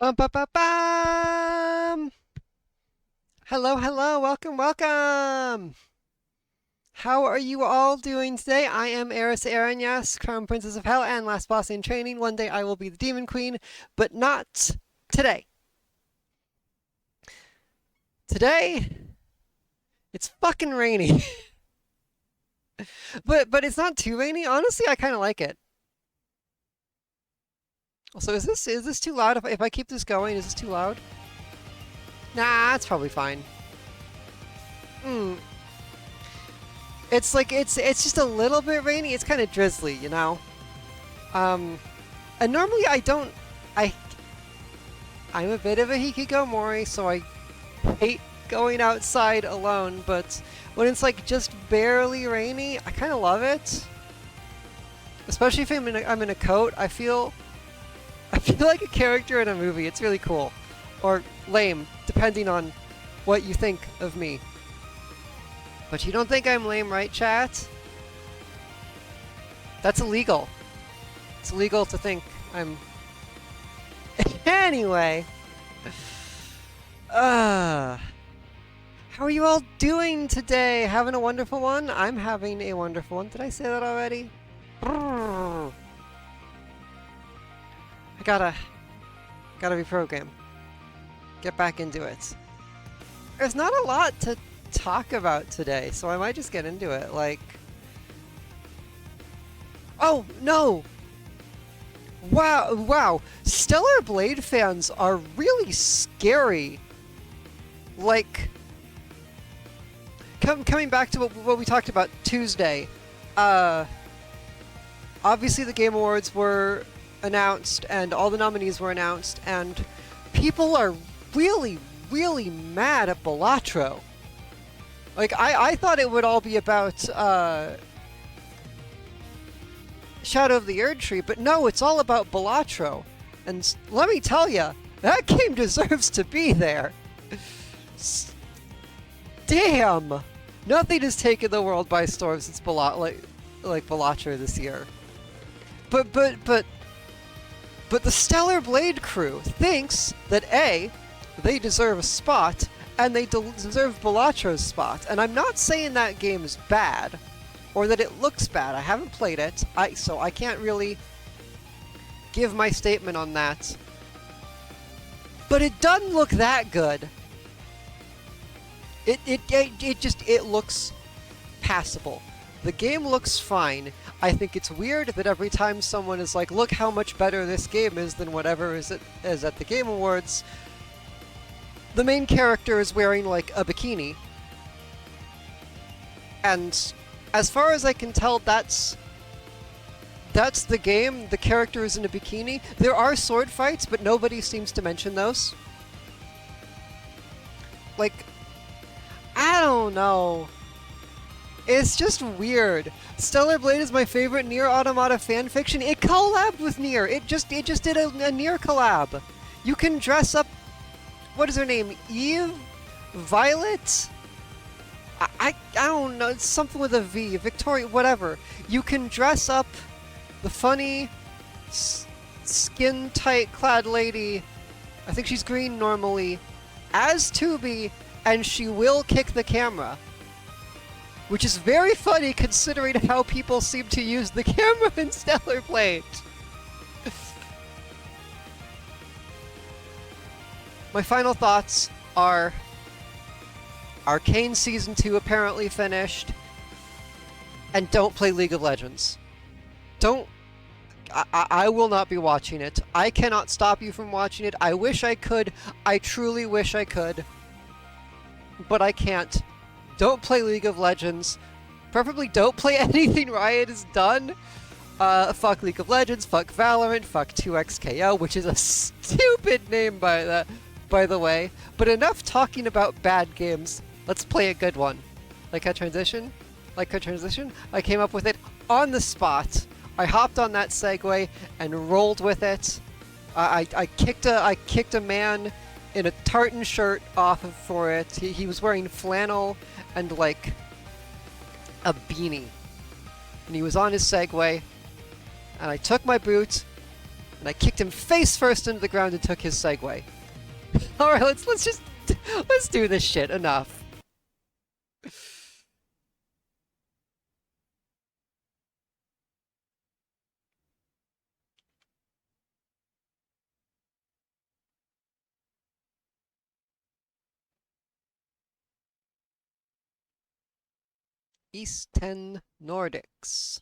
Bum, ba, ba, bum. Hello, hello, welcome, welcome. How are you all doing today? I am Eris Aranyas, Crown Princess of Hell and Last Boss in Training. One day I will be the Demon Queen, but not today. Today, it's fucking rainy. But it's not too rainy. Honestly, I kind of like it. Also, is this too loud? If I keep this going, is this too loud? Nah, it's probably fine. Hmm. It's just a little bit rainy. It's kind of drizzly, you know. Um, and normally I I'm a bit of a hikikomori, so I hate going outside alone. But when it's like just barely rainy, I kind of love it. Especially if I'm in a coat. I feel like a character in a movie. It's really cool, or lame, depending on what you think of me. But you don't think I'm lame, right, chat? That's illegal. It's illegal to think I'm... Anyway. How are you all doing today? Having a wonderful one? I'm having a wonderful one. Did I say that already? I gotta reprogram. Get back into it. There's not a lot to talk about today, so I might just get into it. Like, oh no! Wow! Stellar Blade fans are really scary. Like, coming back to what we talked about Tuesday. Obviously the Game Awards were announced, and all the nominees were announced, and people are really mad at Balatro. Like, I thought it would all be about Shadow of the Erdtree, but no, it's all about Balatro. And let me tell ya, that game deserves to be there. Damn! Nothing has taken the world by storm since like Balatro this year. But the Stellar Blade crew thinks that A, they deserve a spot, and they deserve Balatro's spot. And I'm not saying that game is bad, or that it looks bad. I haven't played it, so I can't really give my statement on that. But it doesn't look that good. It looks passable. The game looks fine. I think it's weird that every time someone is like, look how much better this game is than whatever is at the Game Awards, the main character is wearing, like, a bikini. And as far as I can tell, that's the game. The character is in a bikini. There are sword fights, but nobody seems to mention those. Like, I don't know. It's just weird. Stellar Blade is my favorite Nier Automata fanfiction. It collabed with Nier. It just did a Nier collab. You can dress up... What is her name? Eve? Violet? I don't know. It's something with a V. Victoria, whatever. You can dress up the funny, skin-tight clad lady, I think she's green normally, as Tubi, and she will kick the camera. Which is very funny considering how people seem to use the camera in Stellar Blade. My final thoughts are Arcane Season 2 apparently finished, and don't play League of Legends. Don't... I will not be watching it. I cannot stop you from watching it. I wish I could. I truly wish I could. But I can't. Don't play League of Legends. Preferably don't play anything Riot has done. Fuck League of Legends, fuck Valorant, fuck 2xKO, which is a stupid name by the way. But enough talking about bad games. Let's play a good one. Like a transition? Like a transition? I came up with it on the spot. I hopped on that segue and rolled with it. I kicked a man in a tartan shirt off for it. He was wearing flannel and, like, a beanie. And he was on his Segway. And I took my boot, and I kicked him face first into the ground and took his Segway. Alright, let's do this shit. Enough. East 10 Nordics.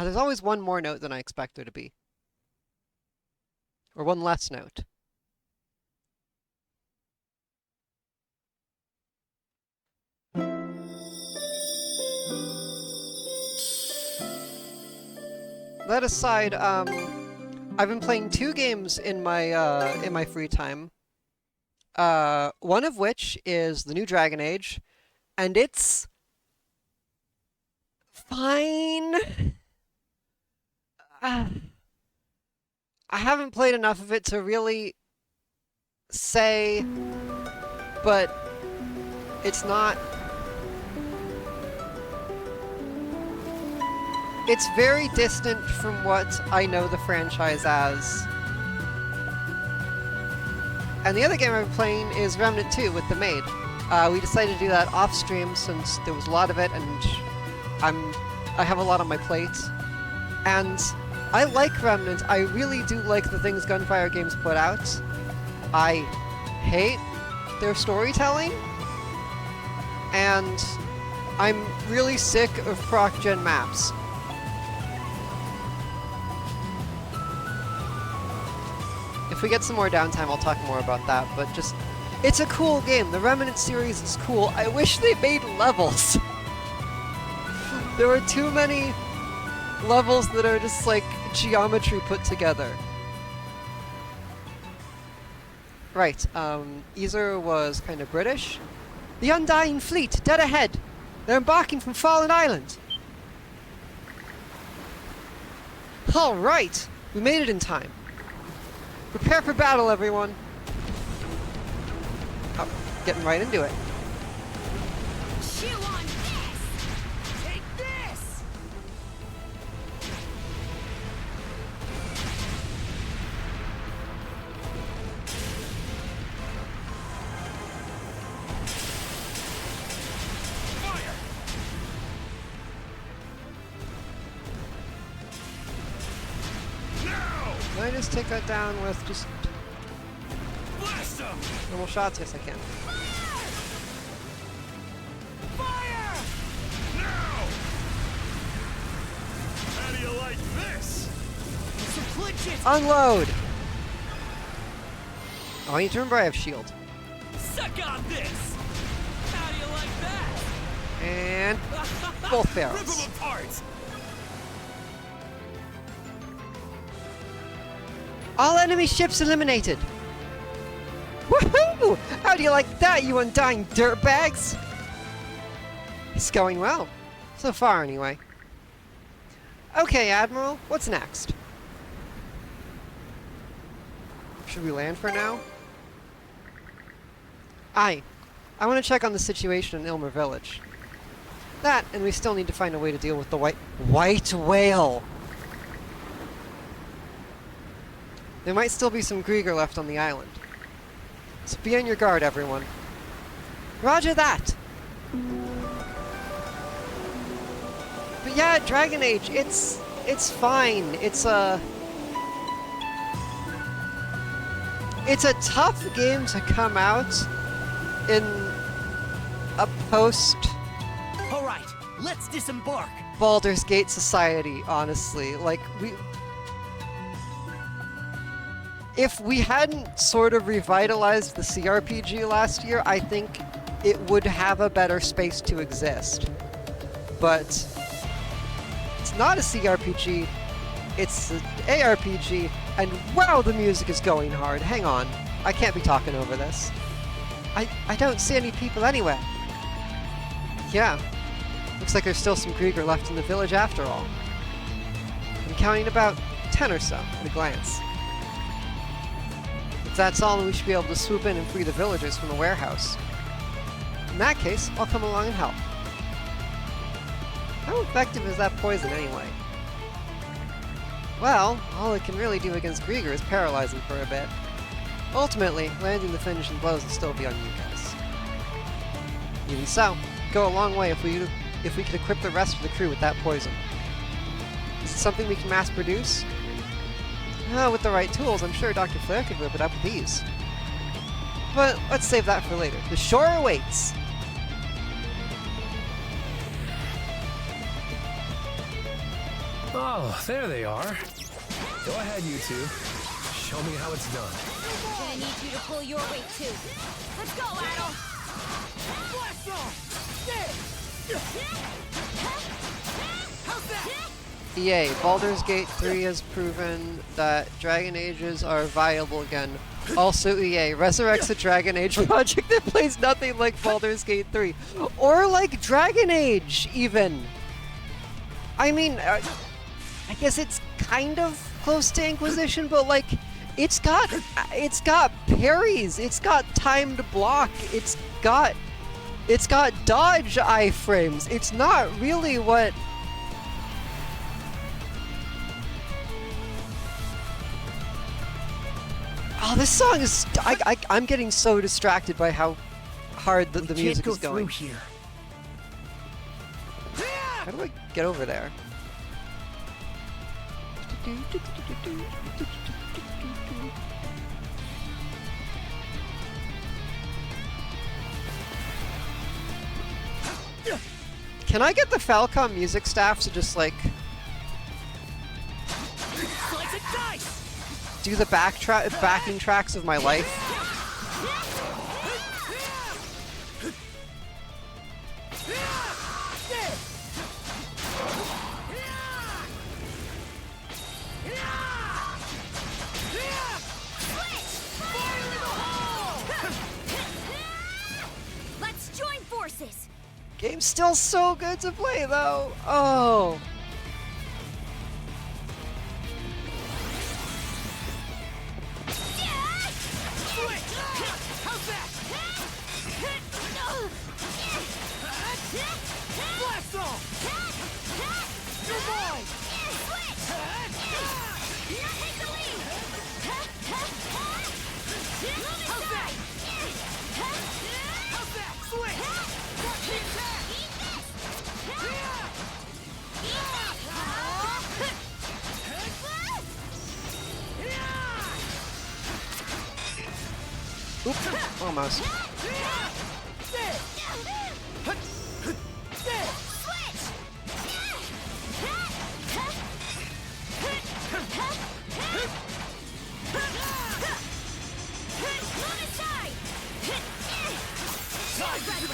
There's always one more note than I expect there to be. Or one less note. That aside, I've been playing 2 games in my free time. One of which is the new Dragon Age, and it's fine. I haven't played enough of it to really say, but it's not... It's very distant from what I know the franchise as. And the other game I've been playing is Remnant 2 with the maid. We decided to do that off-stream since there was a lot of it, and I have a lot on my plate. And I like Remnant. I really do like the things Gunfire Games put out. I hate their storytelling. And I'm really sick of proc-gen maps. If we get some more downtime, I'll talk more about that, but just... It's a cool game. The Remnant series is cool. I wish they made levels. There are too many levels that are just, like, geometry put together. Right, Easer was kind of British. The Undying Fleet, dead ahead. They're embarking from Fallen Island. Alright, we made it in time. Prepare for battle, everyone! Oh, getting right into it. Chew on this! Take this! Fire! Can I just take that down with just Blast them! normal shots? Yes, I can. Fire! Now! How do you like this? Some glitches! Unload! Oh, I need to remember I have shield. Suck on this! How do you like that? And both Rip barrels. them apart! All enemy ships eliminated! Woohoo! How do you like that, you undying dirtbags? It's going well. So far, anyway. Okay, Admiral, what's next? Should we land for now? I want to check on the situation in Ilmer Village. That, and we still need to find a way to deal with the white whale! There might still be some Grieger left on the island. So be on your guard, everyone. Roger that! But yeah, Dragon Age, it's fine. It's a tough game to come out in a post Alright, let's disembark! Baldur's Gate society, honestly. Like, if we hadn't sort of revitalized the CRPG last year, I think it would have a better space to exist. But it's not a CRPG, it's an ARPG, and wow, the music is going hard. Hang on, I can't be talking over this. I don't see any people anywhere. Yeah. Looks like there's still some Krieger left in the village after all. I'm counting about 10 or so at a glance. If that's all, then we should be able to swoop in and free the villagers from the warehouse. In that case, I'll come along and help. How effective is that poison anyway? Well, all it can really do against Krieger is paralyze him for a bit. Ultimately, landing the finishing blows will still be on you guys. Even so, go a long way if we could equip the rest of the crew with that poison. Is it something we can mass produce? With the right tools, I'm sure Dr. Flair could whip it up with these. But let's save that for later. The shore awaits! Oh, there they are. Go ahead, you two. Show me how it's done. Gonna need you to pull your weight too. Let's go, Adol! Blast off! How's that? EA, Baldur's Gate 3 has proven that Dragon Ages are viable again. Also EA, resurrects a Dragon Age project that plays nothing like Baldur's Gate 3. Or like Dragon Age, even! I mean, I guess it's kind of close to Inquisition, but like, it's got parries, it's got timed block, it's got dodge iframes. It's not really what... Oh, this song is... I'm getting so distracted by how hard the music is going. Here. How do I get over there? Can I get the Falcom music staff to just like Slice and dice! do the backing tracks of my life? Let's join forces. Game's still so good to play though. Oh. How's that? Blast off! You're mine! How's that? How's that? Switch! Watch the attack! Oop, almost.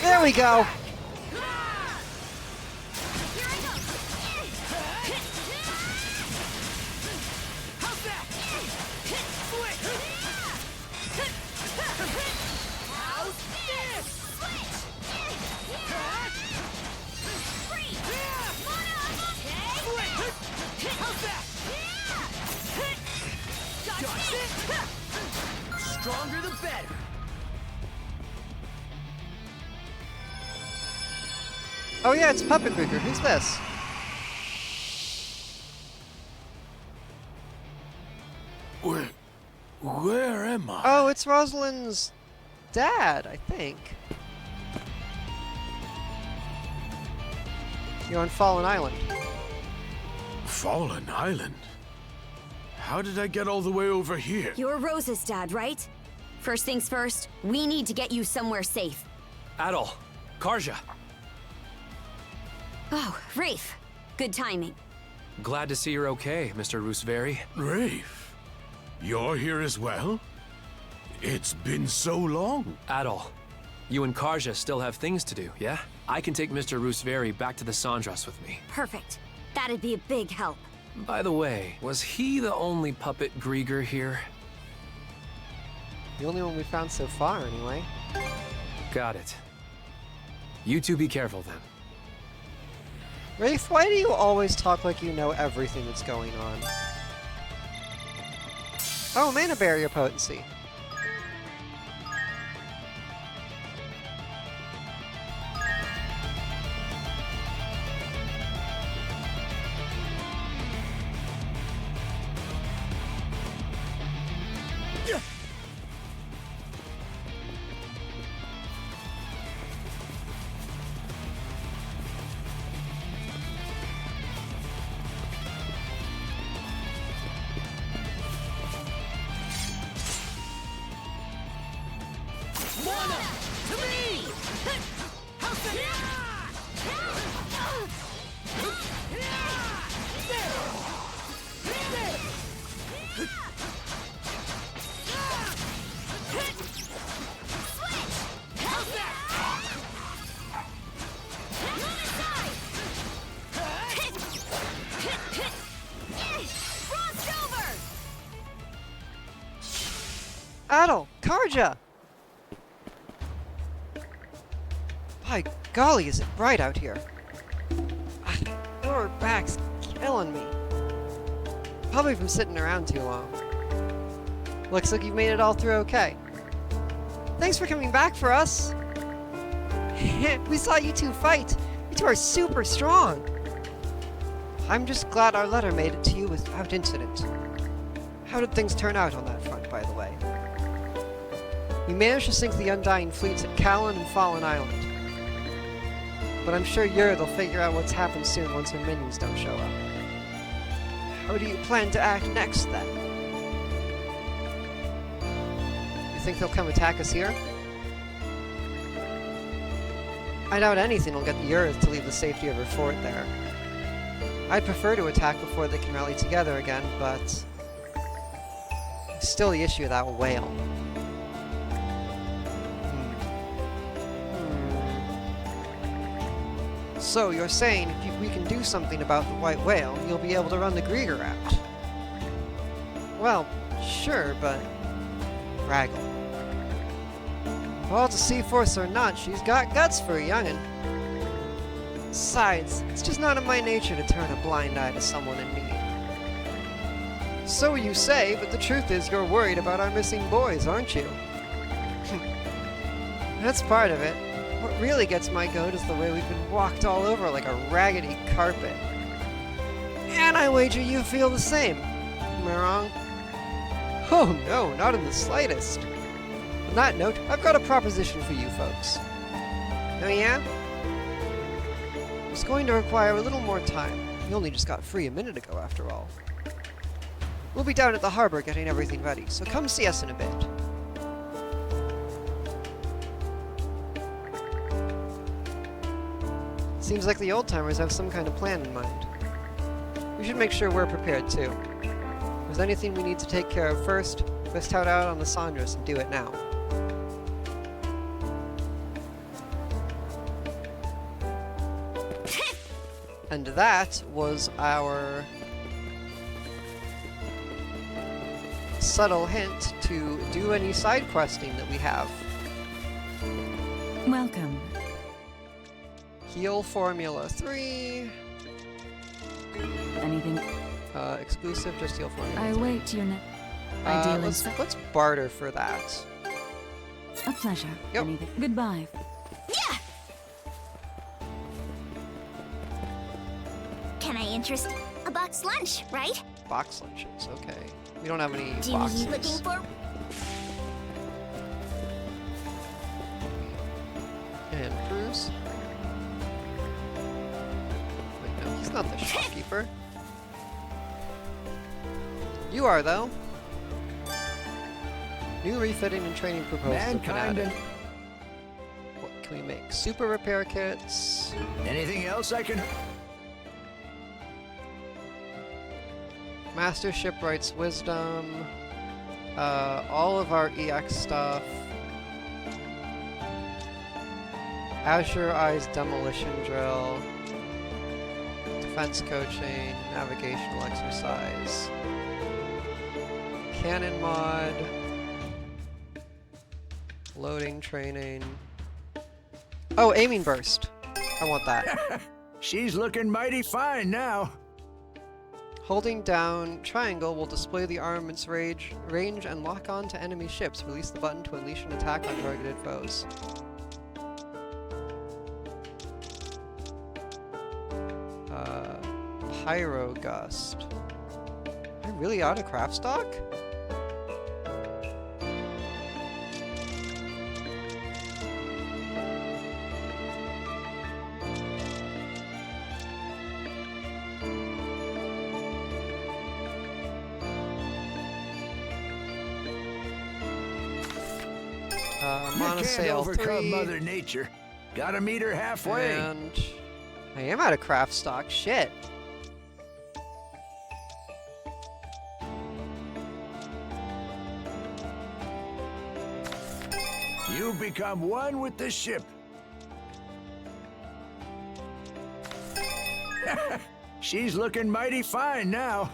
There we go. How's that? Switch! How's this? How's that? Got it! Stronger the better. Oh yeah, it's Puppet Krieger. Who's this? Where am I? Oh, it's Rosalind's dad, I think. You're on Fallen Island. Fallen Island? How did I get all the way over here? You're Rose's dad, right? First things first, we need to get you somewhere safe. Adol, Karja. Oh, Rafe. Good timing. Glad to see you're okay, Mr. Rooseveri. Rafe, you're here as well? It's been so long. Adol, you and Karja still have things to do, yeah? I can take Mr. Rooseveri back to the Sandras with me. Perfect. That'd be a big help. By the way, was he the only puppet Grieger here? The only one we found so far, anyway. Got it. You two be careful then. Rafe, why do you always talk like you know everything that's going on? Oh, mana barrier potency. Adel! Karja! By golly, is it bright out here? Your back's killing me. Probably from sitting around too long. Looks like you've made it all through okay. Thanks for coming back for us. We saw you two fight. You two are super strong. I'm just glad our letter made it to you without incident. How did things turn out on that front, by the way? We managed to sink the Undying fleets at Callan and Fallen Island. But I'm sure Yurd will figure out what's happened soon once her minions don't show up. How do you plan to act next, then? You think they'll come attack us here? I doubt anything will get the Yurd to leave the safety of her fort there. I'd prefer to attack before they can rally together again, but... still the issue of that whale. So, you're saying if we can do something about the white whale, you'll be able to run the Grieger out? Well, sure, but... Raggle. Well, to Sea-Force or not, she's got guts for a young'un. Besides, it's just not in my nature to turn a blind eye to someone in need. So you say, but the truth is you're worried about our missing boys, aren't you? That's part of it. What really gets my goat is the way we've been walked all over like a raggedy carpet. And I wager you feel the same. Am I wrong? Oh no, not in the slightest. On that note, I've got a proposition for you folks. Oh yeah? It's going to require a little more time. We only just got free a minute ago, after all. We'll be down at the harbor getting everything ready, so come see us in a bit. Seems like the old-timers have some kind of plan in mind. We should make sure we're prepared, too. If there's anything we need to take care of first, let's tout out on the Sandras and do it now. And that was our subtle hint to do any side questing that we have. Welcome. Heal Formula 3. Anything? Exclusive, just heal Formula 3. I wait your ideal let's barter for that. A pleasure. Yep. Anything? Goodbye. Yeah! Can I interest a box lunch, right? Box lunches, okay. We don't have any Do boxes. you looking for? And Cruz. Wait, no, he's not the shopkeeper. You are, though. New refitting and training proposals have been added. What can we make? Super repair kits. Anything else I can... Master Shipwright's Wisdom. All of our EX stuff. Azure Eye's Demolition Drill. Defense Coaching. Navigational Exercise. Cannon Mod. Loading Training. Oh, aiming burst. I want that. She's looking mighty fine now. Holding down triangle will display the armament's range and lock on to enemy ships. Release the button to unleash an attack on targeted foes. Pyro Gust. Am I really out of craft stock? You can't Monosail overcome 3. Mother Nature. Gotta meet her halfway. And I am out of craft stock. Shit. You become one with the ship. She's looking mighty fine now.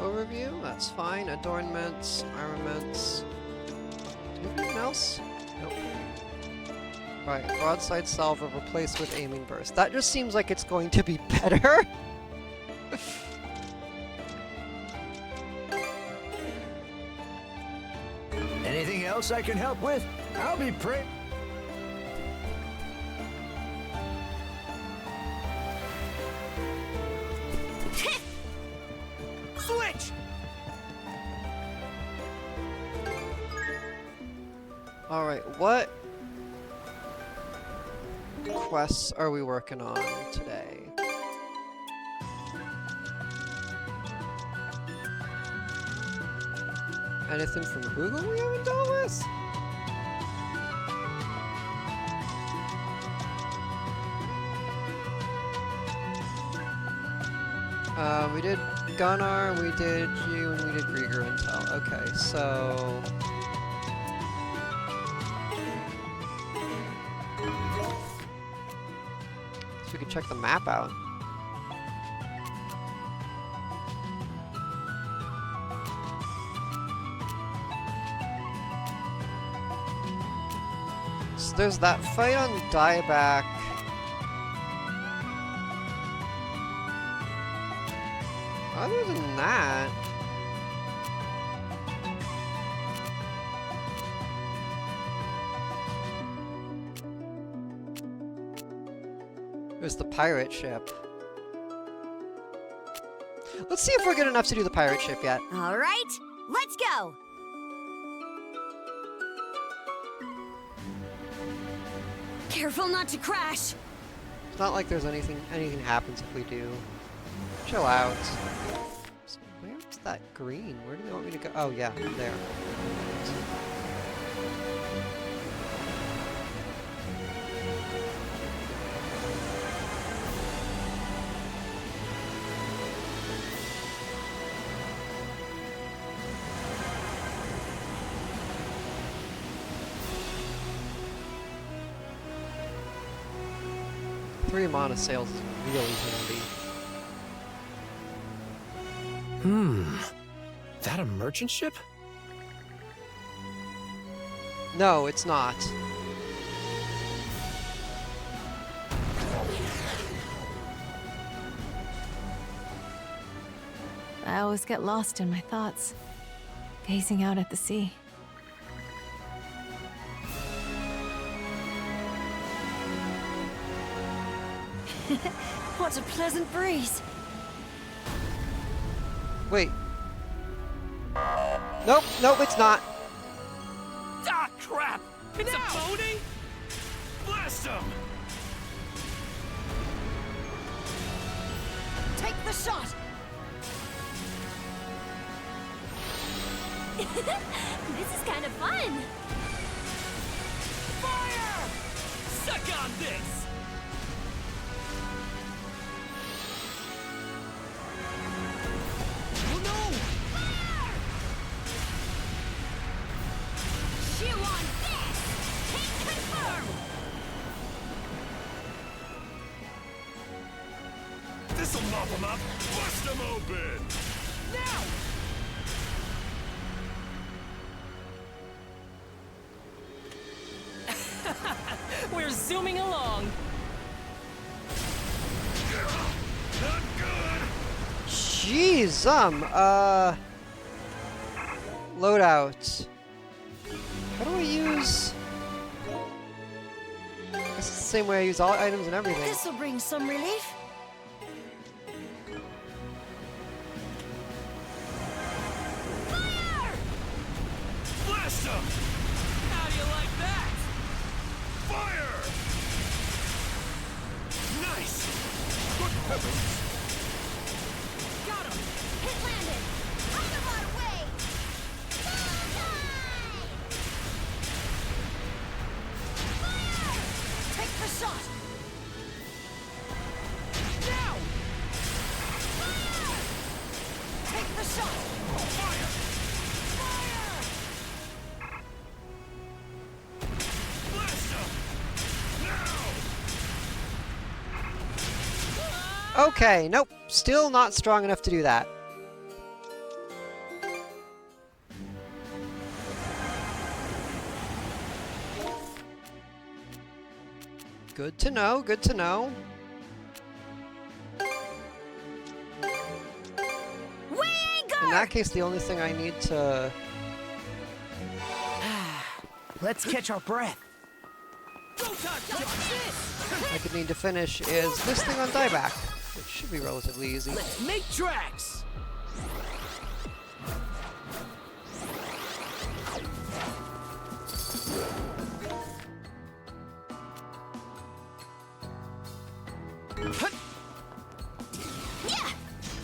Overview, that's fine. Adornments, armaments. Anything else? Nope. Right, broadside salvo replaced with aiming burst. That just seems like it's going to be better. Anything else I can help with? I'll be Switch! Alright, what quests are we working on today? Anything from Hoogle we haven't dealt with? We did Gunnar, we did you, and we did Grieger Intel. Okay, so... So we can check the map out. So there's that fight on Dieback. Other than that... It was the pirate ship. Let's see if we're good enough to do the pirate ship yet. All right, let's go. Careful not to crash. It's not like there's anything happens if we do. Chill out. So where's that green? Where do they want me to go? Oh yeah, there. 3 monosails is really handy. That a merchant ship? No, it's not. I always get lost in my thoughts, gazing out at the sea. What a pleasant breeze. Wait. Nope, nope, it's not. Ah, crap! It's a pony? Blast him! Take the shot. This is kind of fun. Fire! Suck on this! Oh no! Chew on this. Take confirm. This'll mop them up! Bust them open! Now! Jeez, loadout. How do I use? It's the same way I use all items and everything. This'll bring some relief. Blast him! How do you like that? Fire! Nice! Good heavens! Got him. Hit landed. Out of our way. Fire! Take the shot. Now. Fire! Take the shot. Fire! Fire! Blast him! Now! Okay, nope. Still not strong enough to do that. Good to know, good to know. In that case, the only thing I need to... Let's catch our breath. I could need to finish is this thing on dieback, which should be relatively easy. Let's make tracks! Yeah!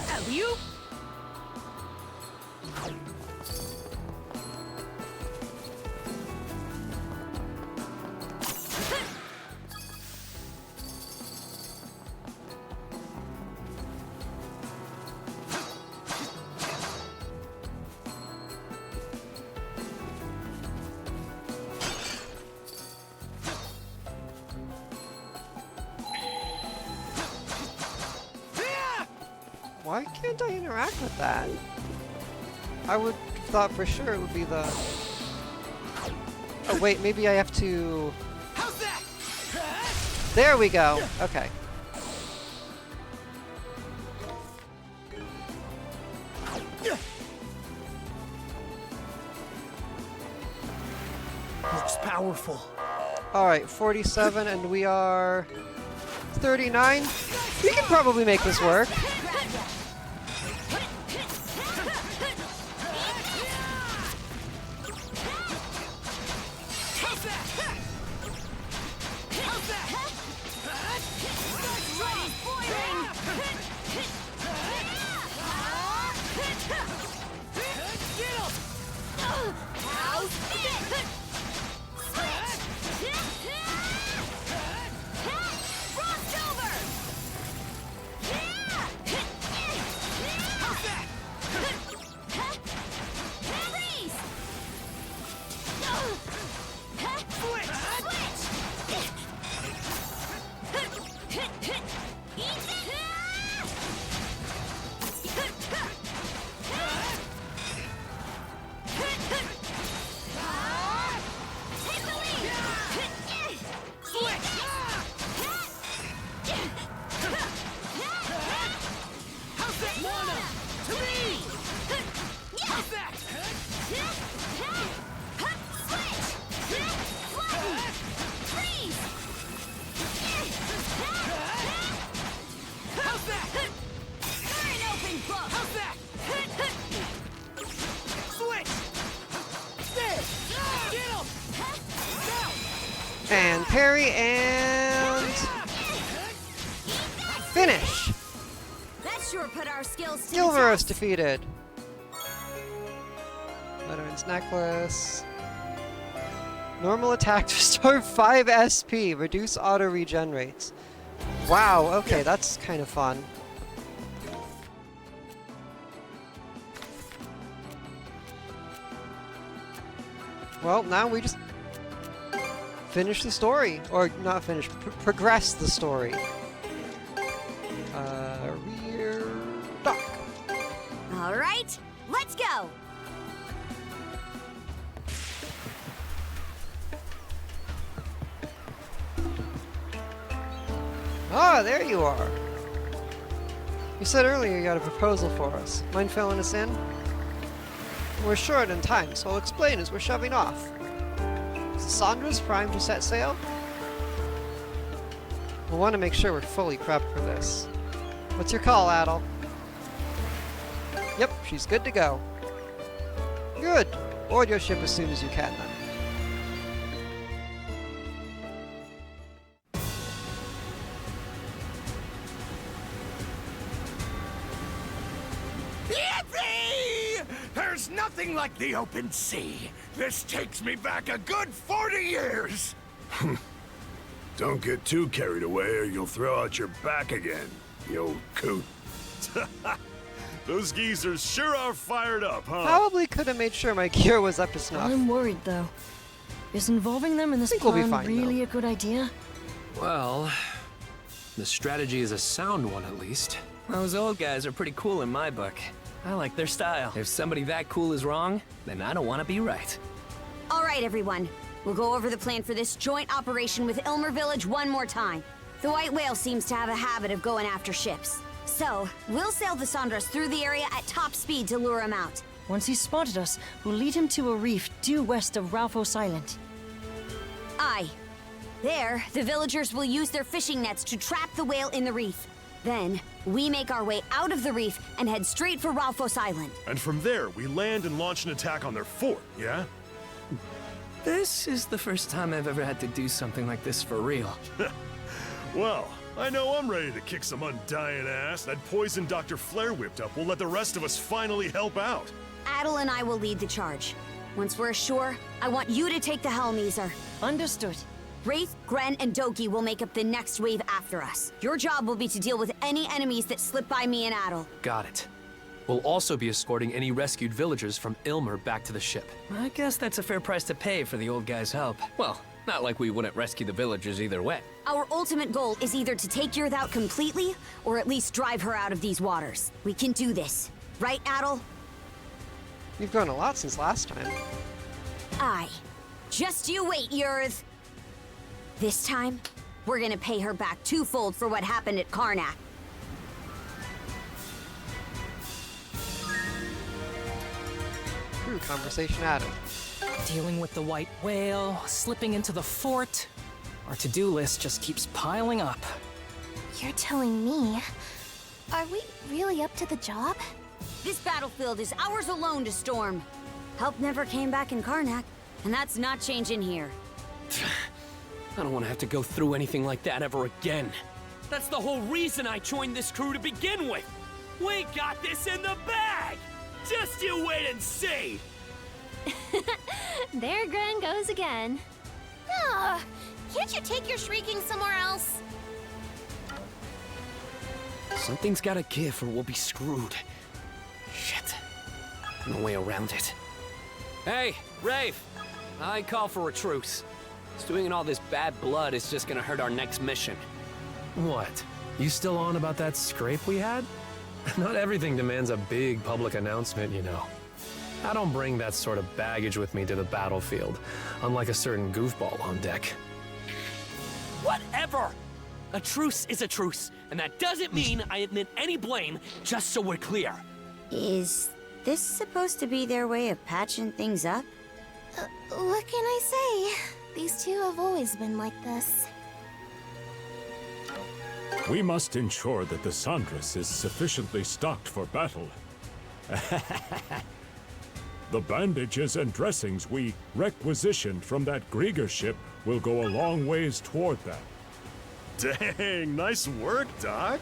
Alley-oop! Why can't I interact with that? I would have thought for sure it would be the... Oh wait, maybe I have to... How's that? There we go! Okay. Looks powerful. Alright, 47 and we are... 39? We can probably make this work. And parry and... Finish! That sure put our skills to the Gilveros test. defeated. Letterman's necklace. Normal attack to restore 5 SP. Reduce auto regen rates. Wow, okay, that's kind of fun. Well, now we just finish the story. Or not finish, progress the story. Rear dock. All right, let's go. Ah, there you are. You said earlier you had a proposal for us. Mind filling us in? We're short on time, so I'll explain as we're shoving off. Is the Sandra's primed to set sail? We'll want to make sure we're fully prepped for this. What's your call, Adel? Yep, she's good to go. Good. Board your ship as soon as you can, then. Yippee! There's nothing like the open sea. This takes me back a good 40 years. Don't get too carried away or you'll throw out your back again, you old coot. Those geezers sure are fired up, huh? Probably could have made sure my gear was up to snuff. I'm worried, though. Is involving them in this Think we'll be plan fine, really though. a good idea? Well, the strategy is a sound one, at least. Those old guys are pretty cool in my book. I like their style. If somebody that cool is wrong, then I don't want to be right. All right, everyone. We'll go over the plan for this joint operation with Ilmer Village one more time. The White Whale seems to have a habit of going after ships. So, we'll sail the Sandras through the area at top speed to lure him out. Once he's spotted us, we'll lead him to a reef due west of Ralphos Island. Aye. There, the villagers will use their fishing nets to trap the whale in the reef. Then, we make our way out of the reef and head straight for Ralphos Island. And from there, we land and launch an attack on their fort, yeah? This is the first time I've ever had to do something like this for real. Well, I know I'm ready to kick some undying ass. That poison Dr. Flare whipped up will let the rest of us finally help out. Adel and I will lead the charge. Once we're ashore, I want you to take the helm, Ezer. Understood. Wraith, Gren, and Doki will make up the next wave after us. Your job will be to deal with any enemies that slip by me and Adel. Got it. We'll also be escorting any rescued villagers from Ilmer back to the ship. I guess that's a fair price to pay for the old guy's help. Well, not like we wouldn't rescue the villagers either way. Our ultimate goal is either to take Yurth out completely, or at least drive her out of these waters. We can do this. Right, Adel? You've grown a lot since last time. Aye. Just you wait, Yurth. This time, we're gonna pay her back twofold for what happened at Karnak. Crew conversation added. Dealing with the White Whale, slipping into the fort. Our to-do list just keeps piling up. You're telling me? Are we really up to the job? This battlefield is ours alone to storm. Help never came back in Karnak, and that's not changing here. I don't want to have to go through anything like that ever again. That's the whole reason I joined this crew to begin with. We got this in the bag! Just you wait and see! There Gren goes again. Oh, can't you take your shrieking somewhere else? Something's gotta give or we'll be screwed. Shit. No way around it. Hey, Rafe! I call for a truce. Stewing all this bad blood is just gonna hurt our next mission. What? You still on about that scrape we had? Not everything demands a big public announcement, you know. I don't bring that sort of baggage with me to the battlefield, unlike a certain goofball on deck. Whatever! A truce is a truce, and that doesn't mean I admit any blame, just so we're clear. Is this supposed to be their way of patching things up? What can I say? These two have always been like this. We must ensure that the Sandras is sufficiently stocked for battle. The bandages and dressings we requisitioned from that Grieger ship will go a long ways toward that. Dang, nice work, Doc.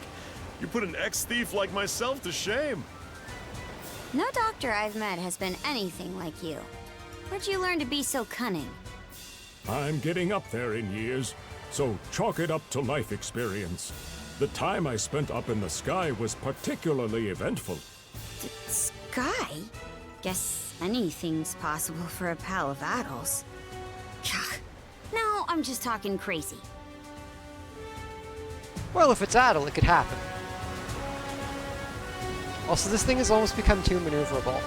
You put an ex-thief like myself to shame. No doctor I've met has been anything like you. Where'd you learn to be so cunning? I'm getting up there in years, so chalk it up to life experience. The time I spent up in the sky was particularly eventful. Sky? Guess anything's possible for a pal of Adel's. No, I'm just talking crazy. Well, if it's Adel, it could happen. Also, this thing has almost become too maneuverable.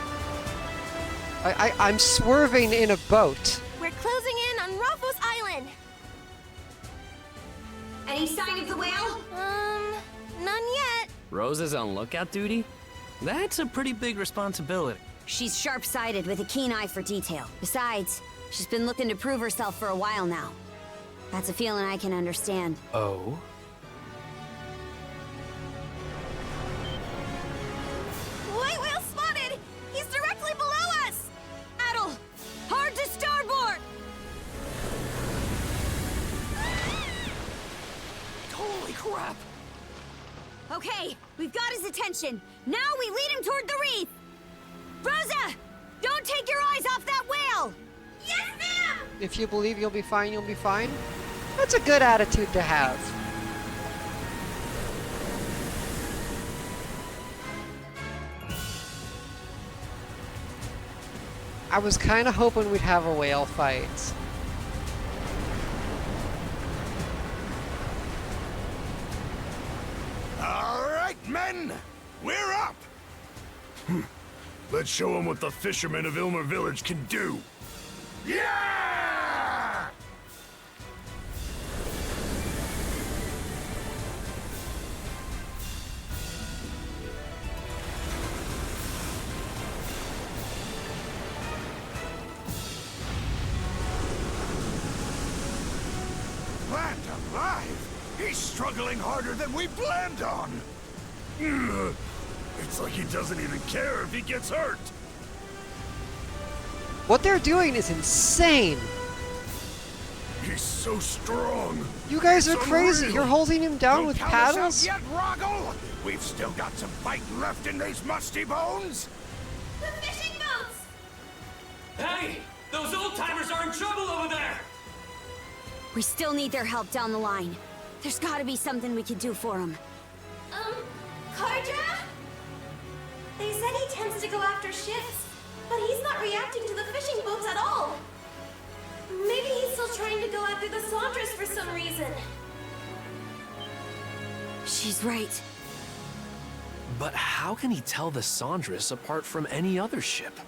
I'm swerving in a boat. We're closing in on Ralphos Island. Any sign of the whale? None yet. Rosa's on lookout duty? That's a pretty big responsibility. She's sharp-sighted with a keen eye for detail. Besides, she's been looking to prove herself for a while now. That's a feeling I can understand. Oh? White whale spotted! He's directly below us! Battle! Hard to starboard! Holy crap! Okay, we've got his attention. Now we lead him toward the reef! Rosa! Don't take your eyes off that whale! Yes, ma'am! If you believe you'll be fine, you'll be fine. That's a good attitude to have. I was kind of hoping we'd have a whale fight. All right, men! We're up! Let's show them what the fishermen of Ilmer Village can do. Yeah! Planned alive! He's struggling harder than we planned on! It's like he doesn't even care if he gets hurt! What they're doing is insane! He's so strong! You guys are It's crazy! unreal. You're holding him down Don't with count us paddles? out yet, Roggle! We've still got some fight left in these musty bones! The fishing boats! Hey! Those old-timers are in trouble over there! We still need their help down the line. There's gotta be something we could do for them. Kardra? They said he tends to go after ships, but he's not reacting to the fishing boats at all. Maybe he's still trying to go after the Sandras for some reason. She's right. But how can he tell the Sandras apart from any other ship?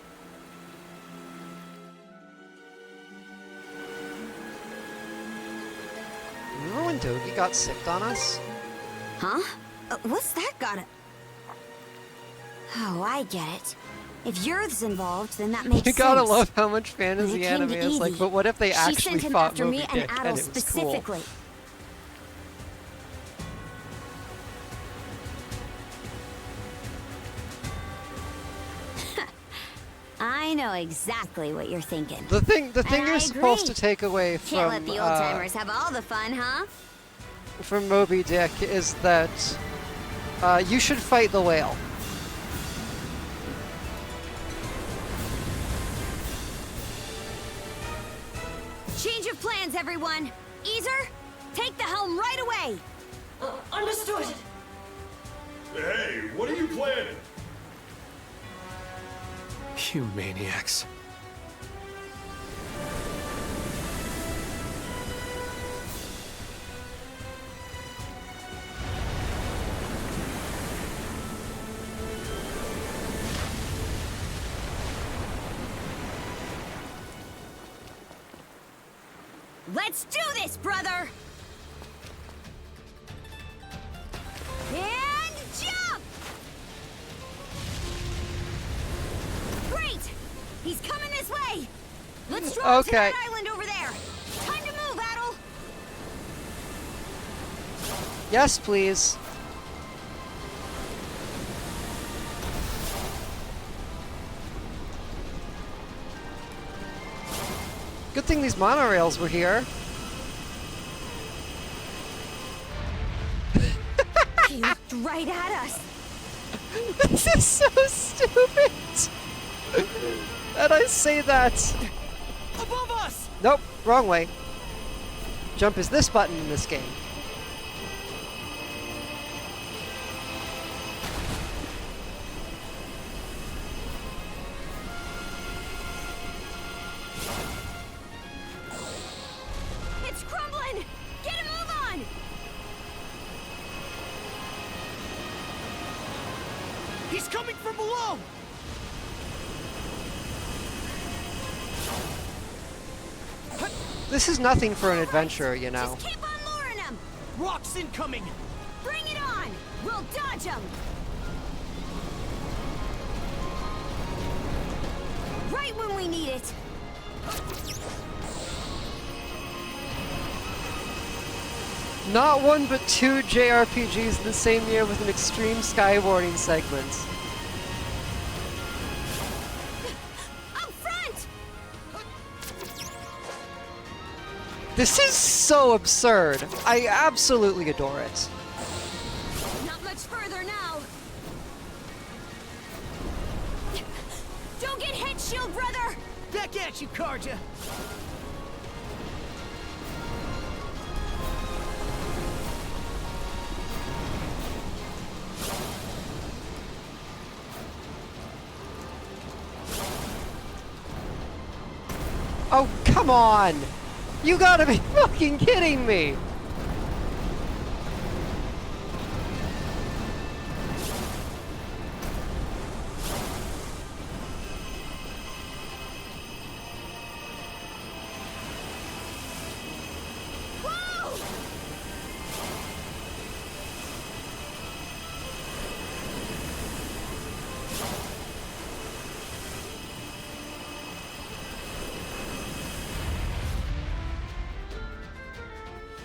Remember when Dogi got sicked on us? Huh? What's that gotta... Oh, I get it. If Yurth's involved, then that makes sense. You gotta love how much fantasy When it came anime to is like, Edie, but what if they she actually sent him fought after Moby me Dick and and Adol it was cool? specifically. I know exactly what you're thinking. The thing And you're I supposed agree. to take away Can't let from the old-timers have all the fun, huh? from Moby Dick is that you should fight the whale. Change of plans, everyone. Easer, take the helm right away. Understood. Hey, what are you planning? You maniacs. Let's do this, brother! And jump! Great! He's coming this way! Let's draw to Okay. that island over there! Time to move, Adol! Yes, please. Good thing these monorails were here. He looked right at us. This is so stupid. And I say that. Above us! Nope, wrong way. Jump is this button in this game. It's crumbling! Get a move on! He's coming from below! This is nothing for an adventure, you know. Just keep on luring him! Rocks incoming! Bring it on! We'll dodge Engage 'em! Right when we need it! Not one but two JRPGs in the same year with an extreme skywarding segment. Up front! This is so absurd. I absolutely adore it. Not much further now. Don't get hit, shield brother! Back at you, Karja! Oh, come on! You gotta be fucking kidding me!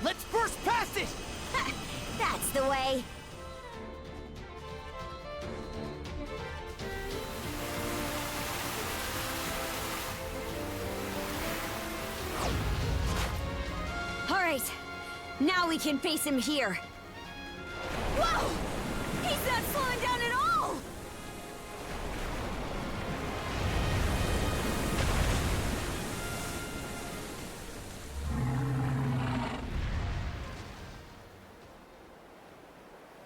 Let's burst past it! That's the way. All right, now we can face him here. Whoa! He's not slowing down at all!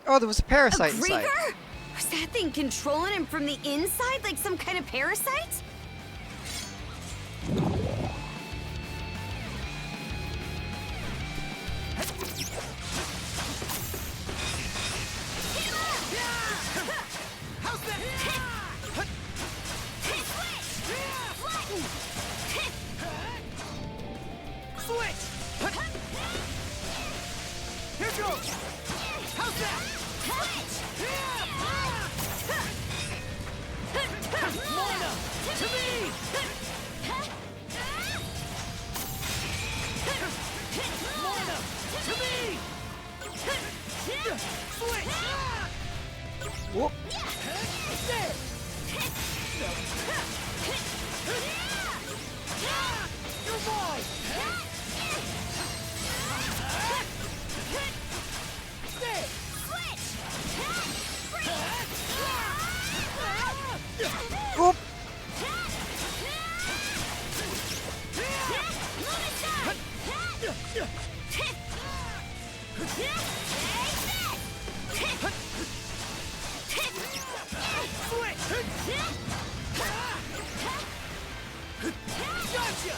Oh, there was a parasite A inside. Griever? Was that thing controlling him from the inside like some kind of parasite? How's that? Switch! Here goes! How's that? Lorna! To me! Lorna! To me! Switch! Whoop. There! You're mine! There! Whoop. Gotcha!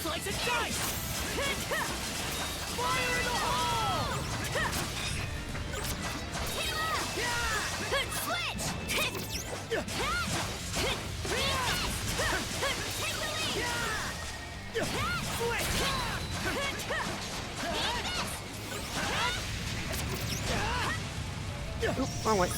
Slice and dice! Fire in the hole! Oop, wrong way.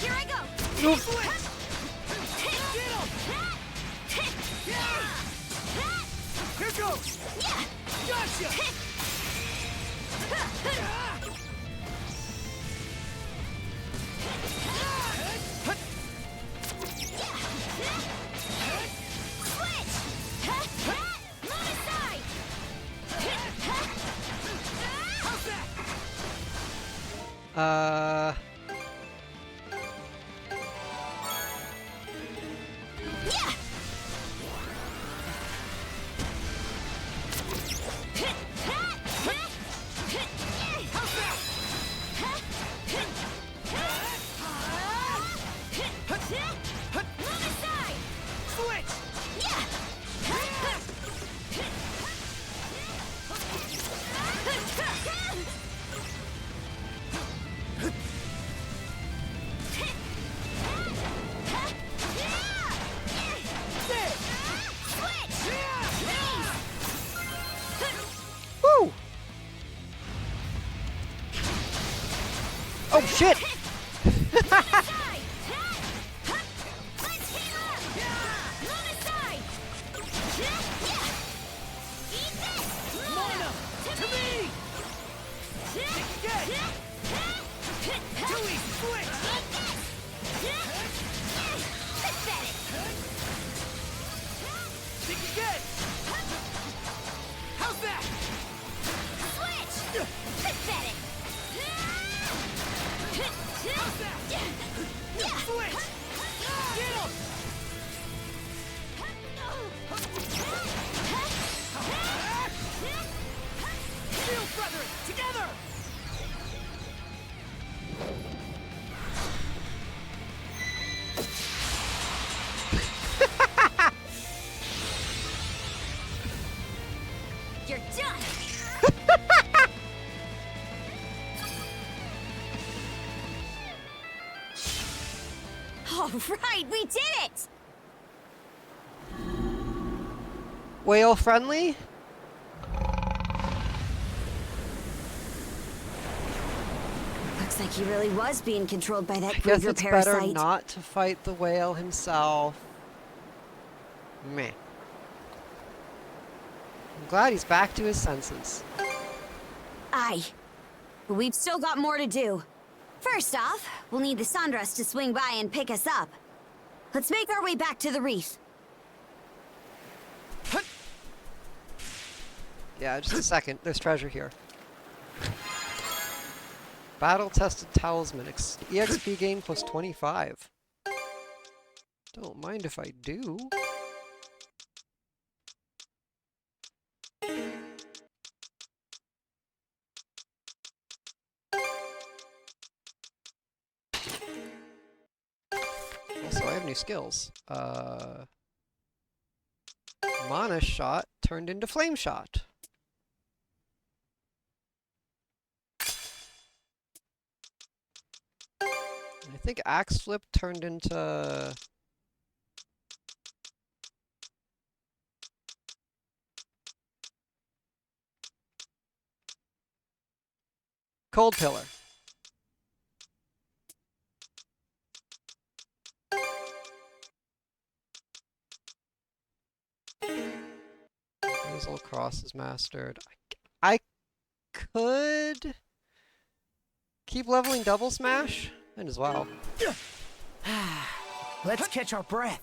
Here I go! Nope. Here goes! Gotcha! Uh... Woo! Oh shit! You're done! All right, we did it! Whale friendly? Looks like he really was being controlled by that I guess Groover it's parasite. better not to fight the whale himself. Meh. I'm glad he's back to his senses. Aye. But we've still got more to do. First off, we'll need the Sandras to swing by and pick us up. Let's make our way back to the reef. Yeah, just a second. There's treasure here. Battle-tested talisman. EXP gain plus 25. Don't mind if I do. Also, I have new skills. Mana shot turned into flame shot. I think axe flip turned into cold pillar. Hazel Cross is mastered. I could keep leveling double smash, and as well. Let's catch our breath.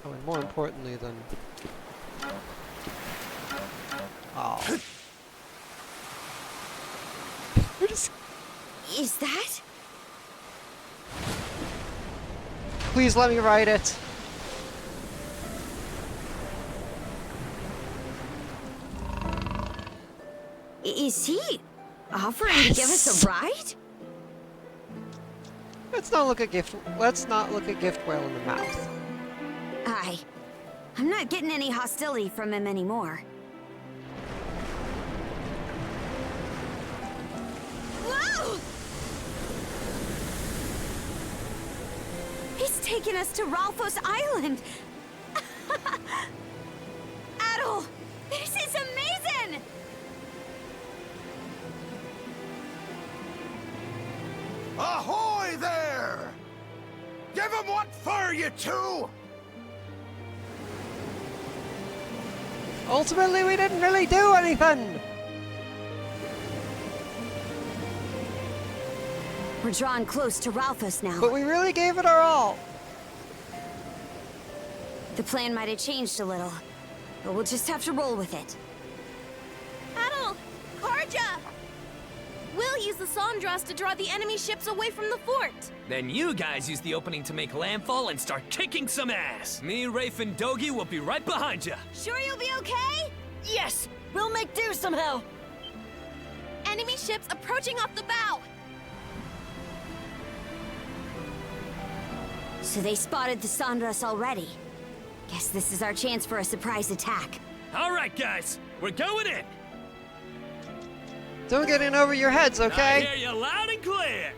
Oh, and more importantly than... Oh. We're just... Is that? Please let me write it. Is he offering to give us a ride? Let's not look at gift whale in the mouth. Aye. I'm not getting any hostility from him anymore. Whoa! He's taking us to Ralphos Island! Adol! This is amazing! Ahoy there! Give him what for, you two! Ultimately, we didn't really do anything! We're drawing close to Ralphos now. But we really gave it our all. The plan might have changed a little, but we'll just have to roll with it. Adol! Karja! We'll use the Sondras to draw the enemy ships away from the fort. Then you guys use the opening to make landfall and start kicking some ass. Me, Rafe, and Dogi will be right behind you. Sure you'll be okay? Yes! We'll make do somehow! Enemy ships approaching off the bow. So they spotted the Sondras already. Guess this is our chance for a surprise attack. All right, guys, we're going in. Don't get in over your heads, I okay? hear you loud and clear.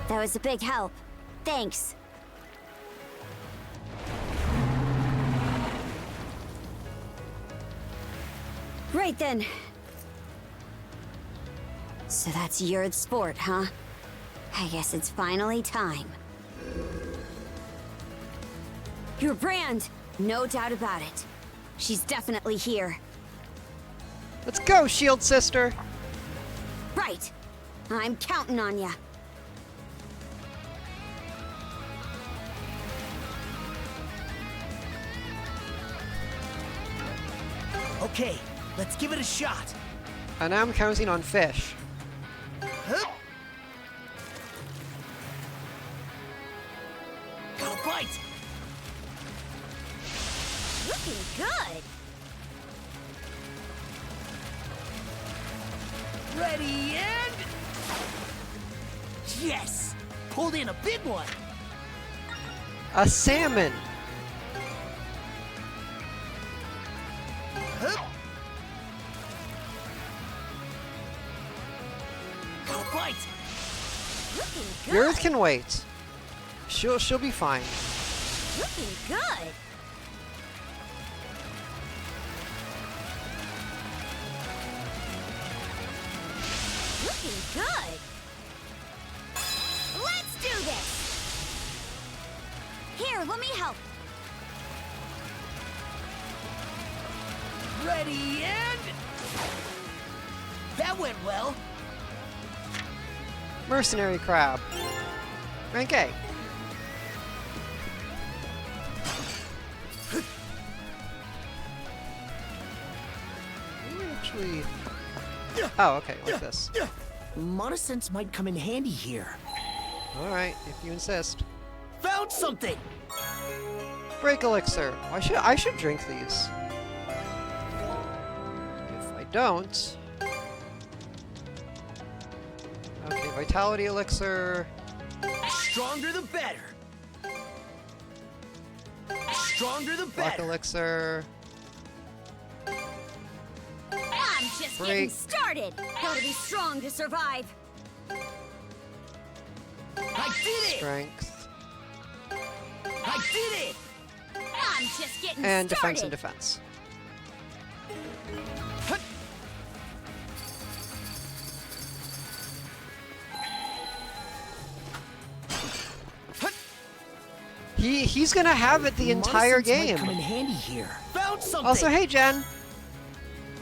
That was a big help. Thanks. Right then. So that's Yurd's fort, huh? I guess it's finally time. Your brand! No doubt about it. She's definitely here. Let's go, Shield Sister! Right. I'm counting on ya. Okay, let's give it a shot. And I'm counting on fish. Huh? Got a bite. Looking good. Ready and... Yes! Pulled in a big one. A salmon! Huh? Got a bite. Looking good. Yours can wait. She'll be fine. Looking good. Looking good. Let's do this. Here, let me help. Ready and... That went well. Mercenary crab. Rank A. Actually... Oh, okay, like this. Monosense might come in handy here. Alright, if you insist. Found something! Break elixir. I should drink these. If I don't... Okay, vitality elixir. Stronger the better. Stronger the Black better. elixir. I'm just getting started. Gotta be strong to survive. I did it! Strength. I did it! I'm just getting And defense started. and defense. He's gonna have it the entire Monosense game. might come in handy here. Found something! Also, hey Jen.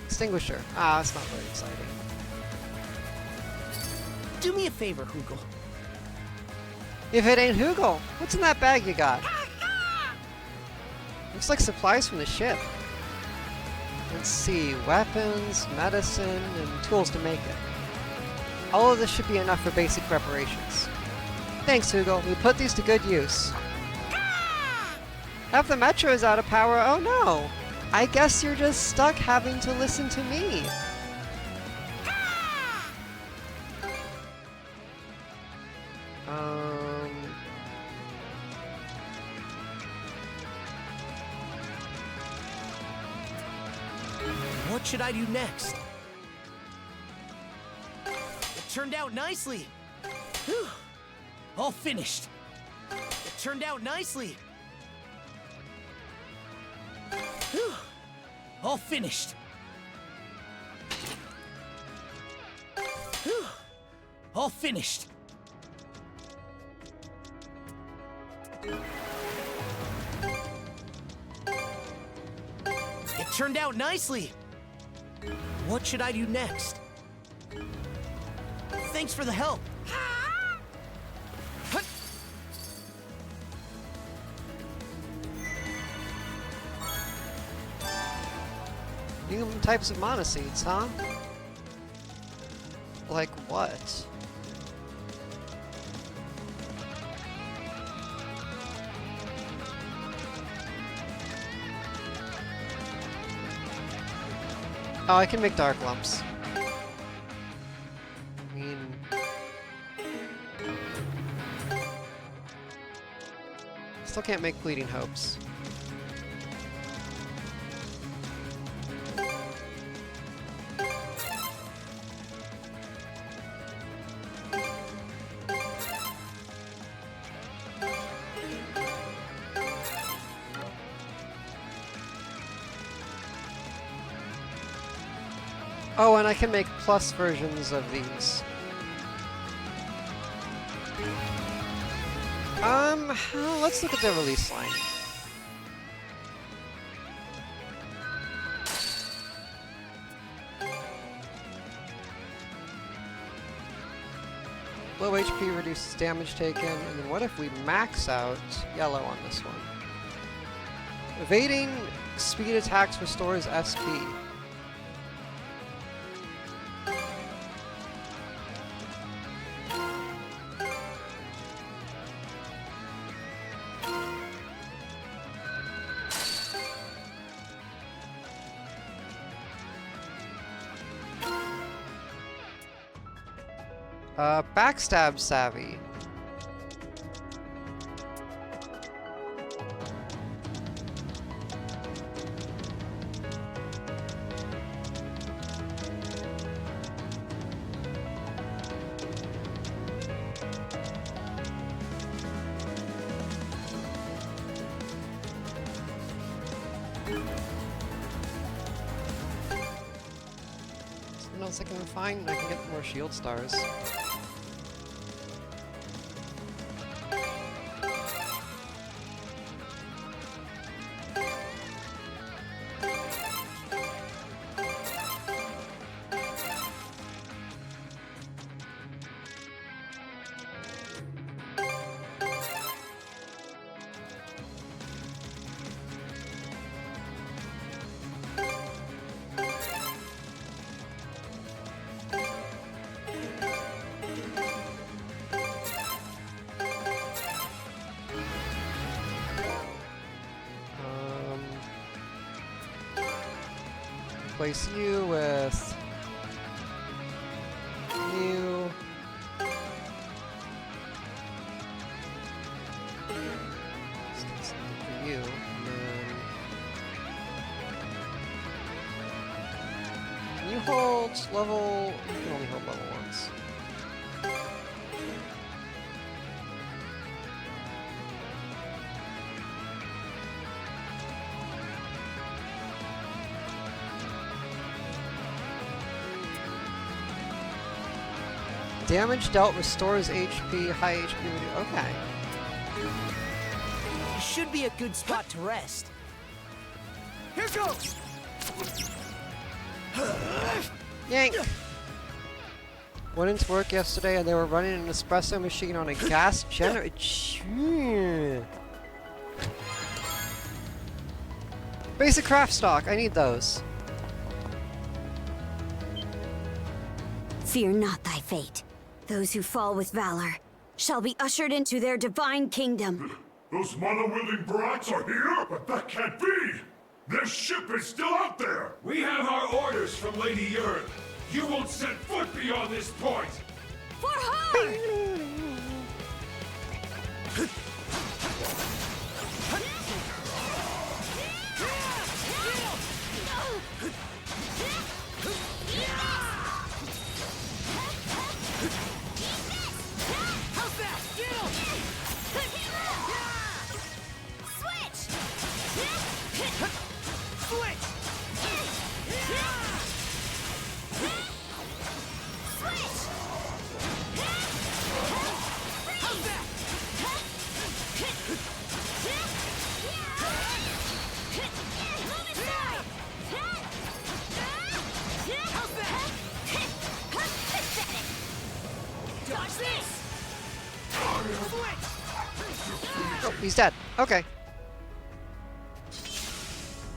Extinguisher. Ah, that's not very exciting. Do me a favor, Hoogle. If it ain't Hoogle, what's in that bag you got? Looks like supplies from the ship. Let's see, weapons, medicine, and tools to make it. All of this should be enough for basic preparations. Thanks, Hoogle. We put these to good use. Half the metro is out of power. Oh no! I guess you're just stuck having to listen to me. What should I do next? It turned out nicely. Whew. All finished. It turned out nicely. Whew. All finished. Whew. All finished. It turned out nicely. What should I do next? Thanks for the help. New types of mana seeds, huh? Like what? Oh, I can make dark lumps. I mean... Still can't make bleeding hopes. Oh, and I can make plus versions of these. Let's look at the release line. Low HP reduces damage taken, and then what if we max out yellow on this one? Evading speed attacks restores SP. Backstab savvy. Something else I can refine? I can get more shield stars. Replace you with you. Something for you, and then can you hold level? You can only hold level once. Damage dealt restores HP, high HP. Okay. Should be a good spot to rest. Here goes! Yank! Went into work yesterday and they were running an espresso machine on a gas generator. Basic craft stock, I need those. Fear not thy fate. Those who fall with valor shall be ushered into their divine kingdom. Those mana-wielding brats are here? But that can't be! Their ship is still out there! We have our orders from Lady Earth. You won't set foot beyond this point! For her! He's dead. Okay.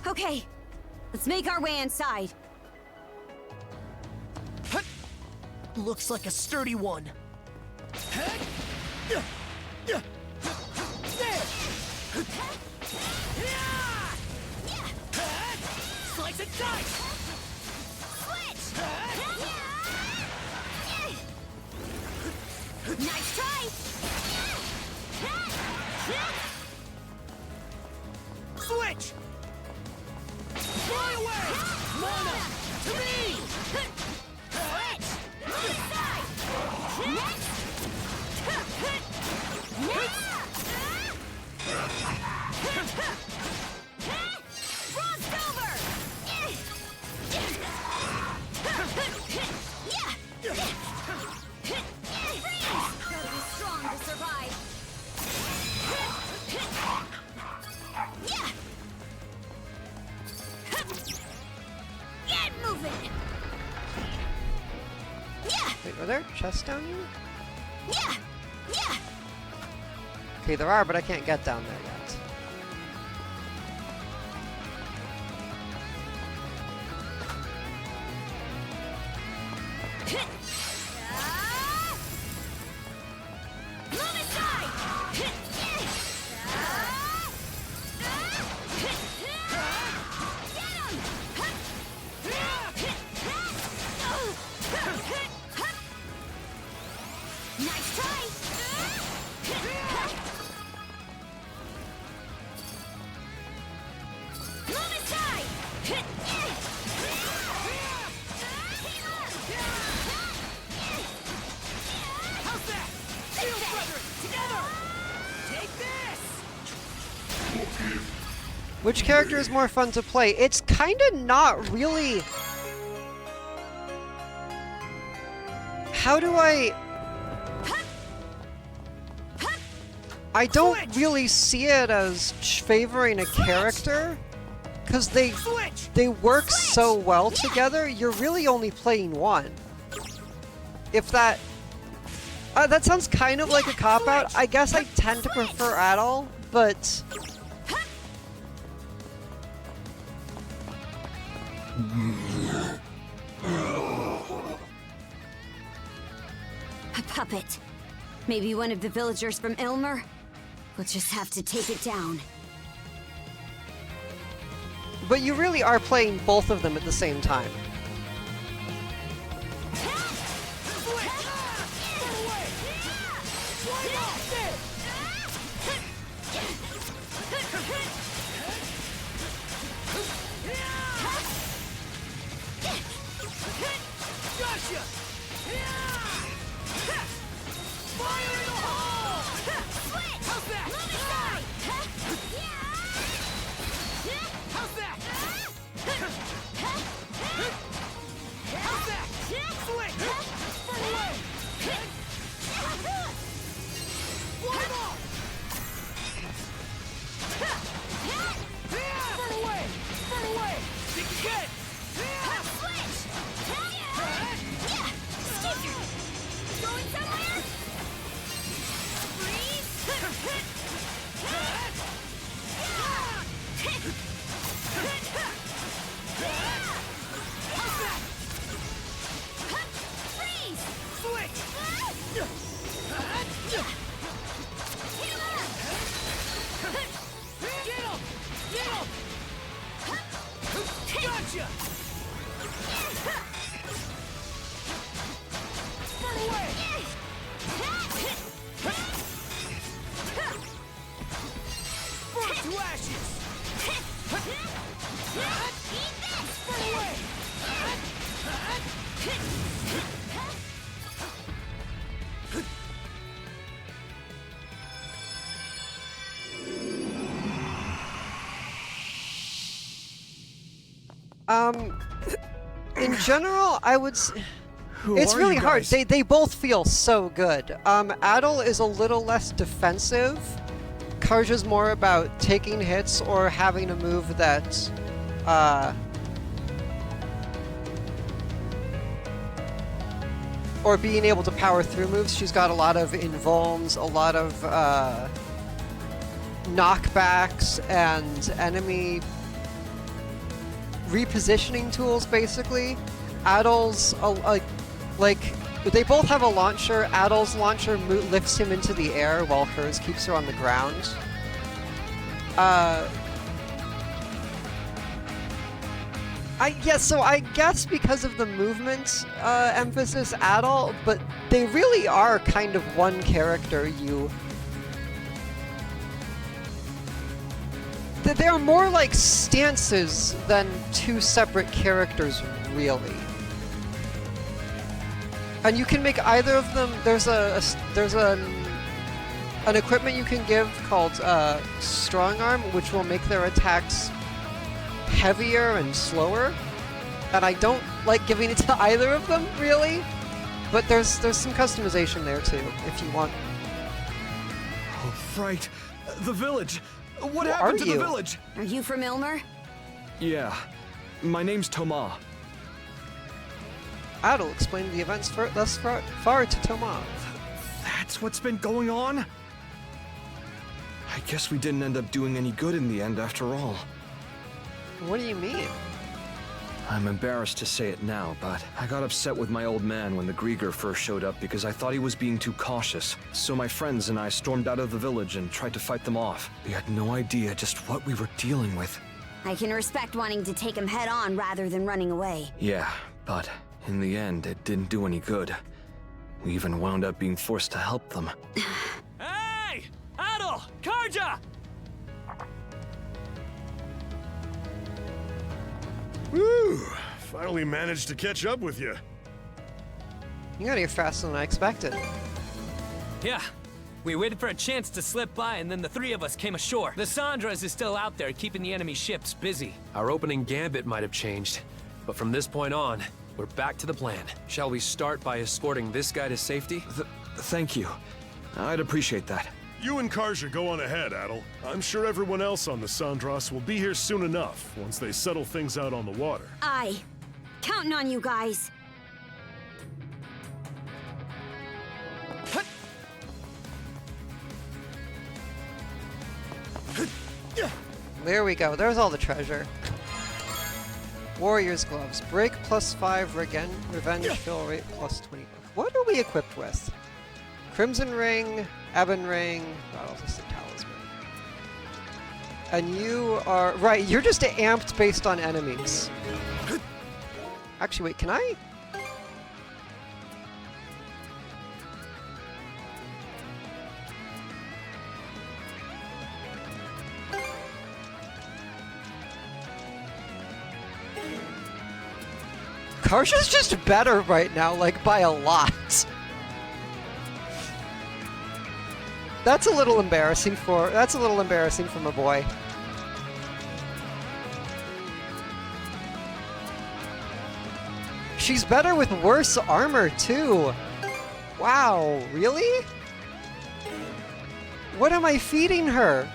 Okay, let's make our way inside. Looks like a sturdy one. Slice and dice! Nice try! Switch! Fly away! Mana! To me! Switch! Move aside! Next! Frost over! Gotta be strong to survive. Get moving! Wait, are there chests down here? Yeah! Okay, there are, but I can't get down there yet. Move aside! Nice try! Move aside! How's that? Shield brethren, together! Take this! Which character is more fun to play? It's kinda not really... How do I don't really see it as favoring a character, because they work so well together. You're really only playing one. If that... that sounds kind of like a cop-out. I guess I tend to prefer Adol, but... A puppet. Maybe one of the villagers from Ilmer? We'll just have to take it down. But you really are playing both of them at the same time. Gotcha! Fire in the hole! Switch! How's that? Move aside! How's that? How's that? Switch! Burn away! Fly ball! Burn away! Burn away! Think again! Switch! Going somewhere? Freeze! Freeze! Switch! Get him! Get him! Gotcha! Burn away! Burn to ashes! Burn away! In general, I would it's are really you hard. guys? They both feel so good. Adol is a little less defensive. Karja's more about taking hits or having a move that, or being able to power through moves. She's got a lot of invulns, a lot of, knockbacks and enemy repositioning tools, basically. Addle's, like, they both have a launcher. Addle's launcher lifts him into the air while hers keeps her on the ground. So I guess because of the movement emphasis, Addle, but they really are kind of one character. They're more like stances than two separate characters, really. And you can make either of them. There's an equipment you can give called Strong Arm, which will make their attacks heavier and slower. And I don't like giving it to either of them, really. But there's some customization there too, if you want. Oh, right. The village. What happened to the village? Are you from Ilmer? Yeah. My name's Thomas. Addle explained the events thus far to Thomas. That's what's been going on? I guess we didn't end up doing any good in the end after all. What do you mean? I'm embarrassed to say it now, but I got upset with my old man when the Grieger first showed up because I thought he was being too cautious. So my friends and I stormed out of the village and tried to fight them off. We had no idea just what we were dealing with. I can respect wanting to take him head on rather than running away. Yeah, but in the end, it didn't do any good. We even wound up being forced to help them. Hey! Addle! Karja! Woo! Finally managed to catch up with you. You got here faster than I expected. Yeah. We waited for a chance to slip by, and then the three of us came ashore. The Sandras is still out there, keeping the enemy ships busy. Our opening gambit might have changed, but from this point on, we're back to the plan. Shall we start by escorting this guy to safety? Thank you. I'd appreciate that. You and Karja go on ahead, Addle. I'm sure everyone else on the Sandras will be here soon enough, once they settle things out on the water. Aye. Counting on you guys. There we go. There's all the treasure. Warrior's gloves. Break +5, revenge fill rate +20. What are we equipped with? Crimson ring, Ebon ring. What else is the talisman? And you are right. You're just amped based on enemies. Actually, wait. Can I? Karja's just better right now, like by a lot. That's a little embarrassing for my boy. She's better with worse armor too. Wow, really? What am I feeding her?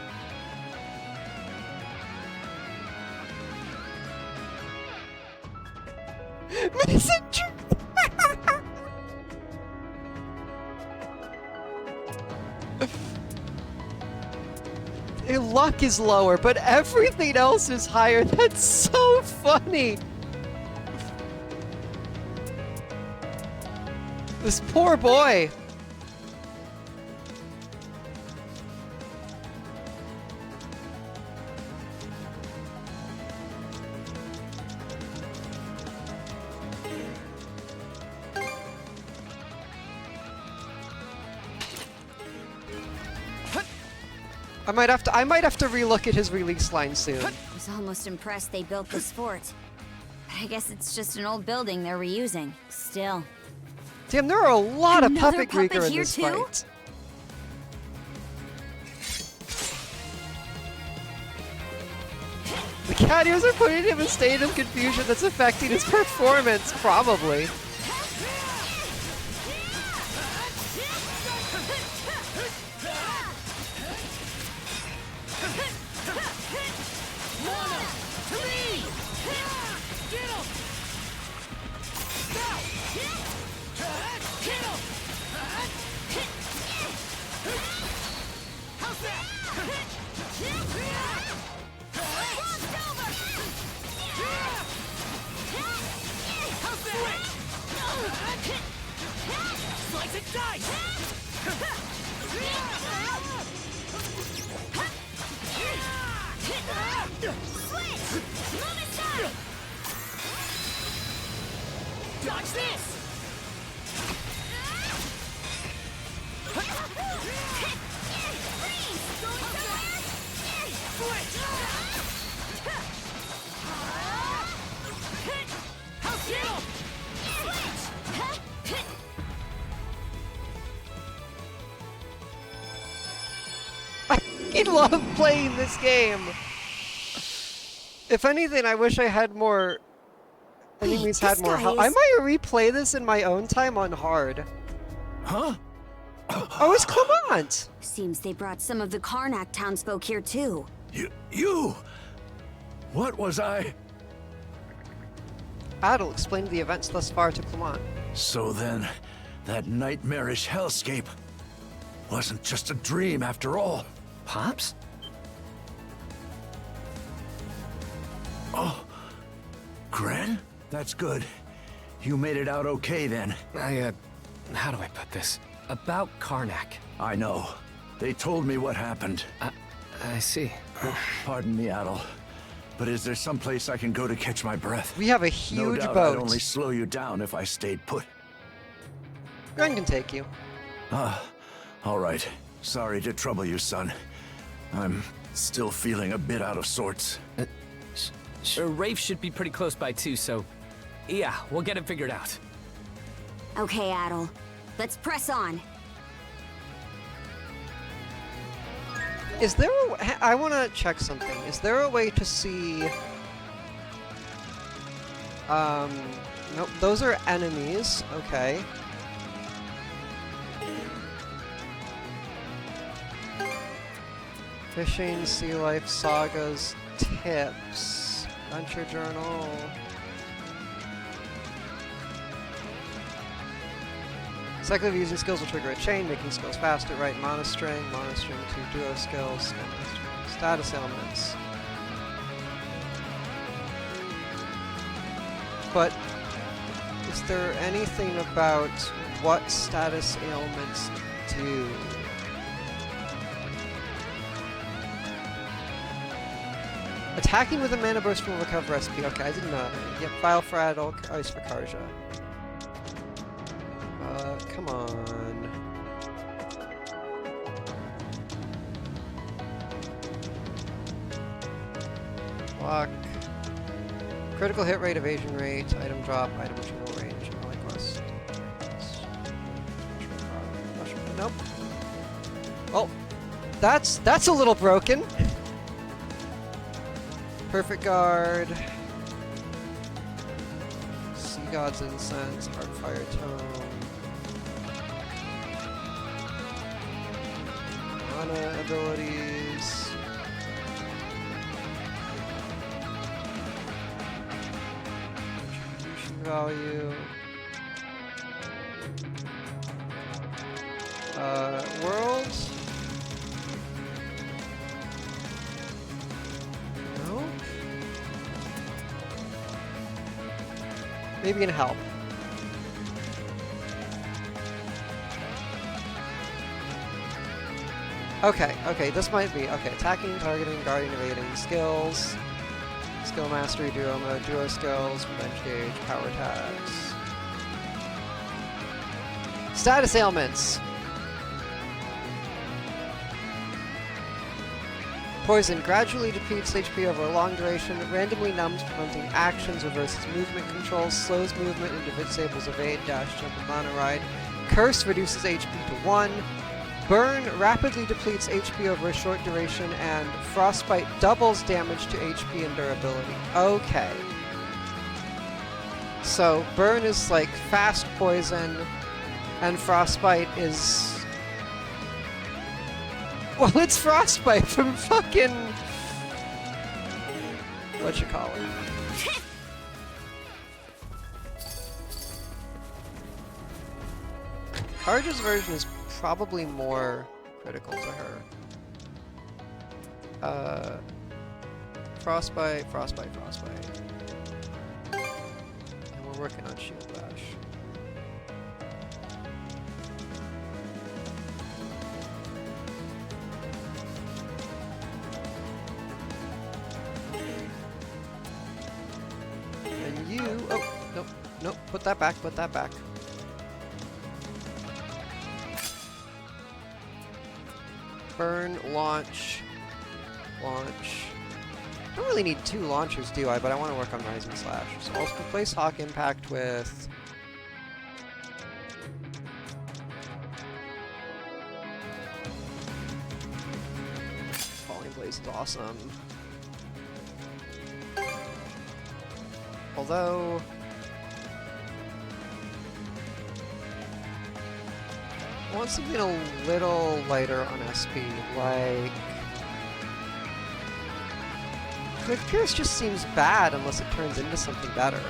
Messenger. Luck is lower, but everything else is higher. That's so funny. This poor boy. I might have to relook at his release line soon. I was almost impressed they built this fort. But I guess it's just an old building they're reusing. Still. Damn, there are a lot of Another puppet Grieger in here this too? fight. The cat ears are putting him in a state of confusion that's affecting his performance, probably. as it dies! Switch! Move aside! Dodge this! I love playing this game. If anything, I wish I had more enemies had more health. I might replay this in my own time on hard. Huh? Oh, it's Clement! Seems they brought some of the Karnak townsfolk here too. You! What was I? Adel explained the events thus far to Clement. So then, that nightmarish hellscape wasn't just a dream after all. Pops? Oh, Gren? That's good. You made it out okay then. How do I put this? About Karnak. I know. They told me what happened. I see. Pardon me, Adel. But is there some place I can go to catch my breath? We have a huge no doubt boat. I'd only slow you down if I stayed put. Gren can take you. All right. Sorry to trouble you, son. I'm still feeling a bit out of sorts. Rafe should be pretty close by too, so yeah, we'll get it figured out. Okay, Adel. Let's press on. Is there a... I want to check something. Is there a way to see... Nope, those are enemies. Okay. Fishing, sea life, sagas, tips, adventure journal. Cycle of using skills will trigger a chain, making skills faster. Right, monostring to duo skills, status ailments. But is there anything about what status ailments do? Attacking with a mana burst will recover SP. Okay, I didn't know that. Yep, file for Adel, ice for Karja. Come on. Block. Critical hit rate, evasion rate, item drop, item retrieval range, ally quest. Nope. Oh, that's a little broken. Perfect guard. Sea God's Incense, Heartfire Tome. Mana abilities. Contribution value. Worlds. No? Maybe in help. Okay, this might be. Okay, attacking, targeting, guarding, evading, skills. Skill mastery, duo mode, duo skills, revenge gauge, power attacks. Status ailments! Poison gradually depletes HP over a long duration, randomly numbs, preventing actions, reverses movement controls, slows movement, and disables evade, dash, jump, and mana ride. Curse reduces HP to 1. Burn rapidly depletes HP over a short duration, and Frostbite doubles damage to HP and durability. Okay. So, Burn is like fast poison, and Frostbite is... Well, it's Frostbite from fucking... whatchamacallit. Karja's version is probably more critical to her. Frostbite. And we're working on Shield Bash. you. Oh, nope, nope. Put that back. Put that back. Burn, launch, launch. I don't really need 2 launchers, do I? But I want to work on Rising Slash. So I'll replace Hawk Impact with... Falling Blaze is awesome. Although... I want something a little lighter on SP, like... Quick Pierce just seems bad unless it turns into something better.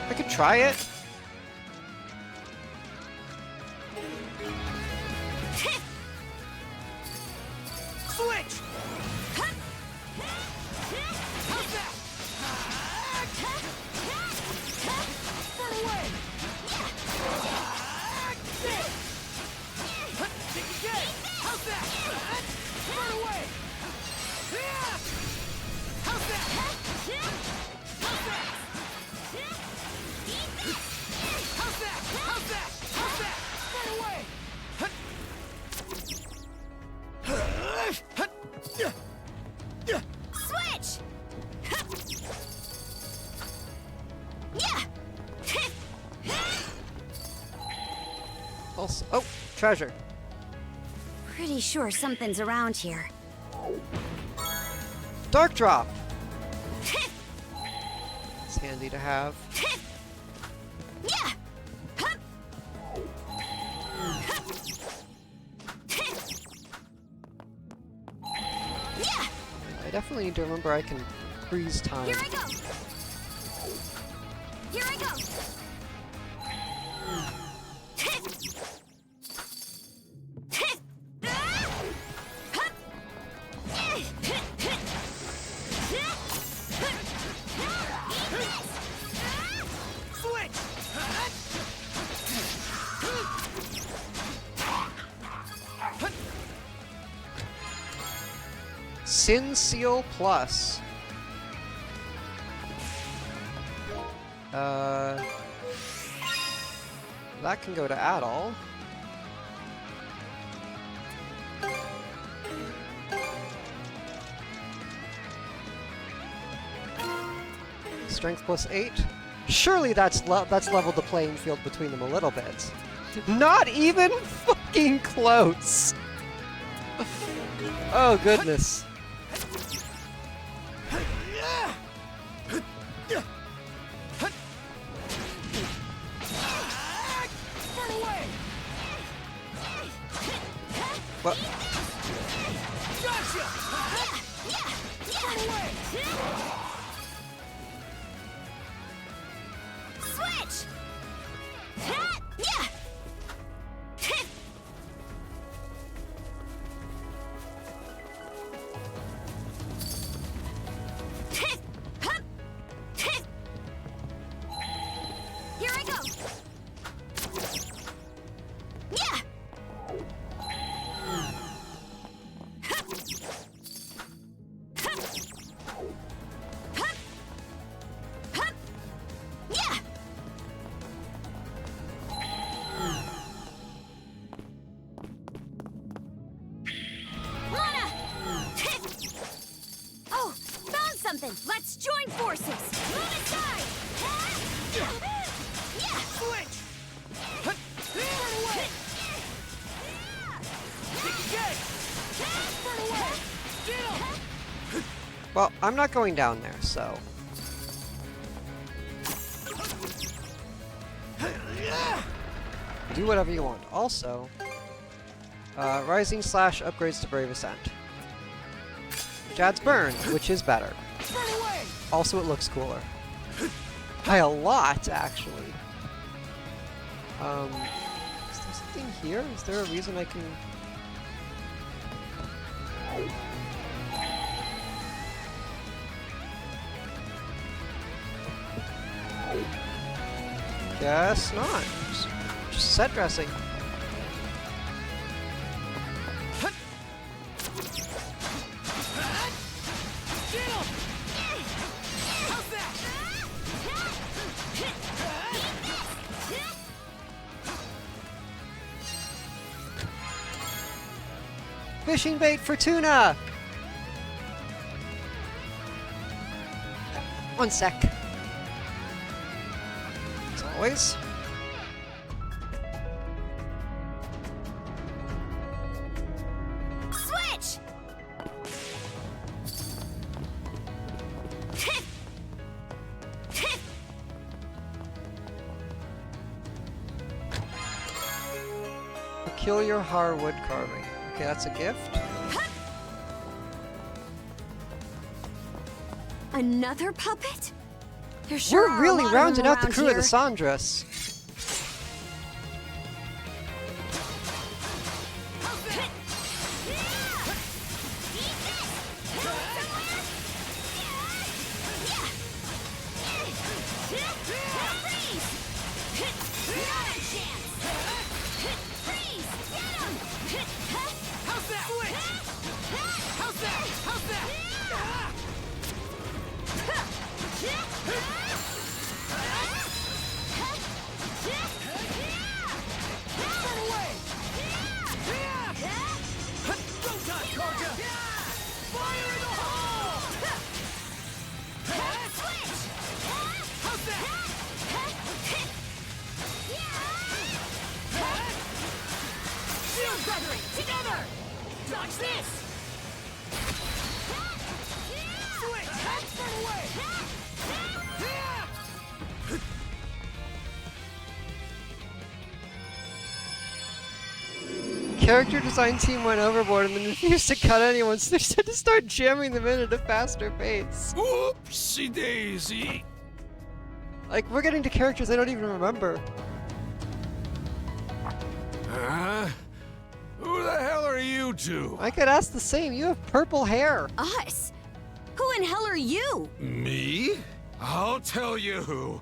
I could try it. Switch! Run away! Kick again! How's that? Run away! How's that? How's that? How's that? How's that? How's that? Run away! Switch! Yeah! Also, oh, treasure. Pretty sure something's around here. Dark Drop! It's handy to have. Yeah! Yeah! I definitely need to remember I can freeze time. Here I go! Here I go! Switch! Sin Seal Plus. That can go to Adol. Strength plus 8. Surely that's leveled the playing field between them a little bit. Not even fucking close. Oh goodness. What? Gotcha! Run away! Switch! Yeah! Here I go! Yeah! Yeah! Lana! Oh, found something! Let's join forces! Move aside! Yeah! Switch! Run away! Kick again! Run away! Get him! Well, I'm not going down there, so... Do whatever you want. Also, Rising Slash upgrades to Brave Ascent. Which adds Burn, which is better. Run away! Also, it looks cooler. By a lot, actually. Is there something here? Is there a reason I can... Guess not. Just set dressing. Fishing bait for tuna! One sec. As always. Switch! Peculiar hardwood carving. Okay, that's a gift. Another puppet? There sure We're really are a lot rounding of out them the crew around of the Sandras. Together! Dodge this! Switch! Turn away! Character design team went overboard and then refused to cut anyone, so they just had to start jamming them in at a faster pace. Oopsie daisy! Like, we're getting to characters I don't even remember. Huh? Who the hell are you two? I could ask the same. You have purple hair. Us? Who in hell are you? Me? I'll tell you who.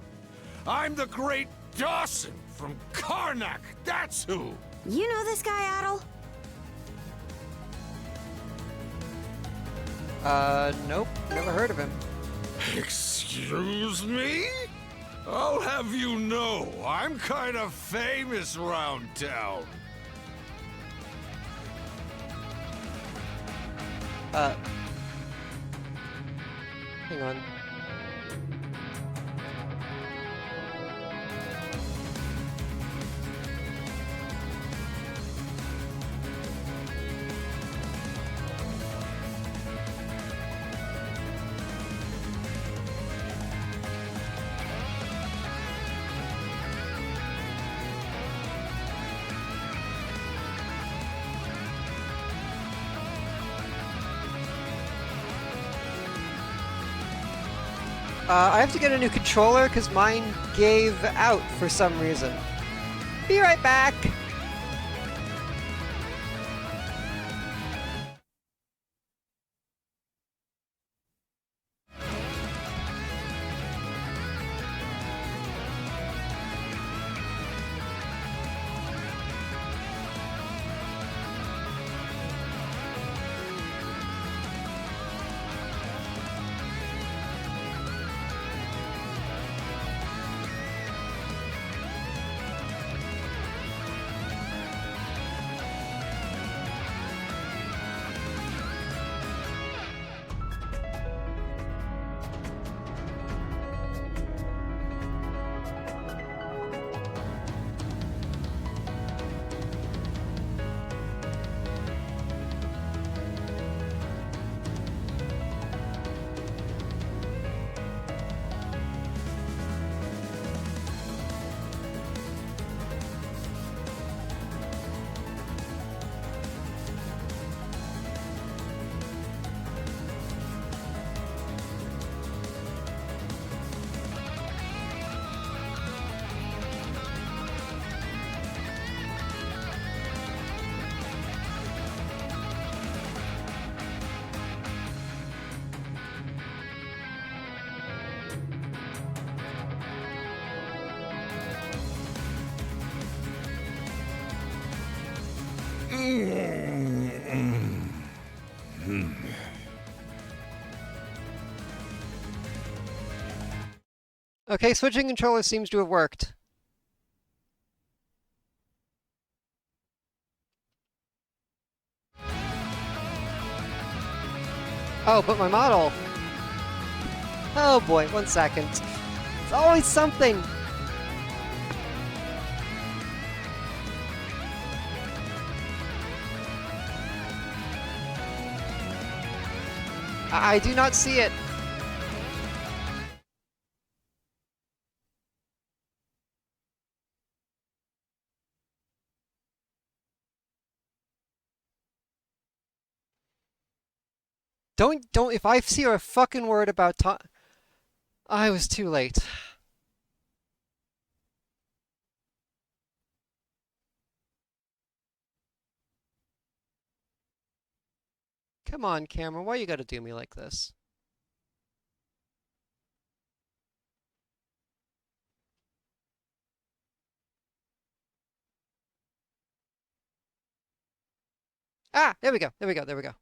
I'm the great Dawson from Karnak, that's who! You know this guy, Adel? Nope. Never heard of him. Excuse me? I'll have you know, I'm kind of famous round town. Hang on. I have to get a new controller because mine gave out for some reason. Be right back! Okay, switching controllers seems to have worked. Oh, but my model. Oh boy, 1 second. It's always something. I do not see it. Don't, if I see a fucking word about time, I was too late. Come on, camera, why you gotta do me like this? Ah, there we go, there we go, there we go.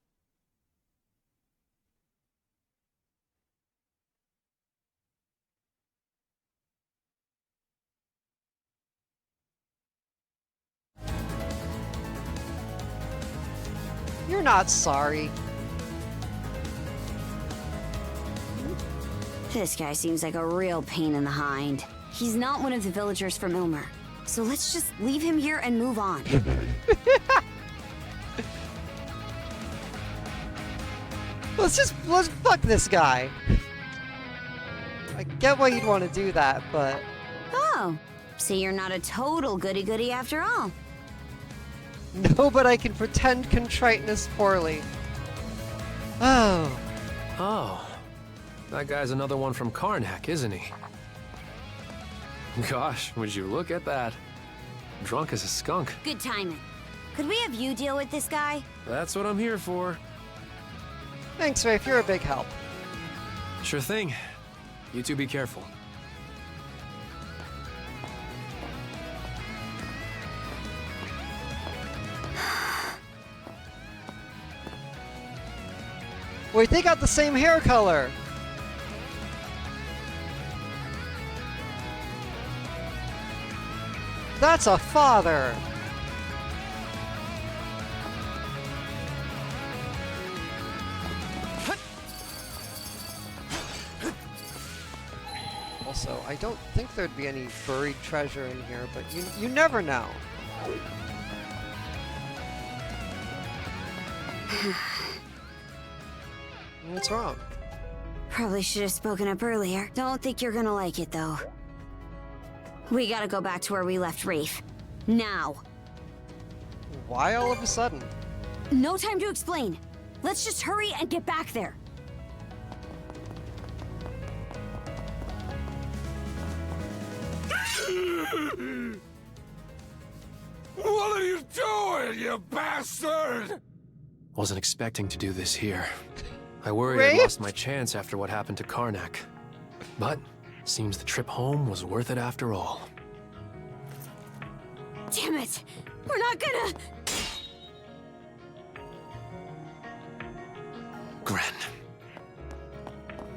You're not sorry. This guy seems like a real pain in the hind. He's not one of the villagers from Ilmer, so let's just leave him here and move on. let's fuck this guy. I get why you'd want to do that, but... Oh, so you're not a total goody-goody after all. No, but I can pretend contriteness poorly. Oh. Oh. That guy's another one from Karnak, isn't he? Gosh, would you look at that. Drunk as a skunk. Good timing. Could we have you deal with this guy? That's what I'm here for. Thanks, Rafe. You're a big help. Sure thing. You two be careful. Wait, they got the same hair color! That's a father! Also, I don't think there'd be any buried treasure in here, but you never know. What's wrong? Probably should have spoken up earlier. Don't think you're gonna like it, though. We gotta go back to where we left Rafe. Now. Why all of a sudden? No time to explain. Let's just hurry and get back there. What are you doing, you bastard? Wasn't expecting to do this here. I worried Rafe? I'd lost my chance after what happened to Karnak. But seems the trip home was worth it after all. Damn it! We're not gonna... Gren.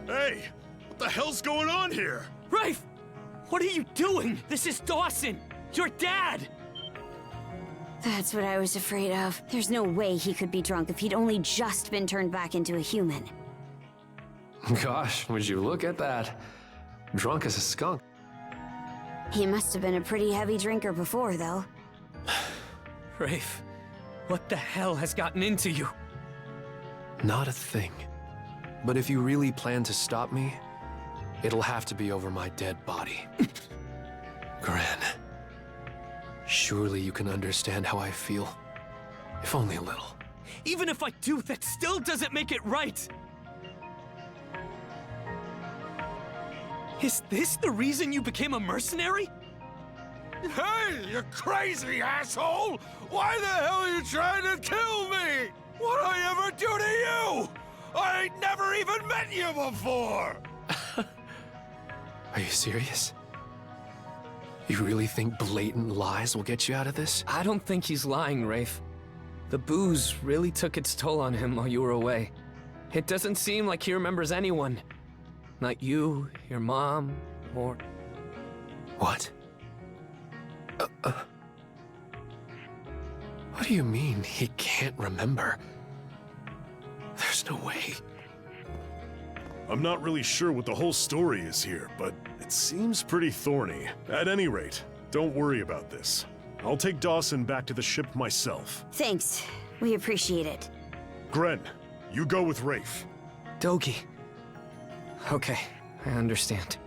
Hey! What the hell's going on here? Rafe! What are you doing? This is Dawson! Your dad! That's what I was afraid of. There's no way he could be drunk if he'd only just been turned back into a human. Gosh, would you look at that. Drunk as a skunk. He must have been a pretty heavy drinker before, though. Rafe, what the hell has gotten into you? Not a thing. But if you really plan to stop me, it'll have to be over my dead body. Gran, surely you can understand how I feel. If only a little. Even if I do, that still doesn't make it right! Is this the reason you became a mercenary? Hey, you crazy asshole! Why the hell are you trying to kill me? What'd I ever do to you? I ain't never even met you before! Are you serious? You really think blatant lies will get you out of this? I don't think he's lying, Rafe. The booze really took its toll on him while you were away. It doesn't seem like he remembers anyone. Not you, your mom, or... What? What do you mean he can't remember? There's no way. I'm not really sure what the whole story is here, but it seems pretty thorny. At any rate, don't worry about this. I'll take Dawson back to the ship myself. Thanks. We appreciate it. Gren, you go with Rafe. Dogi. Okay, I understand.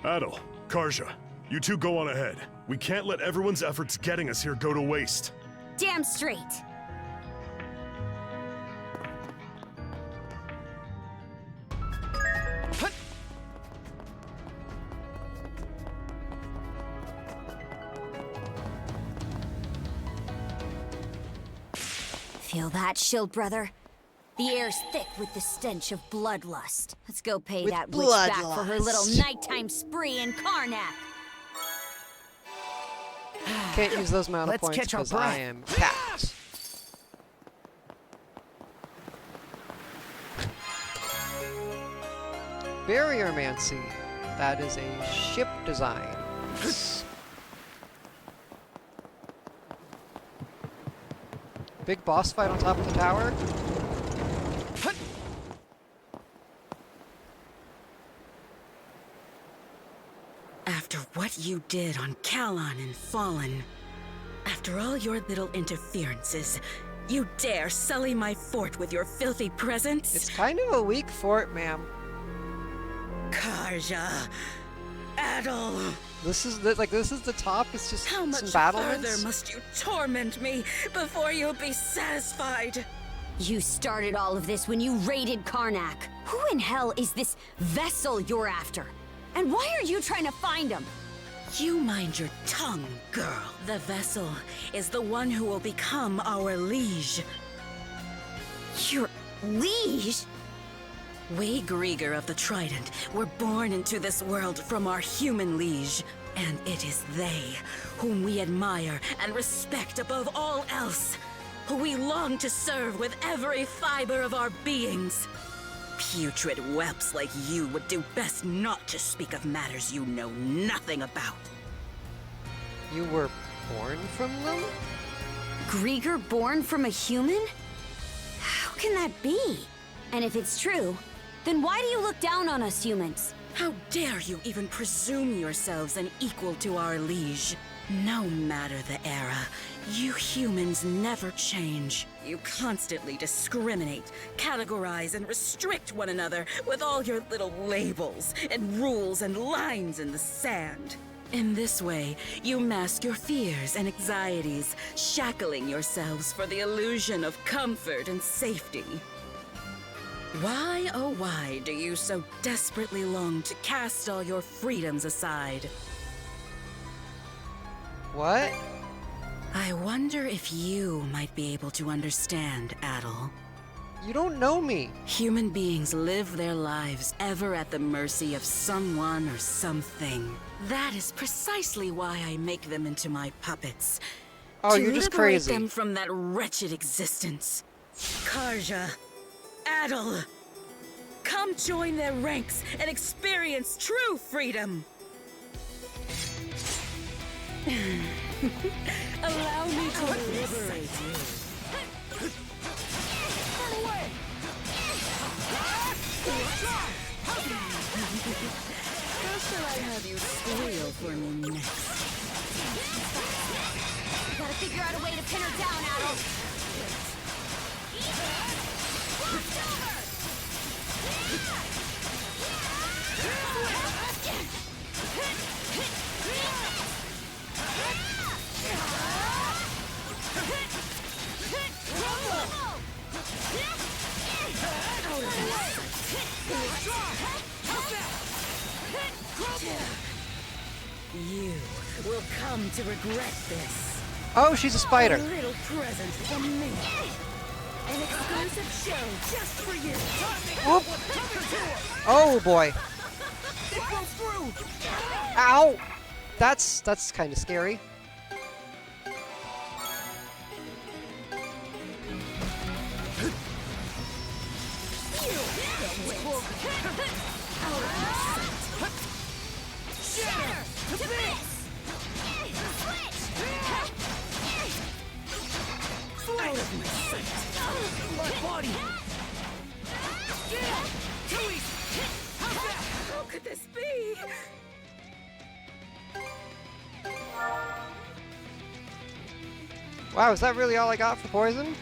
Adel, Karja, you two go on ahead. We can't let everyone's efforts getting us here go to waste. Damn straight. Feel that, Shield Brother? The air's thick with the stench of bloodlust. Let's go pay With that witch back for her bloodlust. little nighttime spree in Karnak. Can't use those mana Let's points catch our because I breath. am capped. Barriermancy. That is a ship design. Big boss fight on top of the tower. After what you did on Kalon and Fallen, after all your little interferences, you dare sully my fort with your filthy presence? It's kind of a weak fort, ma'am. Karja, Adel. This is the top. It's just How much some battlements. further must you torment me before you'll be satisfied? You started all of this when you raided Karnak. Who in hell is this vessel you're after? And why are you trying to find him? You mind your tongue, girl. The vessel is the one who will become our liege. Your liege? We Grieger of the Trident were born into this world from our human liege, and it is they whom we admire and respect above all else, who we long to serve with every fiber of our beings. Putrid whelps like you would do best not to speak of matters you know nothing about. You were born from them? Grieger born from a human? How can that be? And if it's true, then why do you look down on us humans? How dare you even presume yourselves an equal to our liege? No matter the era, you humans never change. You constantly discriminate, categorize, and restrict one another with all your little labels and rules and lines in the sand. In this way, you mask your fears and anxieties, shackling yourselves for the illusion of comfort and safety. Why, oh why, do you so desperately long to cast all your freedoms aside? What? I wonder if you might be able to understand, Adel. You don't know me. Human beings live their lives ever at the mercy of someone or something. That is precisely why I make them into my puppets. Oh, you're just crazy. To liberate them from that wretched existence. Karja, Adel, come join their ranks and experience true freedom. Allow me to liberate you. Run away! How shall I have you squeal for me next? Gotta figure out a way to pin her down, Adel. You will come to regret this. Oh, she's a spider. A little present from me. An exclusive show just for you. Whoop. Oh boy. Ow! That's kind of scary. Out of my sight! My body! Too easy! How could this be? Wow, is that really all I got for poison?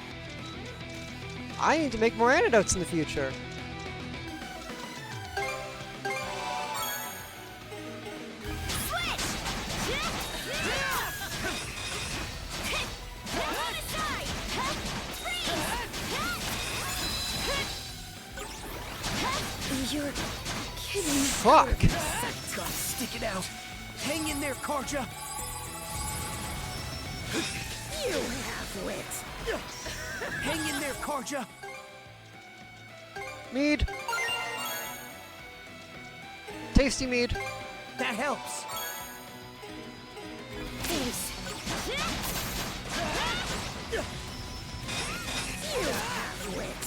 I need to make more antidotes in the future. You're kidding. Fuck! Gotta stick it out. Hang in there, Karja. You have wit. Hang in there, Karja. Mead. Tasty mead. That helps. Thanks. You have wit.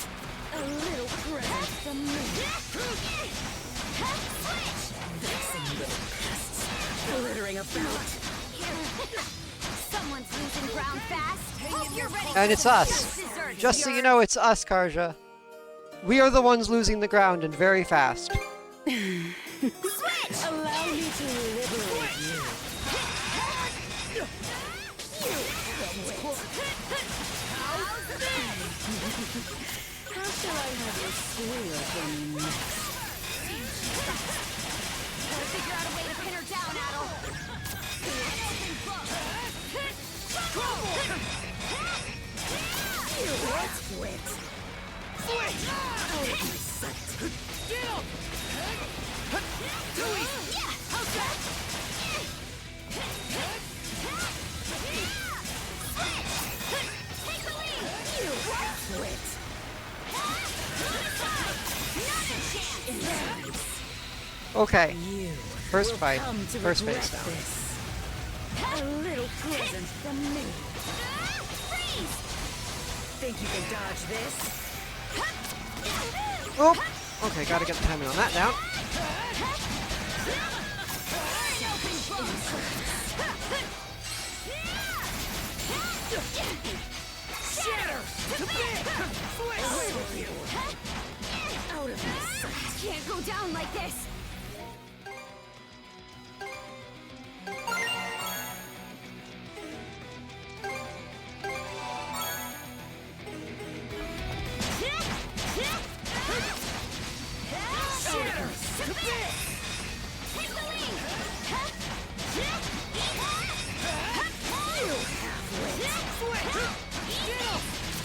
A little present from me. Vexing little pests glittering about. Someone's losing ground fast. Hope you're ready And for it's some us. dessert, Just so you Bjorn. know, it's us, Karja. We are the ones losing the ground and very fast. Switch! Allow me to liberate you. You have wit. How shall I have you squeal from next? Gotta figure out a way to pin her down, Adol. You have wit. Switch! Out of my sight. Get up! Too easy! Yeah, how's that? Take the lead! You have wit. Not a chance! Okay. You First will fight. come to First regret face down. this. A little present from me. Freeze! Think you can dodge this? Oh! Okay, gotta get the timing on that down. Shatter! To big! Away with you! Out of my sight! Can't go down like this! Shatter! To big! Take the lead! You have wit!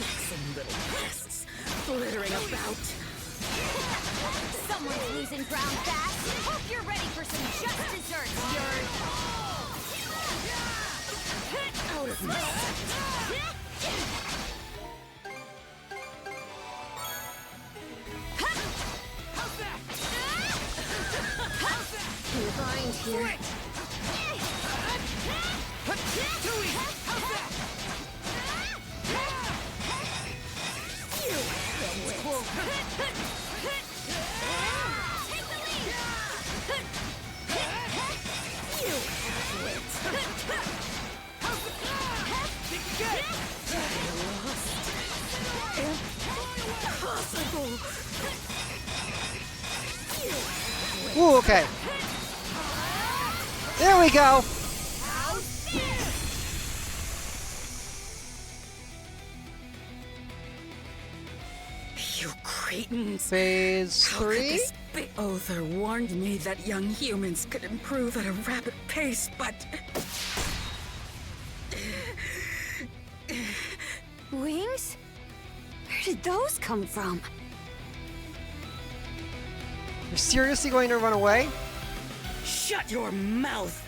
Vexing little pests flittering about. Someone's losing ground fast. Hope you're ready for some just desserts, Bjorn. Out of my sight! You're behind here. Too easy! How's that? You have wit! Take the lead! You have wit! Impossible! You have wit! Ooh, okay. There we go! You cretins! Phase How could 3? this be? Other warned me that young humans could improve at a rapid pace, but... Wings? Where did those come from? You're seriously going to run away? Shut your mouth!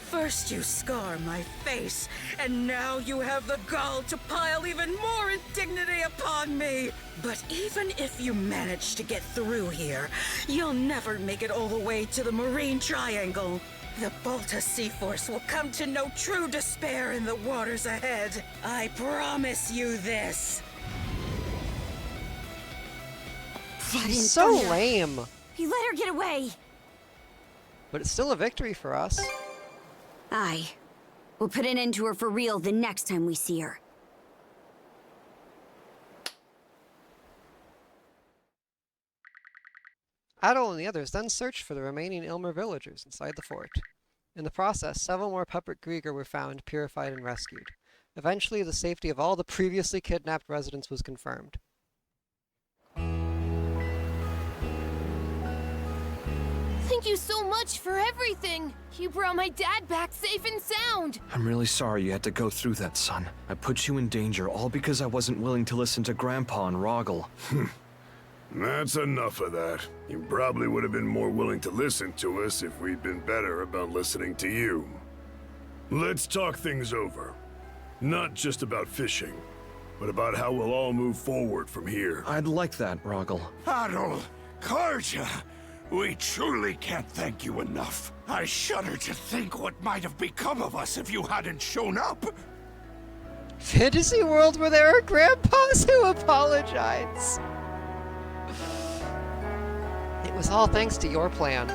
First you scar my face, and now you have the gall to pile even more indignity upon me! But even if you manage to get through here, you'll never make it all the way to the Marine Triangle. The Balta Sea Force will come to know true despair in the waters ahead. I promise you this. He's so lame. You let her get away. But it's still a victory for us. Aye. We'll put an end to her for real the next time we see her. Adol and the others then searched for the remaining Ilmer villagers inside the fort. In the process, several more puppet Grieger were found, purified, and rescued. Eventually, the safety of all the previously kidnapped residents was confirmed. Thank you so much for everything! You brought my dad back safe and sound! I'm really sorry you had to go through that, son. I put you in danger all because I wasn't willing to listen to Grandpa and Rogel. That's enough of that. You probably would have been more willing to listen to us if we'd been better about listening to you. Let's talk things over. Not just about fishing, but about how we'll all move forward from here. I'd like that, Rogel. Adol, Karja, we truly can't thank you enough. I shudder to think what might have become of us if you hadn't shown up. Fantasy world where there are grandpas who apologize. It was all thanks to your plan.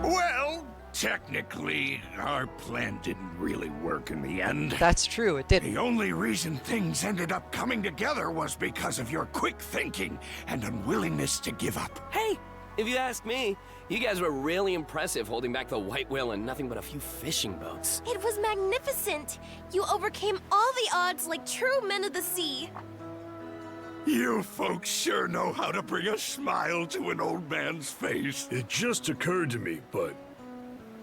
Well, technically, our plan didn't really work in the end. That's true, it didn't. The only reason things ended up coming together was because of your quick thinking and unwillingness to give up. Hey, if you ask me, you guys were really impressive holding back the white whale and nothing but a few fishing boats. It was magnificent! You overcame all the odds like true men of the sea. You folks sure know how to bring a smile to an old man's face. It just occurred to me, but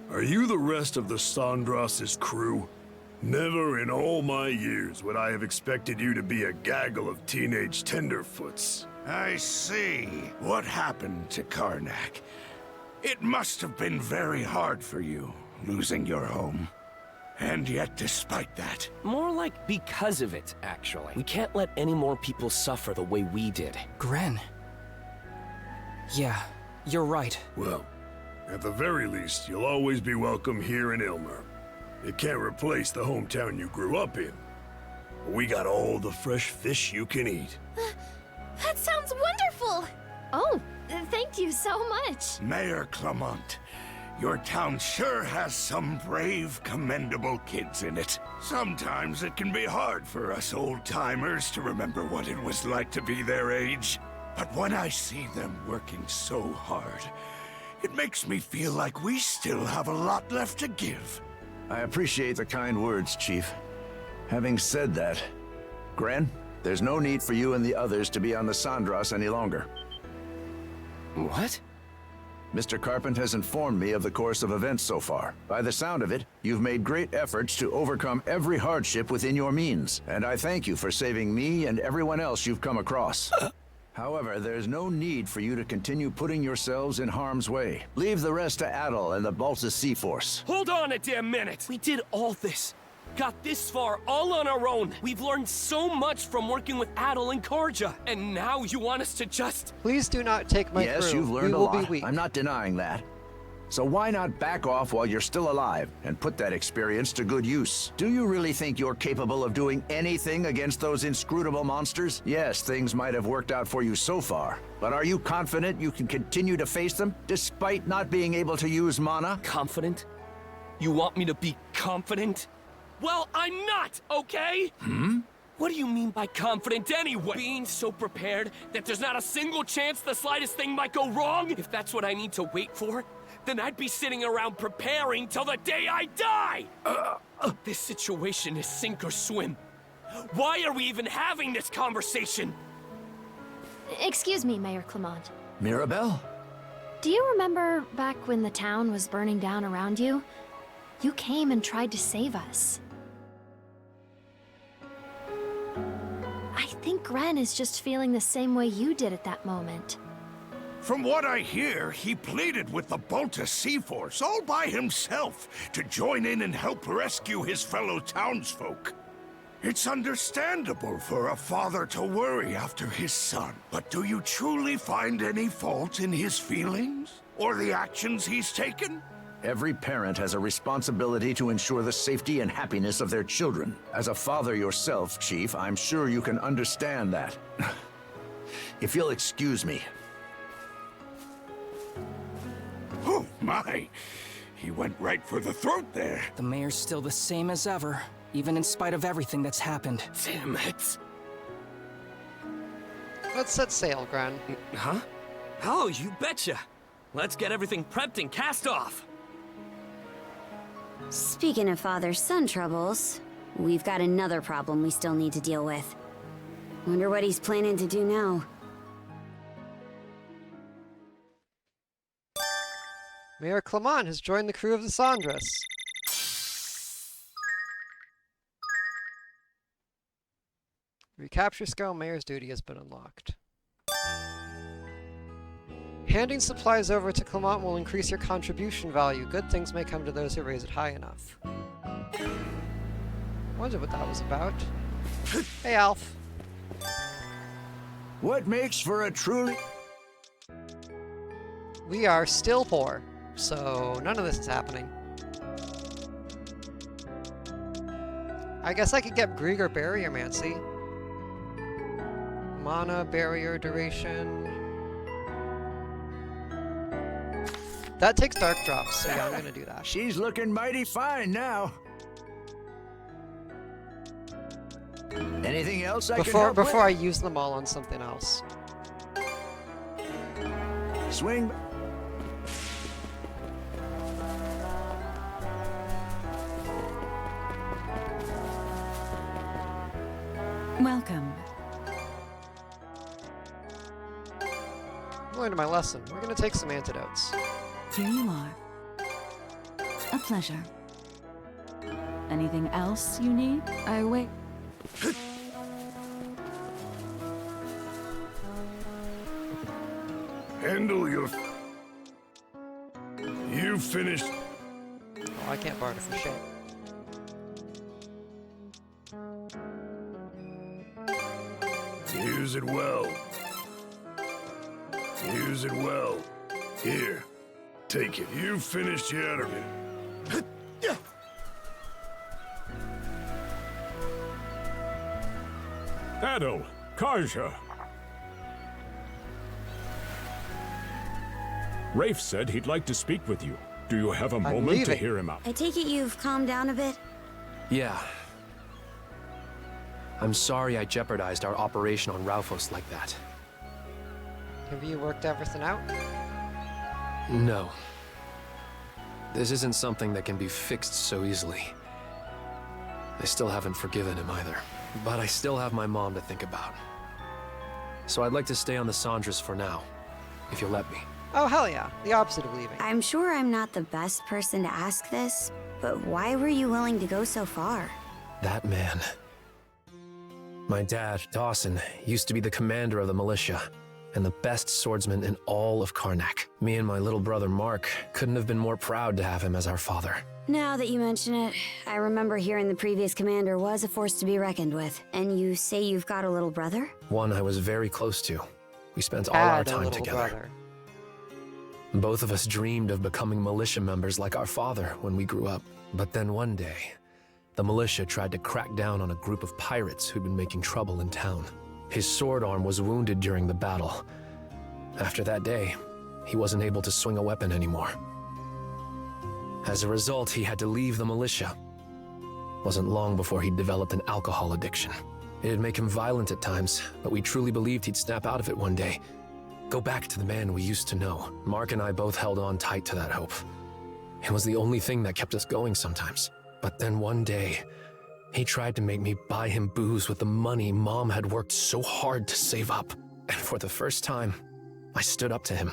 are you the rest of the Sandras's crew? Never in all my years would I have expected you to be a gaggle of teenage tenderfoots. I see. What happened to Karnak? It must have been very hard for you, losing your home. And yet, despite that... More like because of it, actually. We can't let any more people suffer the way we did. Gren. Yeah, you're right. Well, at the very least, you'll always be welcome here in Ilmer. It can't replace the hometown you grew up in. We got all the fresh fish you can eat. That sounds wonderful! Oh, thank you so much. Mayor Clement, your town sure has some brave, commendable kids in it. Sometimes it can be hard for us old-timers to remember what it was like to be their age. But when I see them working so hard, it makes me feel like we still have a lot left to give. I appreciate the kind words, Chief. Having said that, Gren, there's no need for you and the others to be on the Sandras any longer. What? Mr. Carpent has informed me of the course of events so far. By the sound of it, you've made great efforts to overcome every hardship within your means, and I thank you for saving me and everyone else you've come across. However, there's no need for you to continue putting yourselves in harm's way. Leave the rest to Adol and the Baltus Sea Force. Hold on a damn minute! We did all this. Got this far all on our own. We've learned so much from working with Adol and Karja. And now you want us to just... Please do not take my crew. Yes, you've learned we a will lot. Be weak. I'm not denying that. So why not back off while you're still alive and put that experience to good use? Do you really think you're capable of doing anything against those inscrutable monsters? Yes, things might have worked out for you so far, but are you confident you can continue to face them despite not being able to use mana? Confident? You want me to be confident? Well, I'm not, okay? What do you mean by confident anyway? Being so prepared that there's not a single chance the slightest thing might go wrong? If that's what I need to wait for, then I'd be sitting around preparing till the day I die! This situation is sink or swim. Why are we even having this conversation? Excuse me, Mayor Clement. Mirabelle? Do you remember back when the town was burning down around you? You came and tried to save us. I think Gren is just feeling the same way you did at that moment. From what I hear, he pleaded with the Baltus Sea Force all by himself to join in and help rescue his fellow townsfolk. It's understandable for a father to worry after his son, but do you truly find any fault in his feelings? Or the actions he's taken? Every parent has a responsibility to ensure the safety and happiness of their children. As a father yourself, Chief, I'm sure you can understand that. If you'll excuse me. My, he went right for the throat there. The mayor's still the same as ever, even in spite of everything that's happened. Damn it. Let's set sail, Gren. Huh? Oh, you betcha. Let's get everything prepped and cast off. Speaking of father-son troubles, we've got another problem we still need to deal with. Wonder what he's planning to do now. Mayor Clement has joined the crew of the Sandras. Recapture skill, Mayor's duty has been unlocked. Handing supplies over to Clement will increase your contribution value. Good things may come to those who raise it high enough. Wonder what that was about. Hey, Alf. What makes for a truly... We are still poor, so none of this is happening. I guess I could get Grieger Barriermancy. Mana, barrier, duration... That takes dark drops, so yeah, I'm gonna do that. She's looking mighty fine now. Anything else I can help Before with? I use them all on something else. Swing. Welcome. I'm learning my lesson. We're gonna take some antidotes. Here you are. A pleasure. Anything else you need? I wait. Handle your... You finished... Oh, I can't barter for shit. Use it well. Use it well. Here, take it. You finished yet, or... Ado, Karja. Rafe said he'd like to speak with you. Do you have a moment to leaving. hear him out? I take it you've calmed down a bit? Yeah. I'm sorry I jeopardized our operation on Raufos like that. Have you worked everything out? No. This isn't something that can be fixed so easily. I still haven't forgiven him either. But I still have my mom to think about. So I'd like to stay on the Sandras for now, if you'll let me. Oh, hell yeah. The opposite of leaving. I'm sure I'm not the best person to ask this, but why were you willing to go so far? That man. My dad, Dawson, used to be the commander of the militia, and the best swordsman in all of Karnak. Me and my little brother Mark couldn't have been more proud to have him as our father. Now that you mention it, I remember hearing the previous commander was a force to be reckoned with. And you say you've got a little brother? One I was very close to. We spent all our Had a time little together. brother. Both of us dreamed of becoming militia members like our father when we grew up. But then one day, the militia tried to crack down on a group of pirates who'd been making trouble in town. His sword arm was wounded during the battle. After that day, he wasn't able to swing a weapon anymore. As a result, he had to leave the militia. Wasn't long before he developed an alcohol addiction. It'd make him violent at times, but we truly believed he'd snap out of it one day. Go back to the man we used to know. Mark and I both held on tight to that hope. It was the only thing that kept us going sometimes. But then one day, he tried to make me buy him booze with the money Mom had worked so hard to save up. And for the first time, I stood up to him.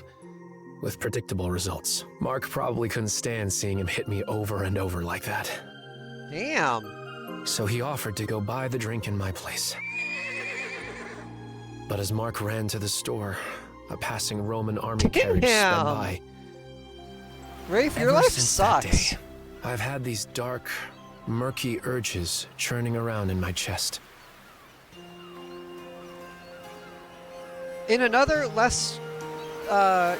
With predictable results. Mark probably couldn't stand seeing him hit me over and over like that. Damn. So he offered to go buy the drink in my place. But as Mark ran to the store, a passing Roman army carriage sped by. Rafe, your Ever life since that sucks. day, I've had these dark, murky urges churning around in my chest. In another, less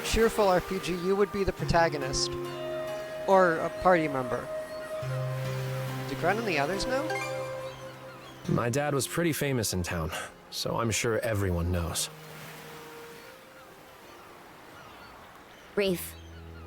cheerful RPG, you would be the protagonist. Or a party member. Do Gren and the others know? My dad was pretty famous in town, so I'm sure everyone knows. Rafe,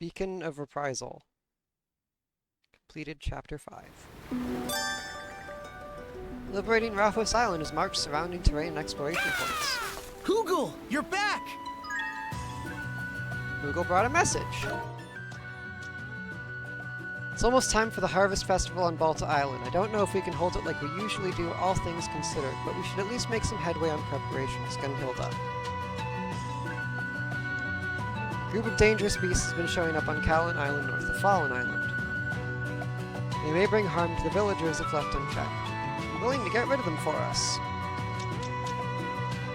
Beacon of Reprisal. Completed Chapter 5. Liberating Ralphos Island is marked surrounding terrain and exploration points. Hoogle, you're back! Google brought a message. It's almost time for the Harvest Festival on Balta Island. I don't know if we can hold it like we usually do, all things considered, but we should at least make some headway on preparations. Gunhilda. A group of dangerous beasts has been showing up on Callan Island north of Fallen Island. They may bring harm to the villagers if left unchecked. I'm willing to get rid of them for us.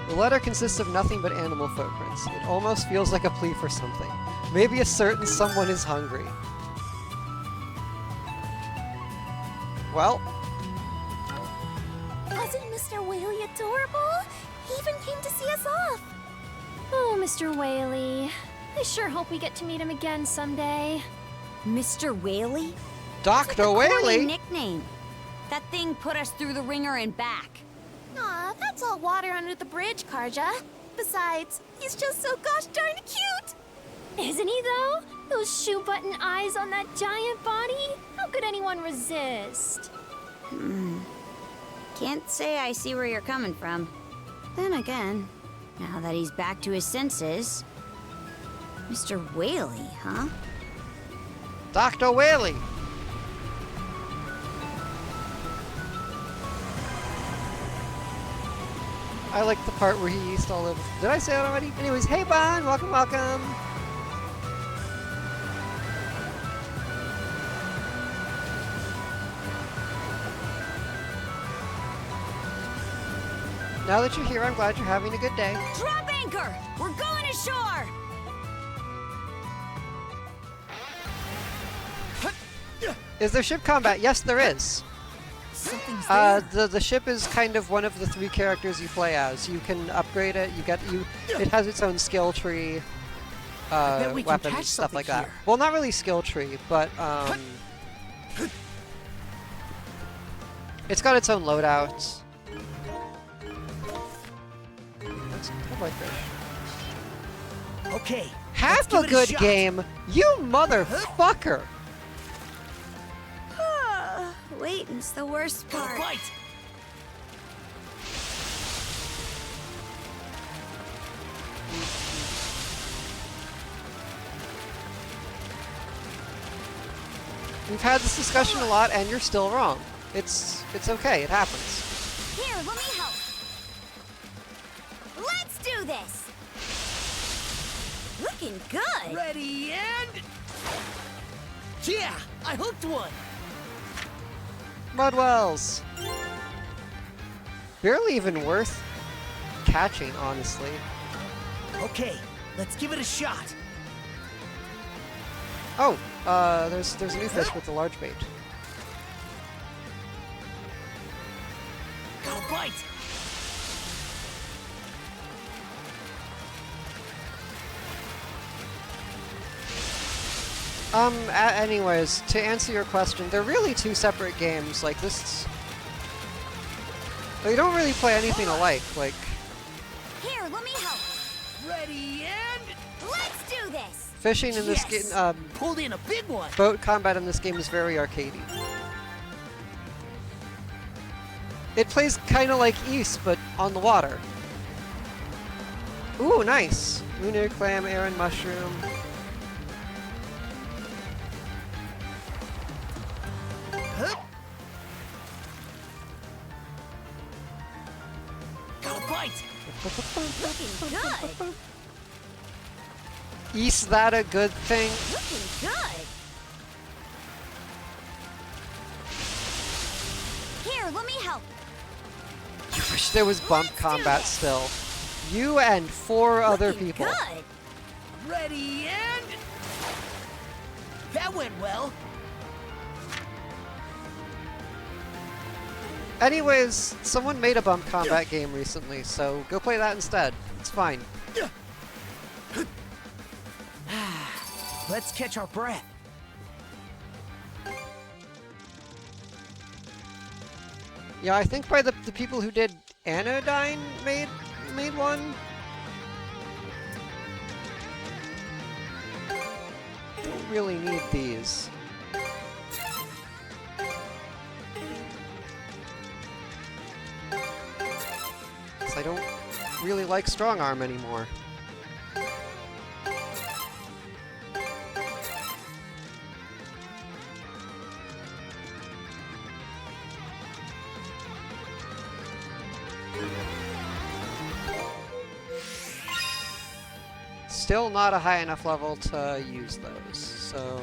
The letter consists of nothing but animal footprints. It almost feels like a plea for something. Maybe a certain someone is hungry. Well. Wasn't Mr. Whaley adorable? He even came to see us off. Oh, Mr. Whaley. I sure hope we get to meet him again someday. Mr. Whaley? Dr. Whaley? Nickname. That thing put us through the ringer and back. Aw, that's all water under the bridge, Karja. Besides, he's just so gosh darn cute! Isn't he, though? Those shoe-button eyes on that giant body? How could anyone resist? Can't say I see where you're coming from. Then again, now that he's back to his senses... Mr. Whaley, huh? Dr. Whaley! I like the part where he used all of... Did I say that already? Anyways, hey Bon! Welcome, welcome! Now that you're here, I'm glad you're having a good day. Drop anchor! We're going ashore! Is there ship combat? Yes, there is. Something's there. The ship is kind of one of the 3 characters you play as. You can upgrade it. It has its own skill tree, weapons, stuff like that. Well, not really skill tree, but it's got its own loadouts. That's like fish. Okay. Half a good game, you motherfucker! Waiting's the worst part. Right. We've had this discussion a lot, and you're still wrong. It's okay. It happens. Here, Here, let me help. Let's do this. Looking good. Ready and... Yeah, I hooked one. Mudwells! Barely even worth catching, honestly. Okay, let's give it a shot. Oh, there's a new fish with the large bait. Got a bite. Anyways, to answer your question, they're really two separate games. Like, this... They don't really play anything alike, like... Here, let me help. Ready and... Let's do this. Fishing in this game, pulled in a big one. Boat combat in this game is very arcadey. It plays kind of like Ys, but on the water. Ooh, nice! Lunar clam, Aran mushroom. Got a bite. Looking good. Is that a good thing? Looking good. Here, let me help. You wish there was bump combat still. You and 4 other people. Good. Ready and... That went well. Anyways, someone made a bump combat game recently, so go play that instead. It's fine. Let's catch our breath. Yeah, I think by the people who did Anodyne made one. Don't really need these. 'Cause I don't really like strong arm anymore. Still not a high enough level to use those, so...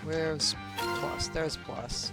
Where's plus? There's plus.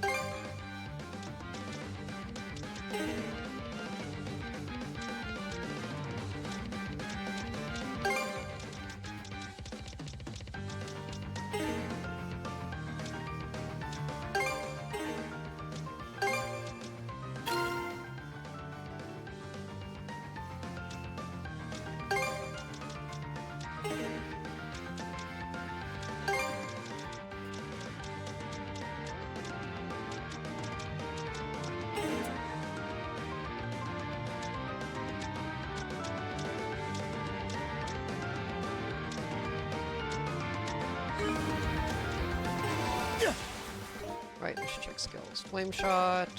Right, we should check skills. Flame shot.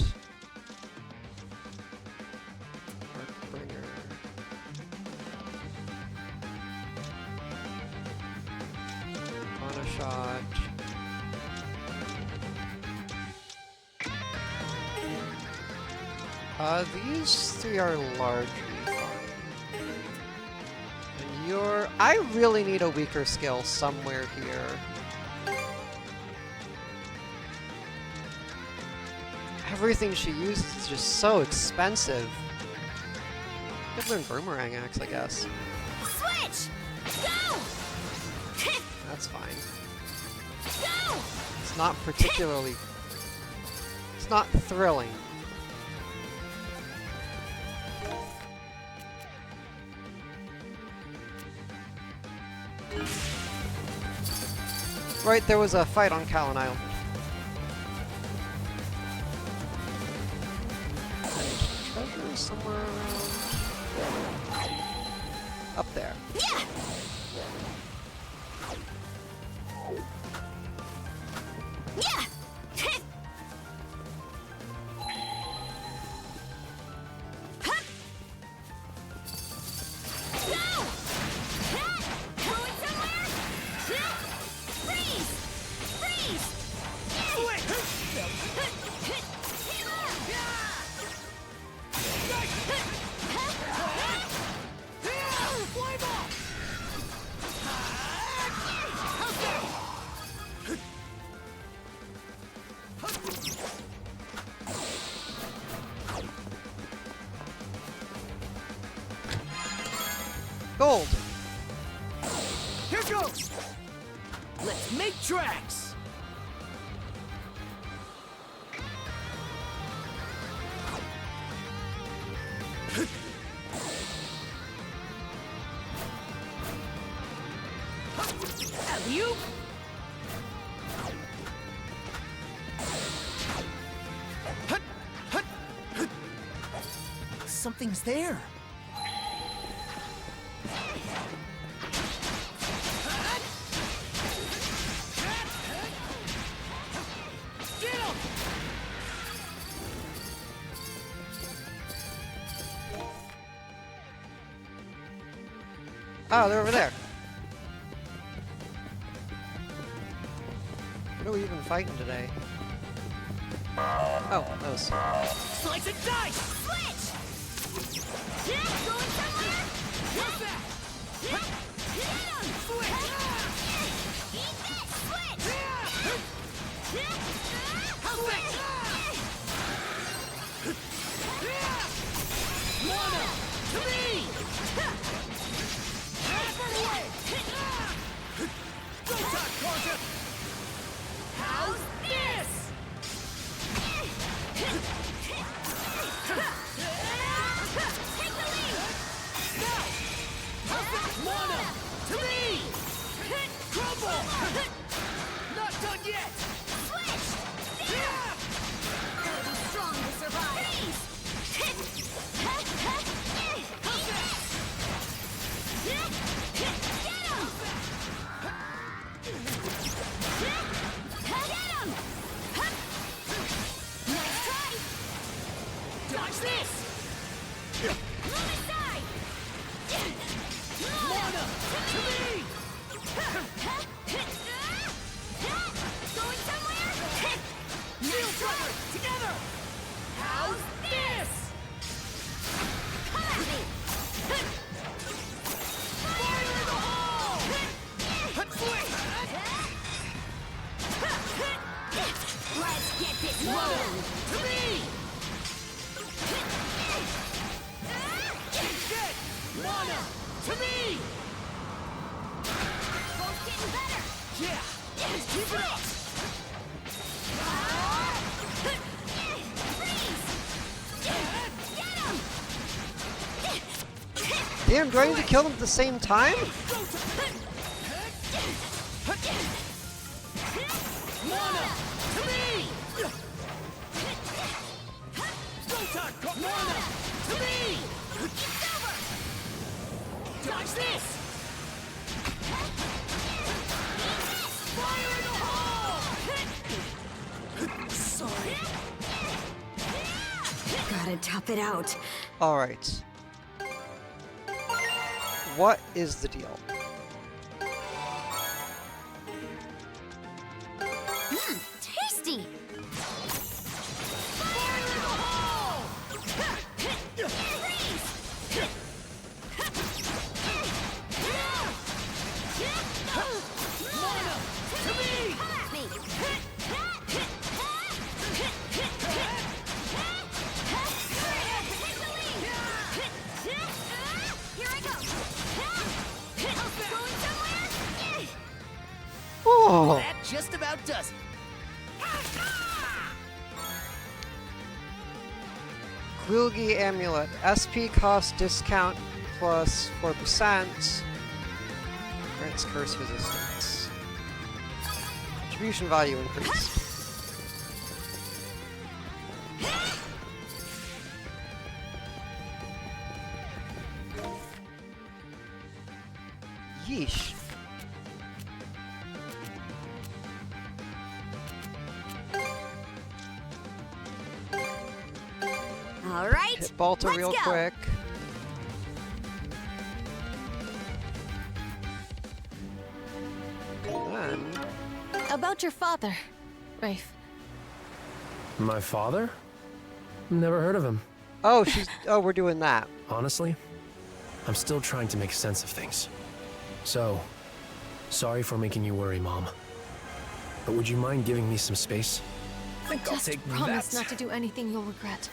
Arc bringer. Mana shot. These 3 are largely fine. And you're... I really need a weaker skill somewhere here. Everything she uses is just so expensive. I could learn Boomerang Axe, I guess. Switch! Go! That's fine. Go! It's not particularly... It's not thrilling. Right, there was a fight on Callan Island. Treasure somewhere around... Up there. Yeah! Yeah! Gold. Here goes! Let's make tracks! Alley-oop! Something's there. Get him! Oh, they're over there. What are we even fighting today? Oh, those. Slice and dice! Switch! Yeah, going somewhere? How's that? Hit him! Switch! Eat this! Switch! How's that? Lana! To me! Burn away! Go time, Carter! How's this? Take the lead! Now! How's that? Lana! To me! Crumble! Not done yet! Switch! Yeah! Gotta be strong to survive! Freeze! How's that? Get him! Get him! Nice try! Dodge this! Move aside! Lana! To me! Going somewhere? Neil Driver! Together! How's this? Come at me! Fire in the hole! Swing! Let's get this Lana! rolling! To me! Dead! Lana! To me! Both getting better! Yeah! Let's keep it up! Freeze! Get him! Damn, do I need to kill them at the same time? Lana! To me! Go time! Lana! To me! It's over! Dodge this! Fire in the hole! Sorry. Gotta tough it out. Alright. What is the deal? Tasty! Fire in the hole! Freeze! Lana! To me! Come at me! Here I go! Going somewhere? Oh! That just about does it. Quilgi Amulet. SP cost discount plus 4%. Grants curse resistance. Contribution value increased. Yeesh. All right. Hit Balta let's real go. quick. And then About your father, Rafe. My father? Never heard of him. oh, we're doing that. Honestly, I'm still trying to make sense of things. So, sorry for making you worry, Mom. But would you mind giving me some space? Think I'll Just take promise that. not to do anything you'll regret.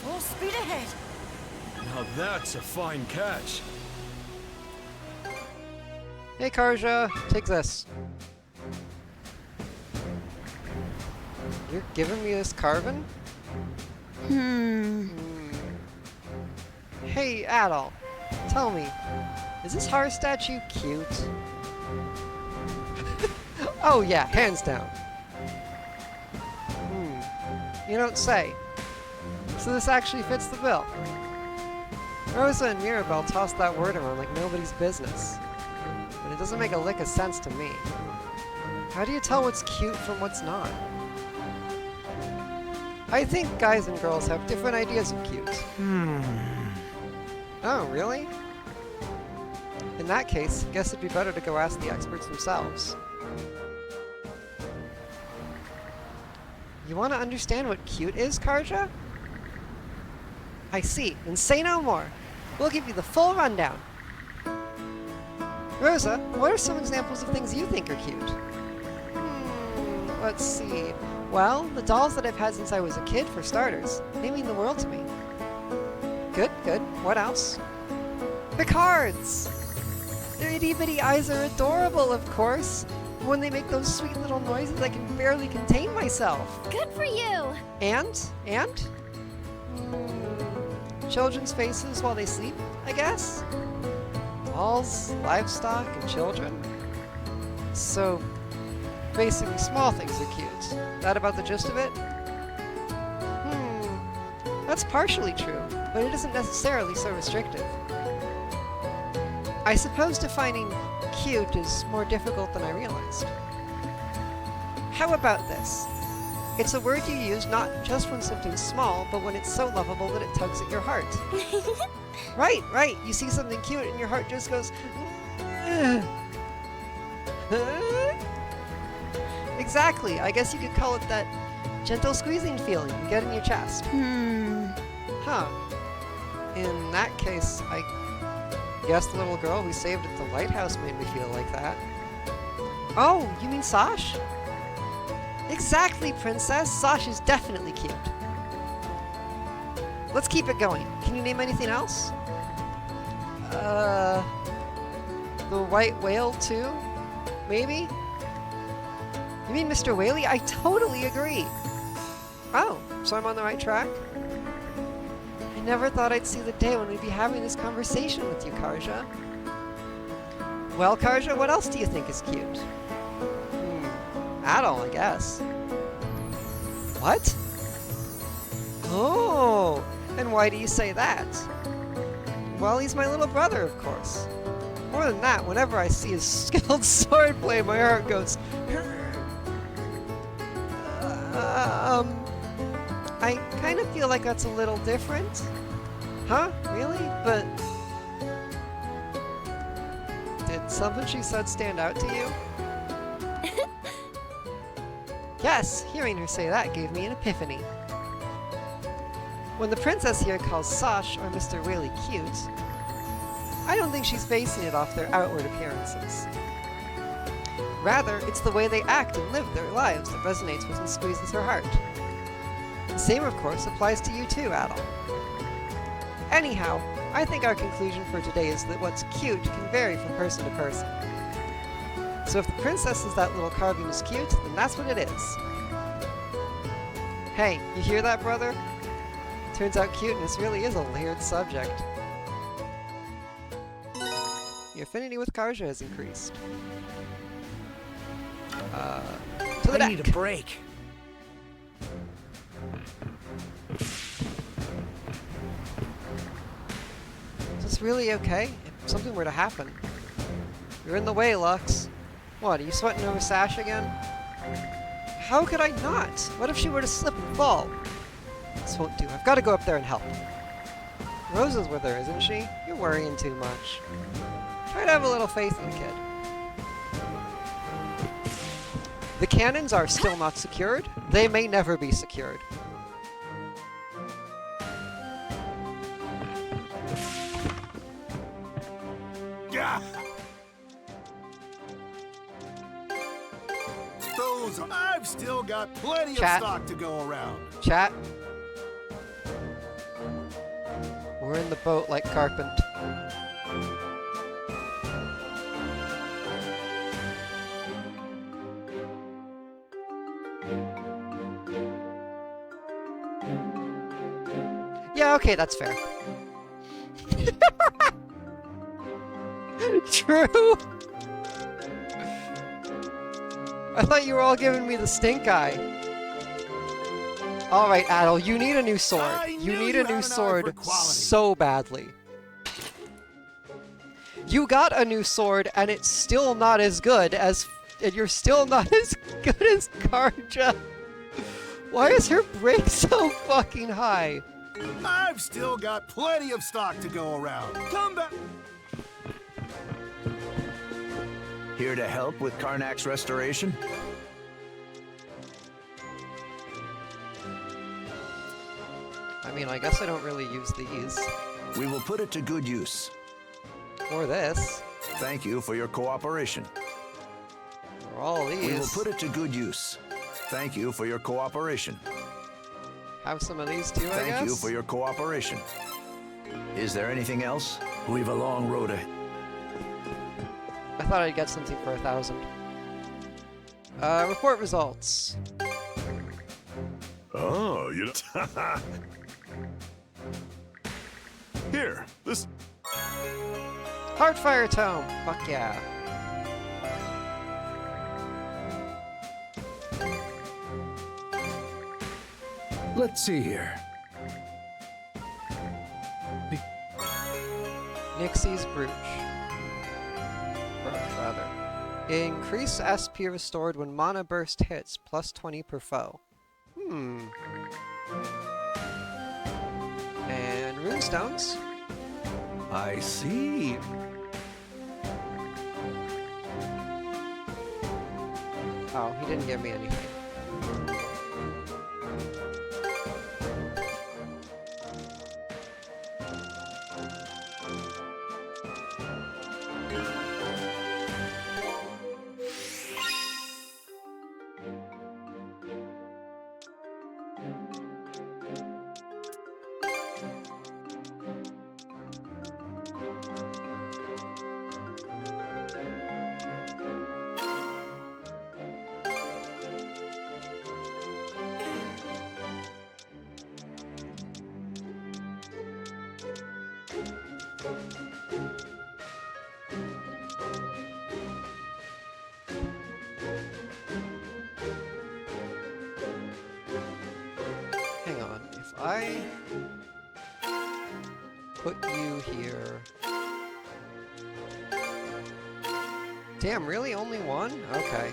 Full speed ahead. Now that's a fine catch. Hey, Karja, take this. You're giving me this carving? Hey, Adol, tell me, is this horror statue cute? Oh yeah, hands down. You don't say. So this actually fits the bill. Rosa and Mirabelle tossed that word around like nobody's business. But it doesn't make a lick of sense to me. How do you tell what's cute from what's not? I think guys and girls have different ideas of cute. Oh, really? In that case, guess it'd be better to go ask the experts themselves. You want to understand what cute is, Karja? I see. Then say no more. We'll give you the full rundown. Rosa, what are some examples of things you think are cute? Let's see. Well, the dolls that I've had since I was a kid, for starters. They mean the world to me. Good, good. What else? The cards! Their itty-bitty eyes are adorable, of course. When they make those sweet little noises, I can barely contain myself. Good for you! And? Children's faces while they sleep, I guess? Dolls, livestock, and children? So, basically small things are cute. That about the gist of it? That's partially true, but it isn't necessarily so restrictive. I suppose defining cute is more difficult than I realized. How about this? It's a word you use not just when something's small, but when it's so lovable that it tugs at your heart. Right. You see something cute and your heart just goes... Exactly. I guess you could call it that gentle squeezing feeling you get in your chest. Huh. In that case, I guess the little girl we saved at the lighthouse made me feel like that. Oh, you mean Sash? Exactly, Princess. Sash is definitely cute. Let's keep it going. Can you name anything else? The white whale, too? Maybe? You mean Mr. Whaley? I totally agree. Oh, so I'm on the right track? I never thought I'd see the day when we'd be having this conversation with you, Karja. Well, Karja, what else do you think is cute? Adol, I guess. What? Oh, and why do you say that? Well, he's my little brother, of course. More than that, whenever I see his skilled swordplay, my heart goes... I kind of feel like that's a little different. Huh? Really? But... did something she said stand out to you? Yes, hearing her say that gave me an epiphany. When the princess here calls Sash or Mr. Whaley cute, I don't think she's basing it off their outward appearances. Rather, it's the way they act and live their lives that resonates with and squeezes her heart. The same, of course, applies to you too, Adol. Anyhow, I think our conclusion for today is that what's cute can vary from person to person. So if the princess says that little carving is cute, then that's what it is. Hey, you hear that, brother? Turns out cuteness really is a layered subject. Your affinity with Karja has increased. To the deck. I need a break. Is this really okay? If something were to happen. You're in the way, Lux. What, are you sweating over Sash again? How could I not? What if she were to slip and fall? This won't do. I've got to go up there and help. Rosa's with her, isn't she? You're worrying too much. Try to have a little faith in the kid. The cannons are still not secured. They may never be secured. Those I've still got plenty Chat. of stock to go around. Chat. We're in the boat like Carpent. Yeah, okay, that's fair. True! I thought you were all giving me the stink eye. Alright, Adol, you need a new sword. You need a new sword so badly. You got a new sword, and it's still not as good as... And you're still not as good as Karja. Why is her break so fucking high? I've still got plenty of stock to go around. Come back. Here to help with Karnak's restoration? I mean, I guess I don't really use these. We will put it to good use. Or this. Thank you for your cooperation. Or all these. We will put it to good use. Thank you for your cooperation. Have some of these too, I guess? Thank you for your cooperation. Is there anything else? We've a long road ahead. I thought I'd get something for 1,000. Report results. Oh, you know. Here, this. Heartfire Tome! Fuck yeah. Let's see here. Nixie's Brooch. Rather. Increase SP restored when mana burst hits, plus 20 per foe. And runestones. I see. Oh, he didn't give me anything. Hang on, if I put you here... Damn, really? Only one? Okay.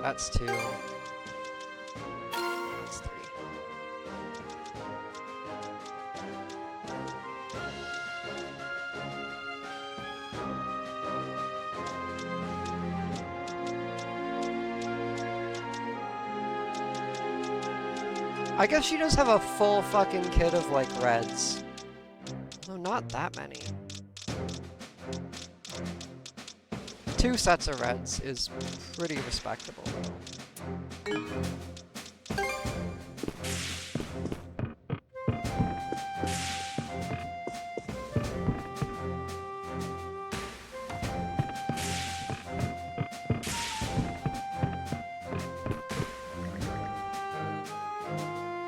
That's 2. That's 3. I guess she does have a full fucking kit of, like, reds. No, not that many. 2 sets of reds is pretty respectable.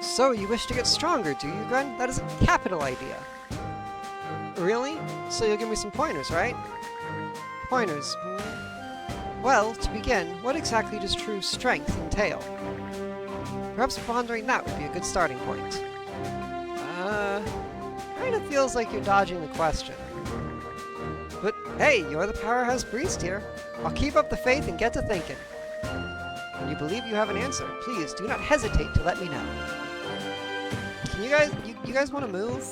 So, you wish to get stronger, do you, Gren? That is a capital idea. Really? So you'll give me some pointers, right? Pointers. Well, to begin, what exactly does true strength entail? Perhaps pondering that would be a good starting point. Kinda feels like you're dodging the question. But hey, you're the powerhouse priest here. I'll keep up the faith and get to thinking. When you believe you have an answer, please do not hesitate to let me know. Can you guys want to move?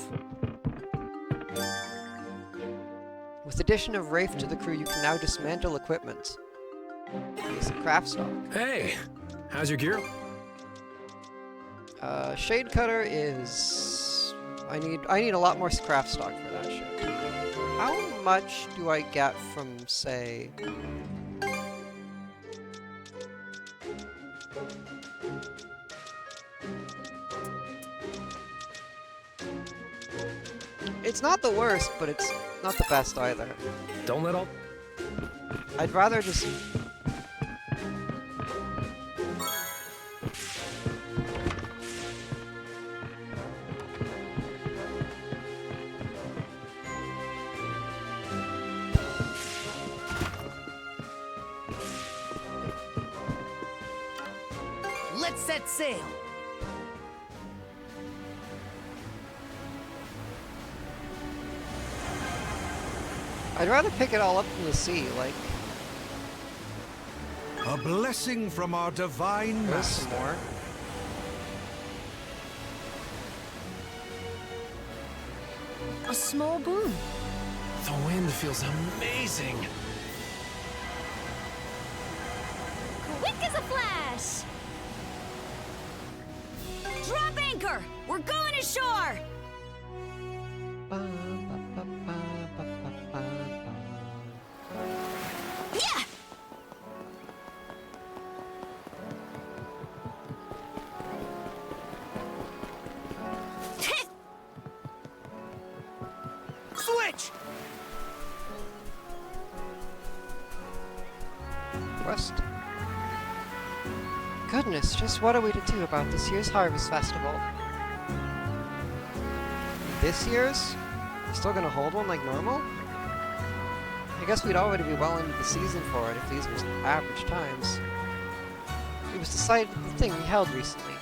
With addition of Rafe to the crew, you can now dismantle equipment. Use of craft stock. Hey, how's your gear? Shade cutter is... I need a lot more craft stock for that shit. How much do I get from, say... It's not the worst, but it's not the best either. Don't let all... I'd rather just... Let's set sail. I'd rather pick it all up from the sea, like... A blessing from our divine There's master. some more. A small boon. The wind feels amazing. Quick as a flash! Drop anchor! We're going ashore! Yeah! Switch! West. Goodness, just what are we to do about this year's Harvest Festival? This year's? Still gonna hold one like normal? I guess we'd already be well into the season for it if these were average times. It was decided at the thing we held recently.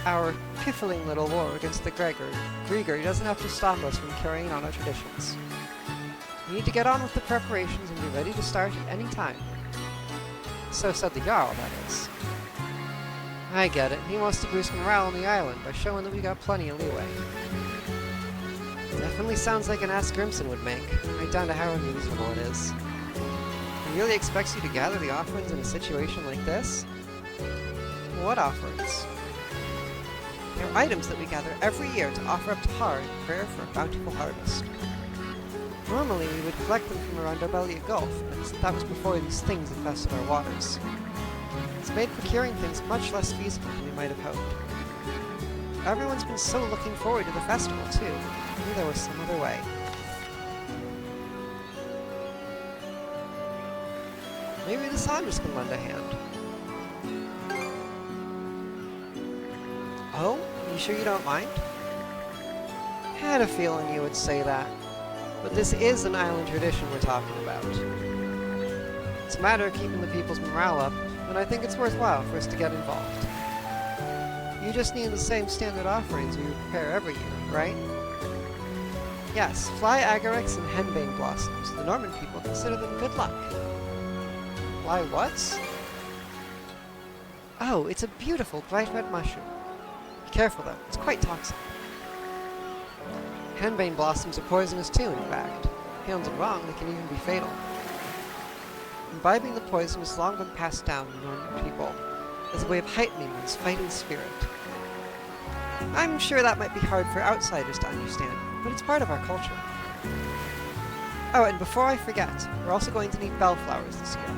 Our piffling little war against the Grieger doesn't have to stop us from carrying on our traditions. We need to get on with the preparations and be ready to start at any time. So said the Jarl, that is. I get it. He wants to boost morale on the island by showing that we got plenty of leeway. Definitely sounds like an ask Grimson would make, right down to how unreasonable it is. He really expects you to gather the offerings in a situation like this? What offerings? They're items that we gather every year to offer up to Har in prayer for a bountiful harvest. Normally, we would collect them from around Arbelia Gulf, but that was before these things infested our waters. It's made procuring things much less feasible than we might have hoped. Everyone's been so looking forward to the festival, too. I knew there was some other way. Maybe the Saunders can lend a hand. Oh? You sure you don't mind? Had a feeling you would say that. But this is an island tradition we're talking about. It's a matter of keeping the people's morale up, and I think it's worthwhile for us to get involved. You just need the same standard offerings we prepare every year, right? Yes, fly agarics and henbane blossoms. The Norman people consider them good luck. Fly what? Oh, it's a beautiful bright red mushroom. Be careful though, it's quite toxic. Henbane blossoms are poisonous too, in fact. Handled wrong, they can even be fatal. Imbibing the poison has long been passed down to Norman people as a way of heightening one's fighting spirit. I'm sure that might be hard for outsiders to understand, but it's part of our culture. Oh, and before I forget, we're also going to need bellflowers this year.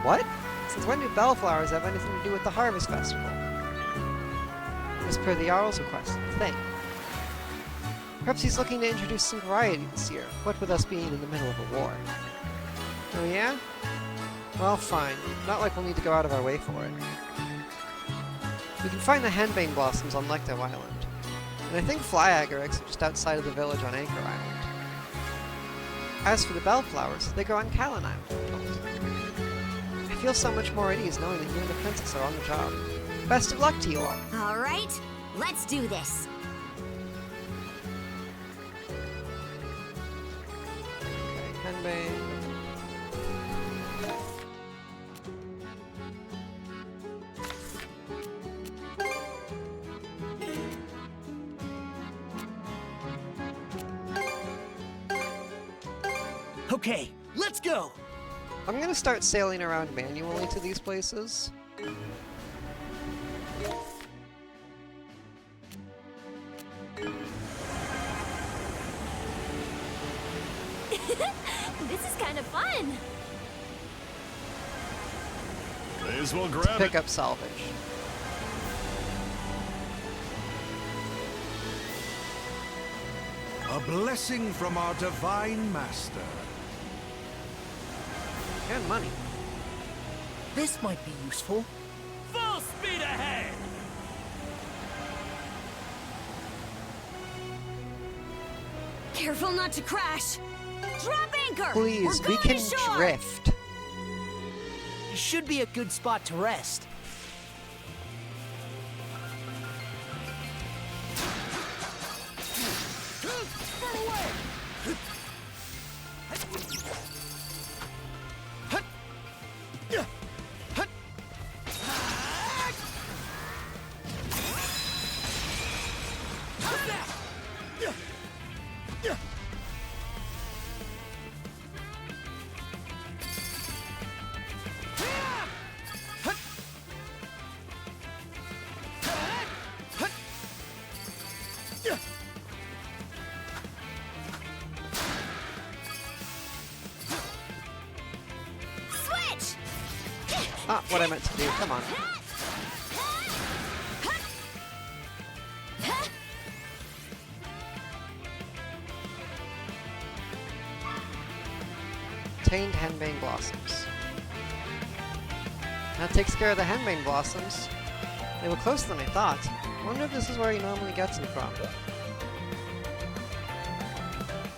What? Since when do bellflowers have anything to do with the Harvest Festival? As per the Jarl's request, thing. Perhaps he's looking to introduce some variety this year, what with us being in the middle of a war. Oh yeah? Well, fine. Not like we'll need to go out of our way for it. We can find the henbane blossoms on Lecto Island, and I think fly agarics are just outside of the village on Anchor Island. As for the bellflowers, they grow on Callan Island, I'm told. I feel so much more at ease knowing that you and the princess are on the job. Best of luck to you all. All right, let's do this. Okay, henbane. Okay, let's go! I'm gonna start sailing around manually to these places. This is kind of fun. May as well grab Pick it. up salvage. A blessing from our divine master. And money. This might be useful. Full speed ahead! Careful not to crash. Drop anchor! Please, We're we going can ashore! drift. It should be a good spot to rest. Switch! Ah, what I meant to do. Come on. Tamed henbane blossoms. That takes care of the henbane blossoms. They were closer than I thought. I wonder if this is where he normally gets them from.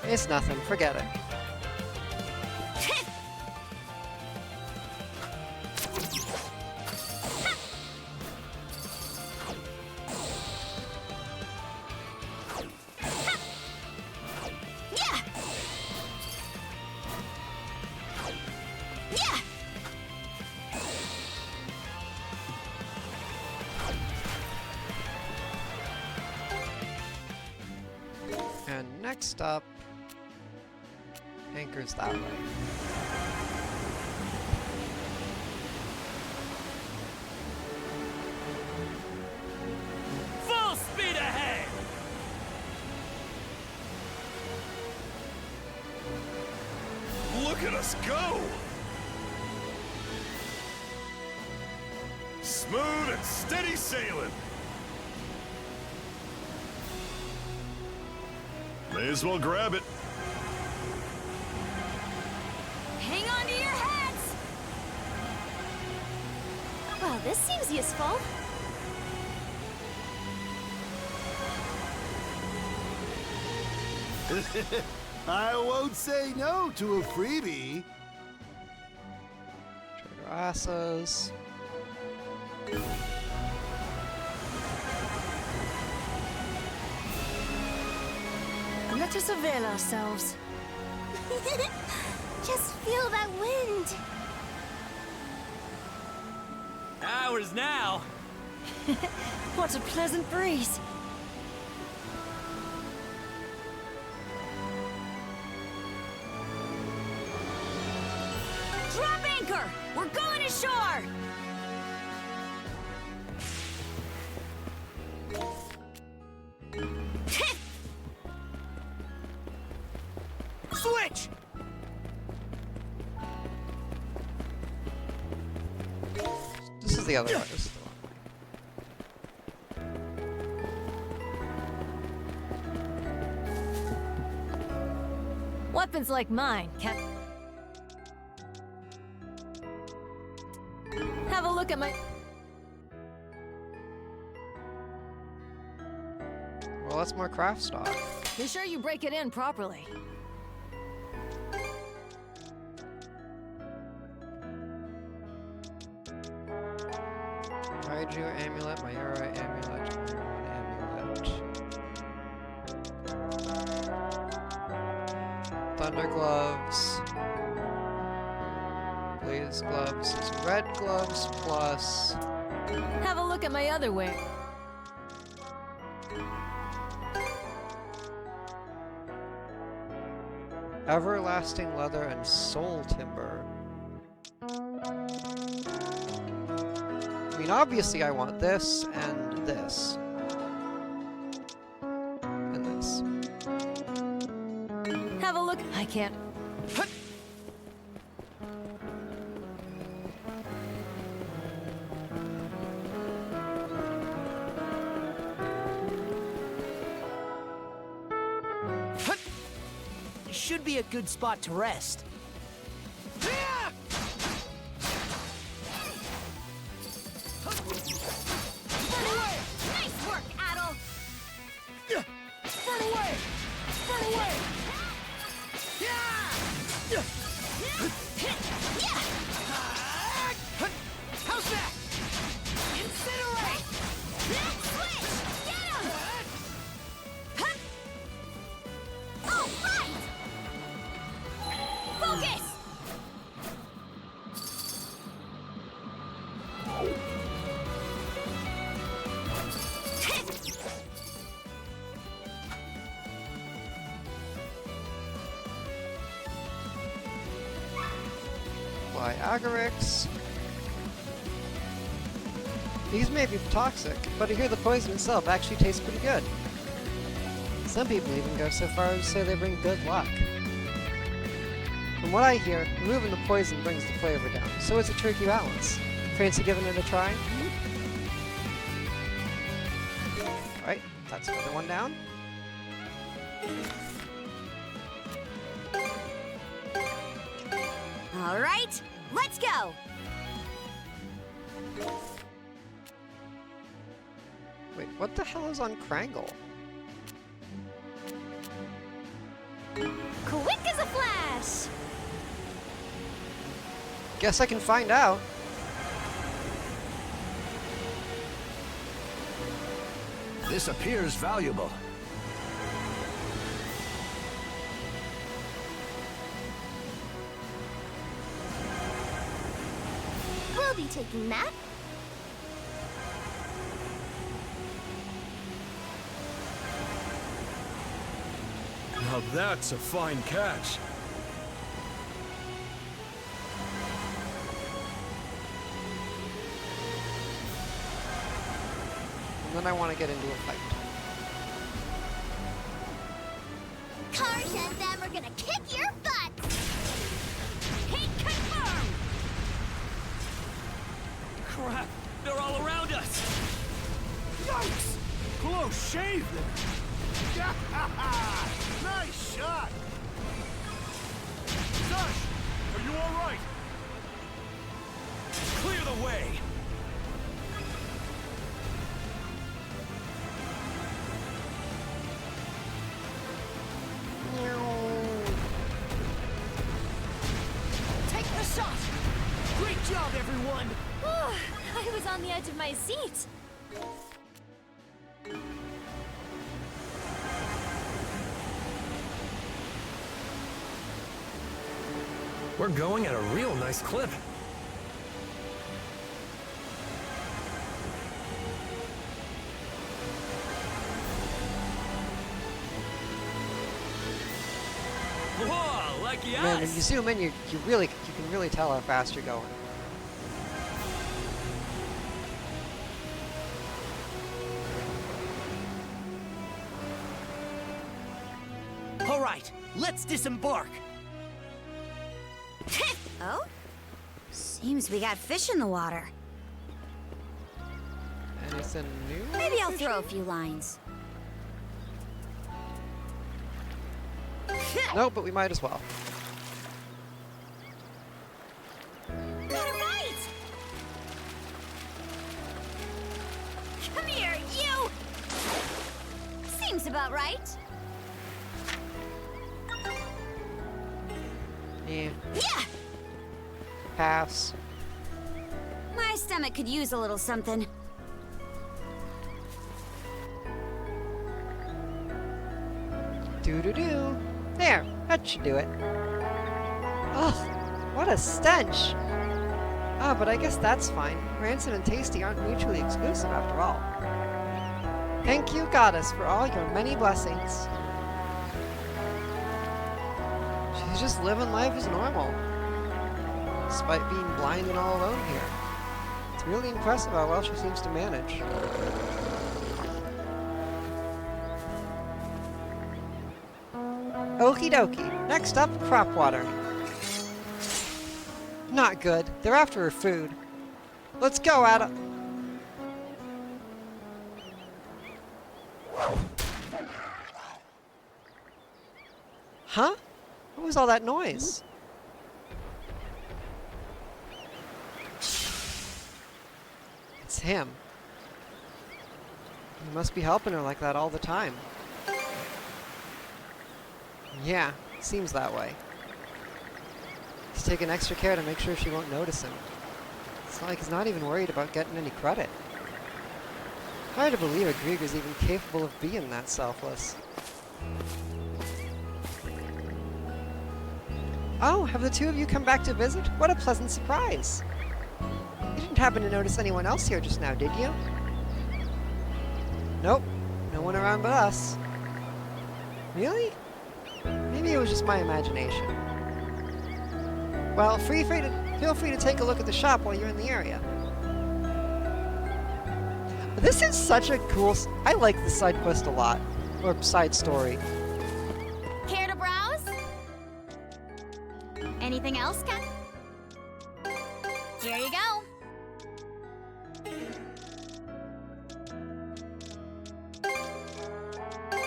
It's nothing. Forget it. And next up, anchors that way. Full speed ahead! Look at us go! Smooth and steady sailing. May as well grab it. Hang on to your heads! Well, this seems useful. I won't say no to a freebie. Trigger asses. Let us avail ourselves. Just feel that wind. Ours now! What a pleasant breeze. Drop anchor! We're going ashore! Switch! This is the other one. This is the one. Weapons like mine can have a look at my. Well, that's more craft stock. Be sure you break it in properly. Raiju amulet, Mayura amulet, Mayura amulet. Thunder gloves. Blaze gloves is red gloves plus. Have a look at my other wear. Everlasting leather and soul timber. I mean, obviously I want this and this. And this. Have a look. I can't. should be a good spot to rest. Nice work, Adol! Burn away! Burn away! How's that? Incinerate! Switch! Get him! All right! Focus! Fly Agorix. These may be toxic, but I hear the poison itself actually tastes pretty good. Some people even go so far as to say they bring good luck. From what I hear, removing the poison brings the flavor down, so it's a tricky balance. Fancy giving it a try? Alright, that's another one down. All right, let's go! Wait, what the hell is on Krangle? Quick as a flash! Guess I can find out. This appears valuable. We'll be taking that. Now that's a fine catch. And then I want to get into a fight. Cars and them are gonna kick your butt. Heat confirmed! Crap! They're all around us! Yikes! Close shave there. Nice shot! Sush! Are you alright? Clear the way! Take the shot! Great job, everyone! I was on the edge of my seat. We're going at a real nice clip. Whoa, lucky Man, when you us! zoom in, you can really tell how fast you're going. All right, let's disembark. Oh? Seems we got fish in the water. Anything new? Maybe I'll throw a few lines. No, but we might as well. Got it right! Come here, you! Seems about right. Yeah. Yeah! Pass. My stomach could use a little something. Doo-doo-doo. There, that should do it. Ugh, what a stench. Ah, but I guess that's fine. Rancid and tasty aren't mutually exclusive after all. Thank you, Goddess, for all your many blessings. She's just living life as normal, despite being blind and all alone here. It's really impressive how well she seems to manage. Okie dokie. Next up, crop watering. Not good. They're after her food. Let's go, Adam. Huh? What was all that noise? It's him. He must be helping her like that all the time. Yeah, seems that way. He's taking extra care to make sure she won't notice him. It's like he's not even worried about getting any credit. Hard to believe a Grieger's even capable of being that selfless. Oh, have the two of you come back to visit? What a pleasant surprise! You didn't happen to notice anyone else here just now, did you? Nope, no one around but us. Really? Maybe it was just my imagination. Well, feel free to take a look at the shop while you're in the area. This is such a cool... I like this side quest a lot. Or side story. Care to browse? Anything else, Ken? Here you go.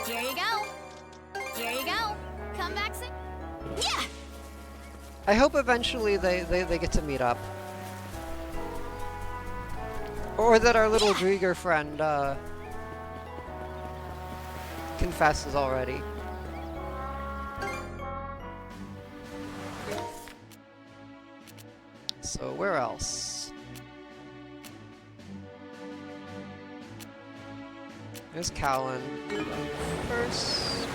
Here you go. Here you go. Come back soon. Yeah! I hope eventually they get to meet up. Or that our little Grieger friend, confesses already. So, where else? There's Callan. First...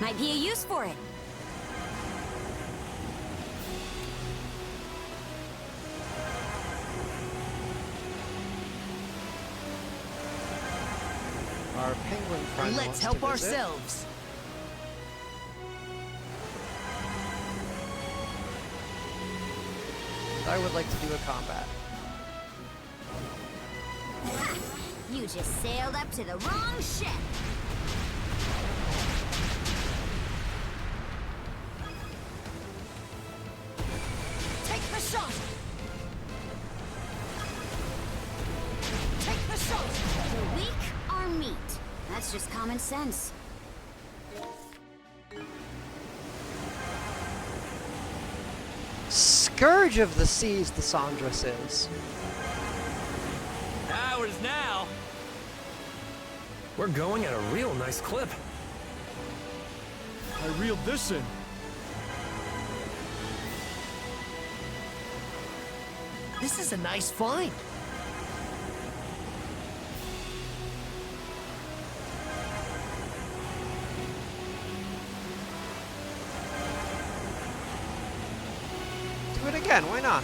Might be a use for it. Our penguin friend Let's wants help to visit. ourselves. I would like to do a combat. Ha! You just sailed up to the wrong ship. Take the shot. Take the shot. The weak are meat. That's just common sense. Scourge of the Seas, the Sandras is. Ours now. We're going at a real nice clip. I reeled this in. This is a nice find. Do it again, why not?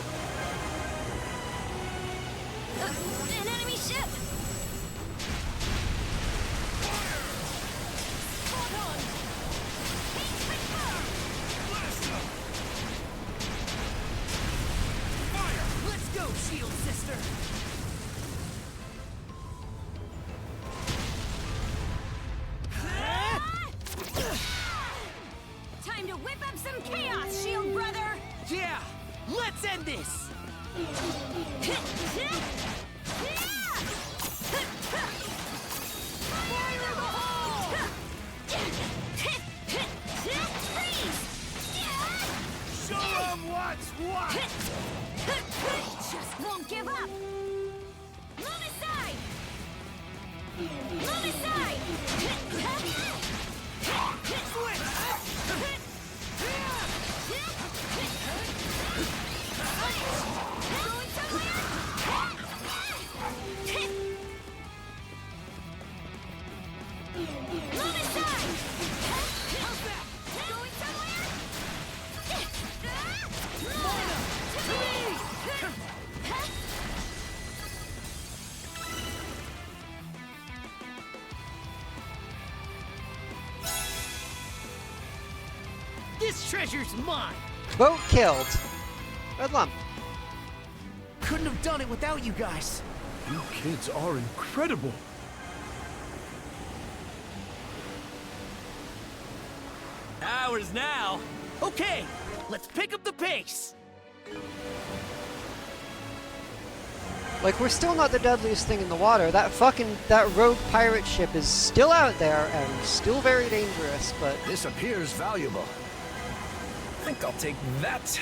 An enemy ship! Let's go, shield sister. Time to whip up some chaos, shield brother! Yeah, let's end this. Fire in the hole! Show 'em what's what! Just won't give up! Move aside! Move aside! Going somewhere? Move aside! Going somewhere? This treasure's mine. Boat killed. Red lump. Couldn't have done it without you guys. You kids are incredible. Ours now. Okay, let's pick up the pace. Like, we're still not the deadliest thing in the water. That rogue pirate ship is still out there and still very dangerous, but... This appears valuable. I think I'll take that.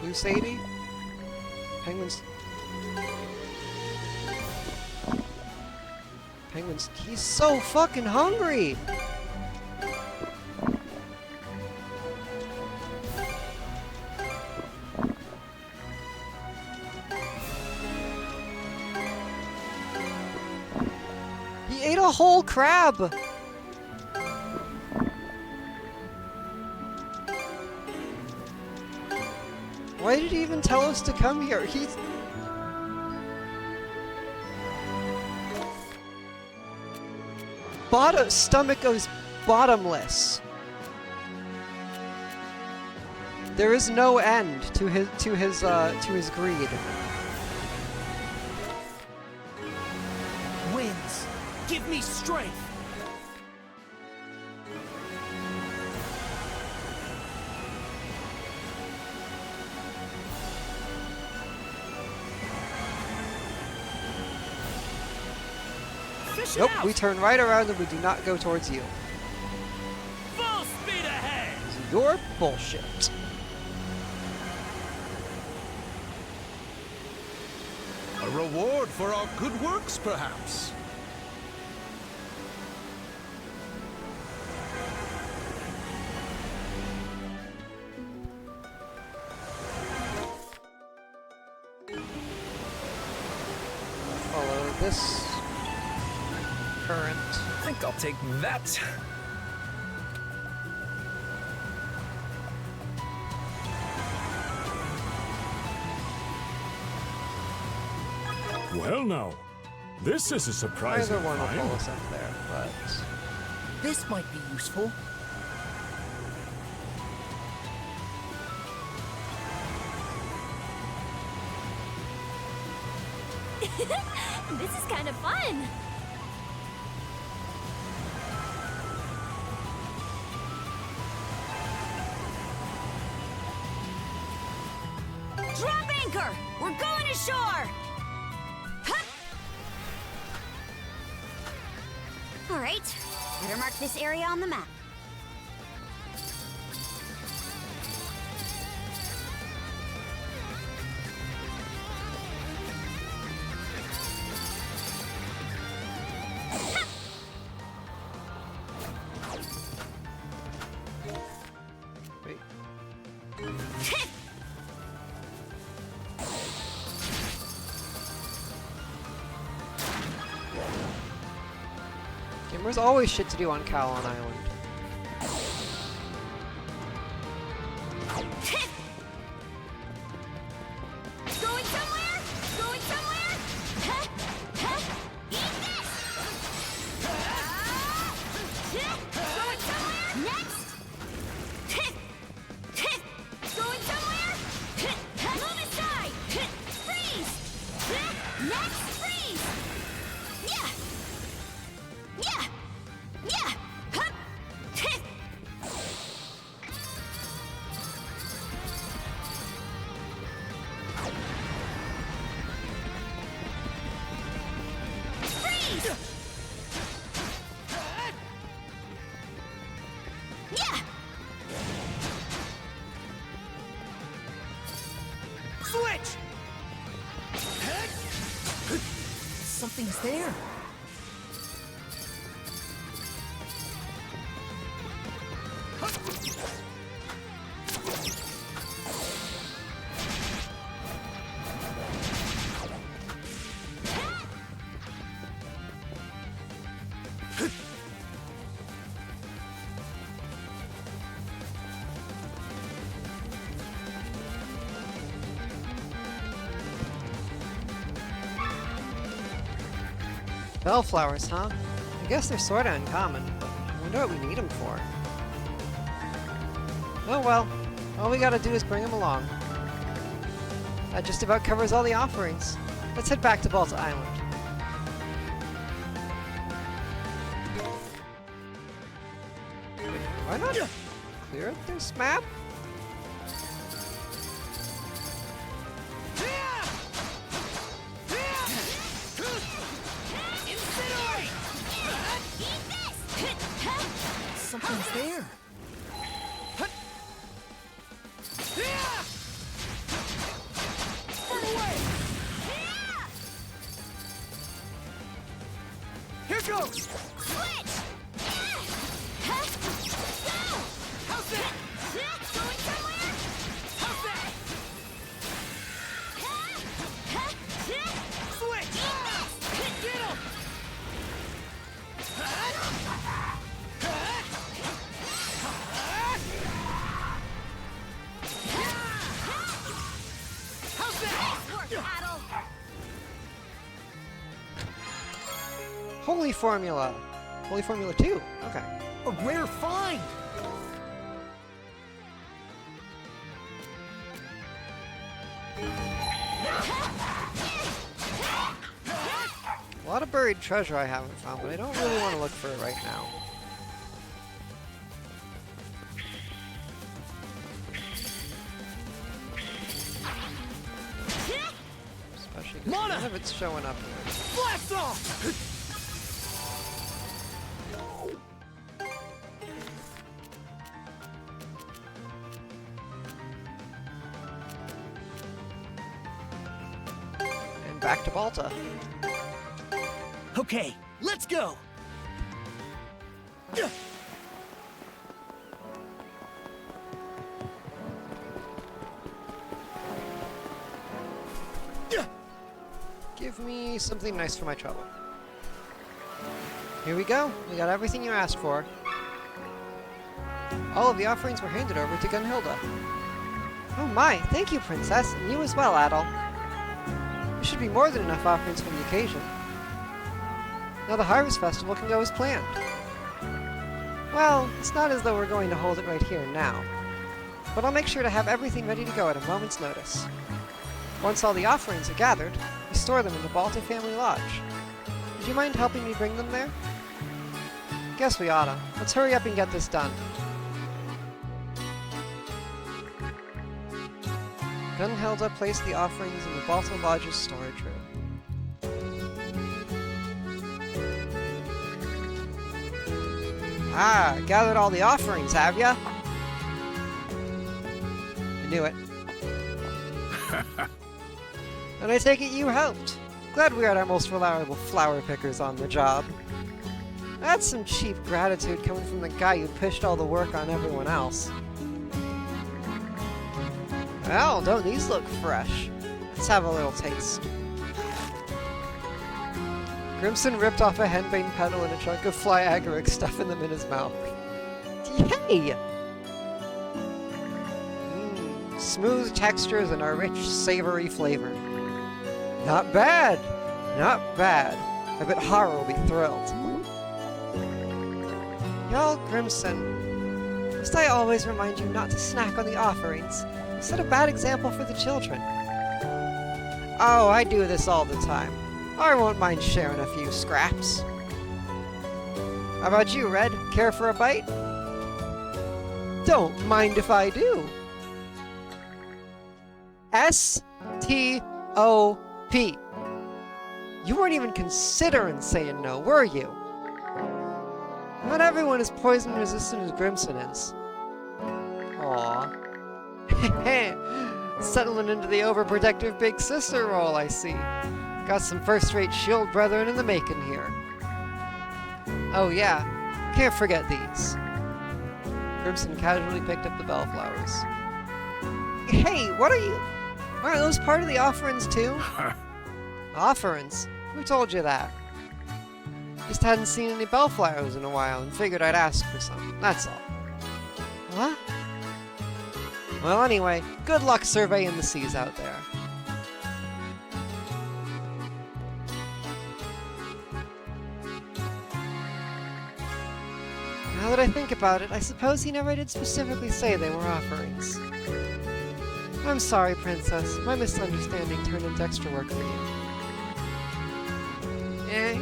Blue Sadie? Penguins... Penguins... He's so fucking hungry! He ate a whole crab! Why did he even tell us to come here? He's... stomach goes bottomless. There is no end to his greed. Winds, give me strength. Nope, we turn right around and we do not go towards you. Full speed ahead! You're bullshit. A reward for our good works, perhaps? Follow this current. I think I'll take that. Well now, this is a surprising Either one will find. pull us up there, but... This might be useful. This is kind of fun. Drop anchor! We're going ashore! Alright, better mark this area on the map. Wait. There's always shit to do on Calon Island. Going somewhere? Going somewhere? Eat this! Going somewhere? Next! Going somewhere? Move aside! Freeze! Next, freeze! Yeah! Yeah! Yeah! Hup! Freeze! Yeah! Switch! Something's there. Bellflowers, huh? I guess they're sorta uncommon, but I wonder what we need them for. Oh well, all we gotta do is bring them along. That just about covers all the offerings. Let's head back to Balta Island. Why not clear this map? Something's there. Here goes! Switch! How's that? Going somewhere? How's that? Switch! Get him! How's that? Holy Formula. Holy Formula 2. Okay. A rare find! A lot of buried treasure I haven't found, but I don't really want to look for it right now. Especially because none of it's showing up here. Blast off! And back to Balta. Okay, let's go! Give me something nice for my trouble. Here we go. We got everything you asked for. All of the offerings were handed over to Gunhilda. Oh my, thank you, Princess, and you as well, Adol. There should be more than enough offerings for the occasion. Now the Harvest Festival can go as planned. Well, it's not as though we're going to hold it right here and now. But I'll make sure to have everything ready to go at a moment's notice. Once all the offerings are gathered, we store them in the Balta family lodge. Would you mind helping me bring them there? Guess we oughta. Let's hurry up and get this done. Gunhilda placed the offerings in the Balta Lodge's storage room. Ah, gathered all the offerings, have ya? I knew it. And I take it you helped. Glad we had our most reliable flower pickers on the job. That's some cheap gratitude coming from the guy who pushed all the work on everyone else. Well, don't these look fresh? Let's have a little taste. Grimson ripped off a henbane petal and a chunk of fly agaric, stuffing them in his mouth. Yay! Smooth textures and a rich, savory flavor. Not bad! Not bad. I bet Haro will be thrilled. Y'all, Grimson, must I always remind you not to snack on the offerings? Set a bad example for the children. Oh, I do this all the time. I won't mind sharing a few scraps. How about you, Red? Care for a bite? Don't mind if I do. S-T-O-P. You weren't even considering saying no, were you? Not everyone is poison resistant as Grimson is. Aww. Settling into the overprotective big sister role, I see. Got some first-rate shield brethren in the making here. Oh yeah, can't forget these. Grimson casually picked up the bellflowers. Hey, what are you? Aren't those part of the offerings too? Offerings? Who told you that? Just hadn't seen any bellflowers in a while and figured I'd ask for some, that's all. What? Well, anyway, good luck surveying the seas out there. Now that I think about it, I suppose he never did specifically say they were offerings. I'm sorry, Princess. My misunderstanding turned into extra work for you.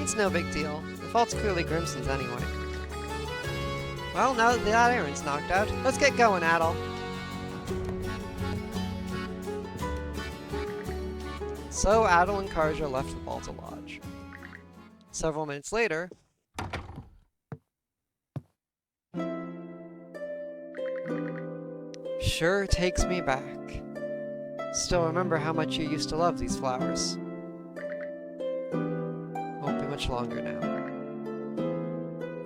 It's no big deal. The fault's clearly Grimson's anyway. Well, now that that errand's knocked out, let's get going, Adol. So Adol and Karja left the Balta Lodge. Several minutes later, sure takes me back. Still remember how much you used to love these flowers. Won't be much longer now.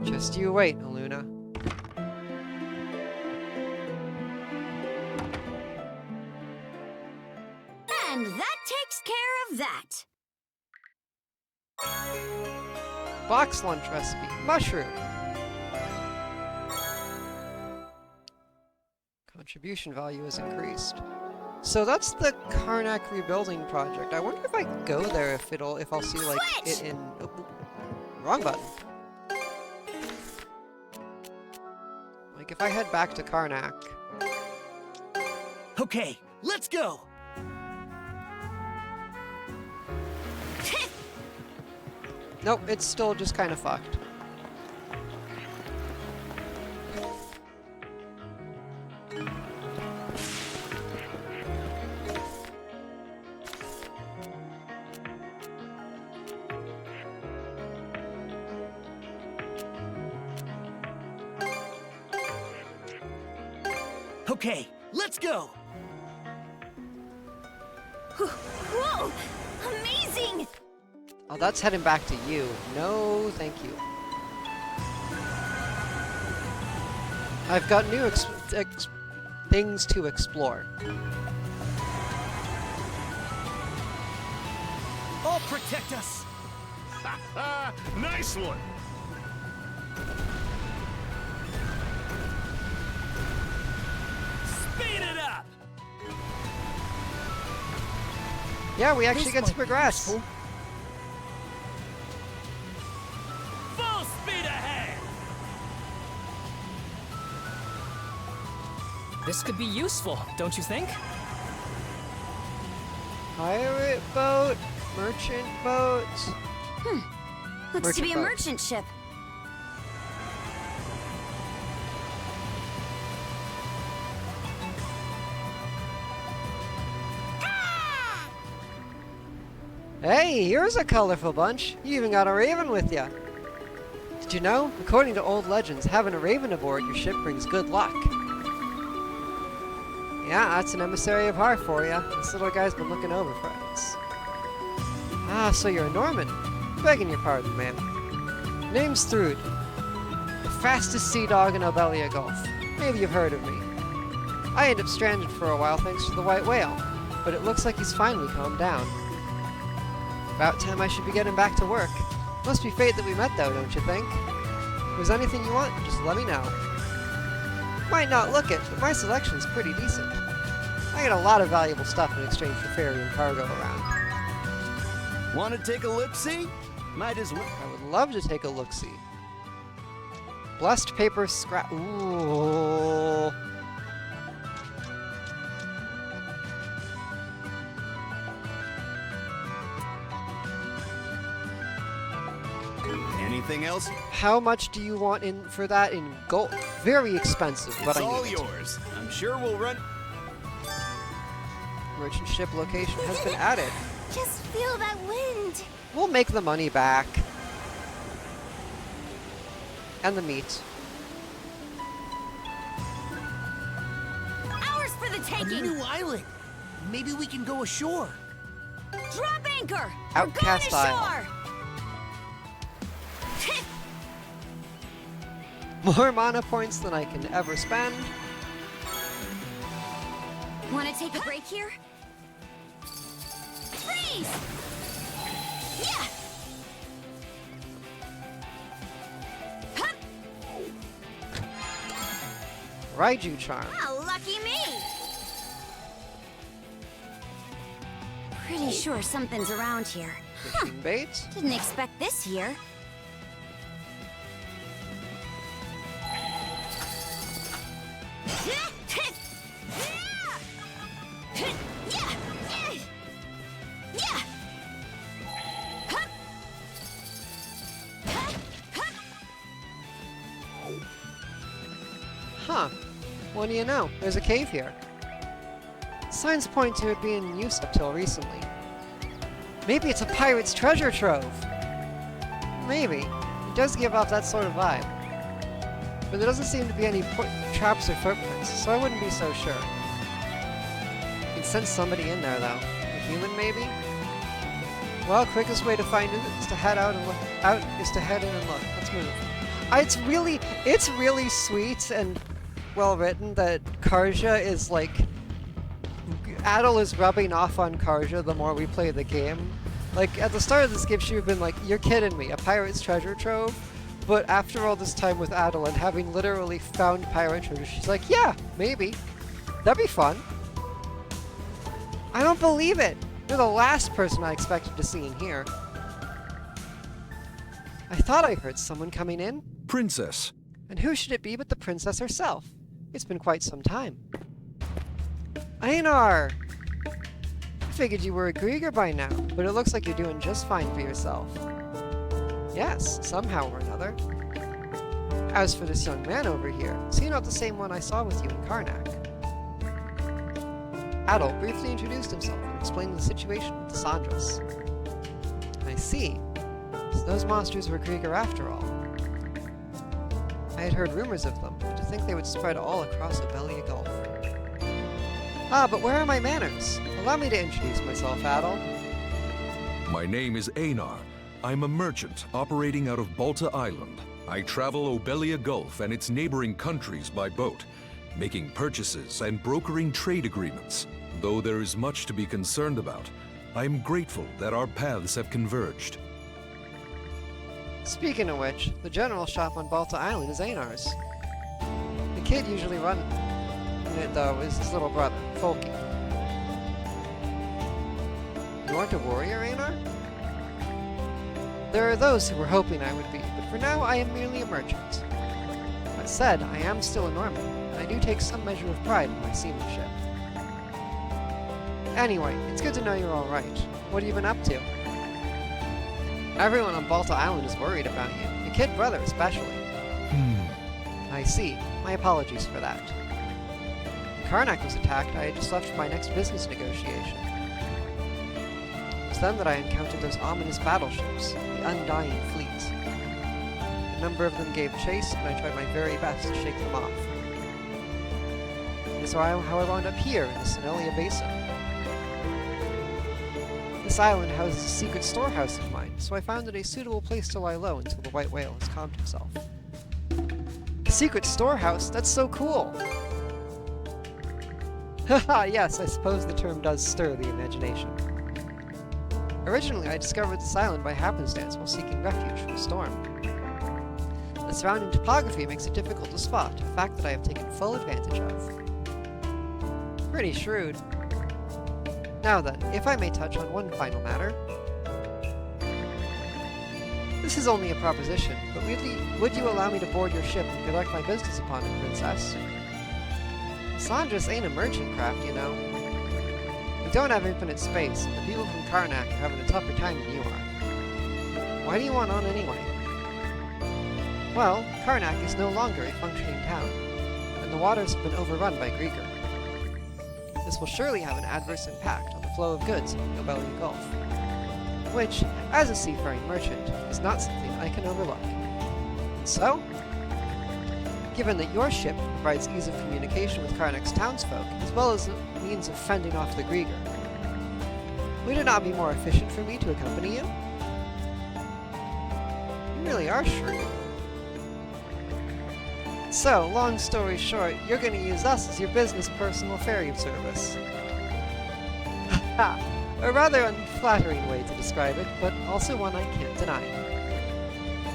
Just you wait, Aluna. And that takes care of that. Box lunch recipe. Mushroom. Contribution value is increased. So that's the Karnak rebuilding project. I wonder if I go there if I'll see like it in wrong button. Like if I head back to Karnak. Okay, let's go. Nope, it's still just kind of fucked. Okay, let's go. Whoa! Amazing! Oh, that's heading back to you. No, thank you. I've got new things to explore. I'll protect us. Nice one. Speed it up! Yeah, we actually get to progress. Full speed ahead! This could be useful, don't you think? Pirate boat, merchant boat. Looks to be a boat. merchant ship. Hey, here's a colorful bunch. You even got a raven with ya. Did you know? According to old legends, having a raven aboard your ship brings good luck. Yeah, that's an emissary of Har for ya. This little guy's been looking over friends. Ah, so you're a Norman. Begging your pardon, ma'am. Name's Thrud. The fastest sea dog in Obelia Gulf. Maybe you've heard of me. I ended up stranded for a while thanks to the white whale, but it looks like he's finally calmed down. About time I should be getting back to work. Must be fate that we met though, don't you think? If there's anything you want, just let me know. Might not look it, but my selection's pretty decent. I get a lot of valuable stuff in exchange for ferry and cargo around. Want to take a look-see? Might as well. I would love to take a look-see. Blessed paper scrap. Ooh. Anything else? How much do you want in for that in gold? Very expensive, but It's I all need it. yours. I'm sure we'll run. Merchant ship location has been added. Just feel that wind. We'll make the money back. And the meat. Ours for the A taking! new island. Maybe we can go ashore. Drop anchor! Outcast We're going Isle. ashore! More mana points than I can ever spend. Want to take a break here? Freeze! Yeah! Hup! Raiju charm. Ah, lucky me! Pretty sure something's around here. Fishing bait. Didn't expect this here. Huh. What do you know? There's a cave here. Signs point to it being in use up till recently. Maybe it's a pirate's treasure trove! Maybe. It does give off that sort of vibe. But there doesn't seem to be any traps or footprints, so I wouldn't be so sure. You can sense somebody in there, though. A human, maybe? Well, quickest way to find it is to head out and look. Is to head in and look. Let's move. It's really sweet and well written that Karja is like. Adol is rubbing off on Karja the more we play the game. Like, at the start of this game, she would have been like, "You're kidding me, a pirate's treasure trove?" But after all this time with Adol and having literally found pirate treasure, she's like, "Yeah, maybe. That'd be fun." I don't believe it! You're the last person I expected to see in here. I thought I heard someone coming in. Princess. And who should it be but the princess herself? It's been quite some time. Einar! I figured you were a Grieger by now, but it looks like you're doing just fine for yourself. Yes, somehow or another. As for this young man over here, is he not the same one I saw with you in Karnak? Adol briefly introduced himself and explained the situation with the Sandras. I see. So those monsters were Grieger after all. I had heard rumors of them, but to think they would spread all across Obelia Gulf. Ah, but where are my manners? Allow me to introduce myself, Adol. My name is Einar. I'm a merchant operating out of Balta Island. I travel Obelia Gulf and its neighboring countries by boat, making purchases and brokering trade agreements. Though there is much to be concerned about, I am grateful that our paths have converged. Speaking of which, the general shop on Balta Island is Einar's. The kid usually running it, though, is his little brother, Folky. You aren't a warrior, Einar? There are those who were hoping I would be, but for now I am merely a merchant. That said, I am still a Norman, and I do take some measure of pride in my seamanship. Anyway, it's good to know you're alright. What have you been up to? Everyone on Balta Island is worried about you, your kid brother especially. I see. My apologies for that. When Karnak was attacked, I had just left for my next business negotiation. It was then that I encountered those ominous battleships, the Undying Fleet. A number of them gave chase, and I tried my very best to shake them off. This is how I wound up here in the Senelia Basin. This island houses a secret storehouse of mine, so I found it a suitable place to lie low until the white whale has calmed himself. A secret storehouse? That's so cool! Haha, yes, I suppose the term does stir the imagination. Originally, I discovered this island by happenstance while seeking refuge from a storm. The surrounding topography makes it difficult to spot, a fact that I have taken full advantage of. Pretty shrewd. Now then, if I may touch on one final matter. This is only a proposition, but would you allow me to board your ship and conduct my business upon it, Princess? Sandras ain't a merchant craft, you know. We don't have infinite space, and the people from Karnak are having a tougher time than you are. Why do you want on anyway? Well, Karnak is no longer a functioning town, and the waters have been overrun by Grieger. This will surely have an adverse impact on the flow of goods in the Obelia Gulf, which, as a seafaring merchant, is not something I can overlook. And so, given that your ship provides ease of communication with Karnak's townsfolk, as well as a means of fending off the Grieger, would it not be more efficient for me to accompany you? You really are shrewd. So, long story short, you're going to use us as your business personal ferry service. Ha! A rather unflattering way to describe it, but also one I can't deny.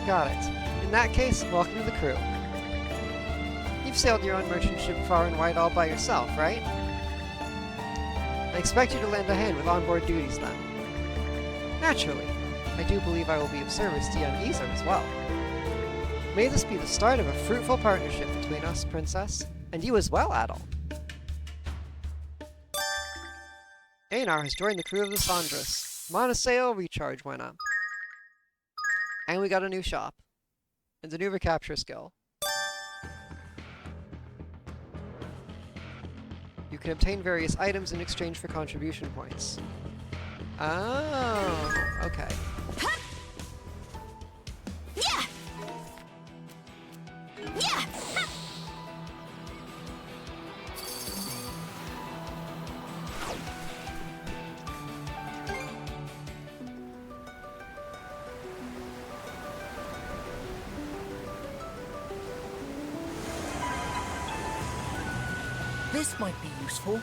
Got it. In that case, welcome to the crew. You've sailed your own merchant ship far and wide all by yourself, right? I expect you to lend a hand with onboard duties then. Naturally, I do believe I will be of service to young Iser as well. May this be the start of a fruitful partnership between us, Princess, and you as well, Adol. Einar has joined the crew of the Sandras. Monosail recharge went up. And we got a new shop. And a new recapture skill. can obtain various items in exchange for contribution points. Oh, okay. Yeah. Yeah. This might be useful.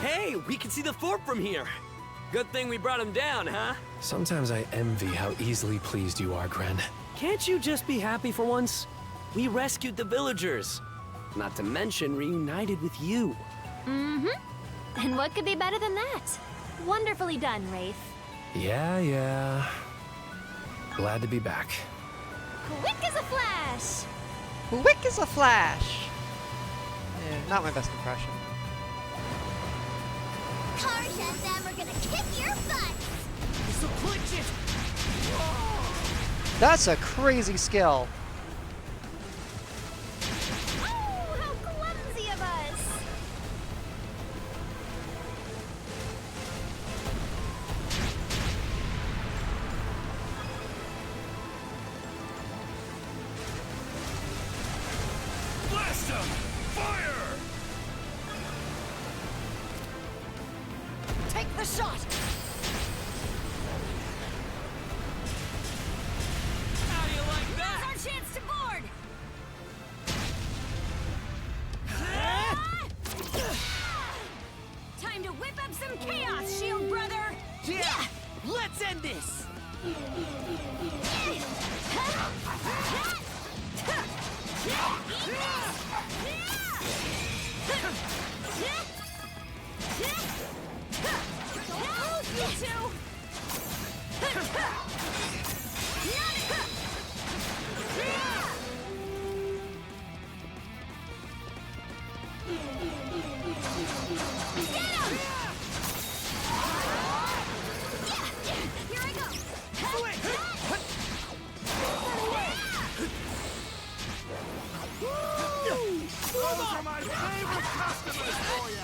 Hey, we can see the fort from here. Good thing we brought him down, huh? Sometimes I envy how easily pleased you are, Gren. Can't you just be happy for once? We rescued the villagers. Not to mention reunited with you. Mm-hmm. And what could be better than that? Wonderfully done, Rafe. Yeah. Glad to be back. Quick as a flash! Quick as a flash! Not my best impression. Karja and them are gonna kick your butt! This'll clinch it! That's a crazy skill. Oh, how clumsy of us! Blast him! Fire! Take the shot! How do you like that? Now's our chance to board! Time to whip up some chaos, shield brother! Yeah! Let's end this! You two! Here I go! Those are my favorite customers for ya!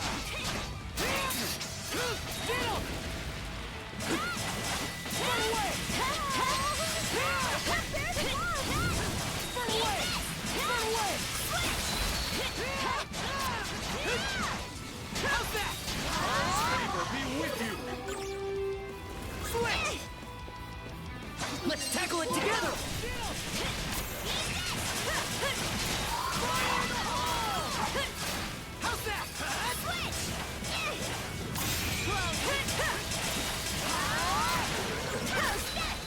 Let's tackle it together! How's that?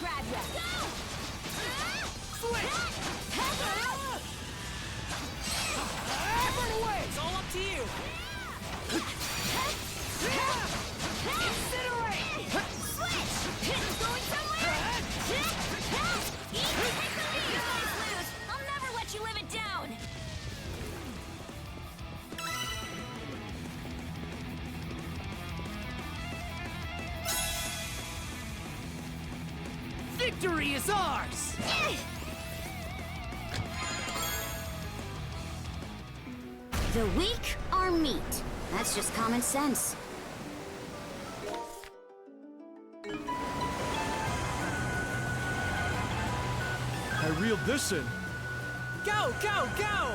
Grab ya! It's all up to you! Incinerate! Switch! Going somewhere? Take the lead! You guys lose! I'll never let you live it down! Victory is ours! The weak are meat. That's just common sense. I reeled this in. Go, go, go!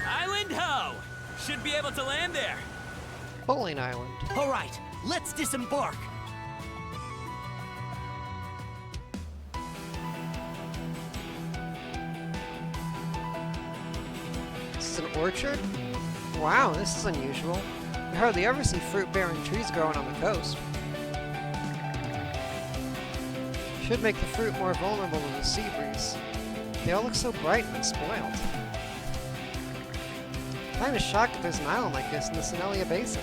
Island ho! Should be able to land there. Bowling Island. All right, let's disembark. This is an orchard? Wow, this is unusual. You hardly ever see fruit-bearing trees growing on the coast. Should make the fruit more vulnerable to the sea breeze. They all look so bright and spoiled. Kinda shocked that there's an island like this in the Senelia Basin.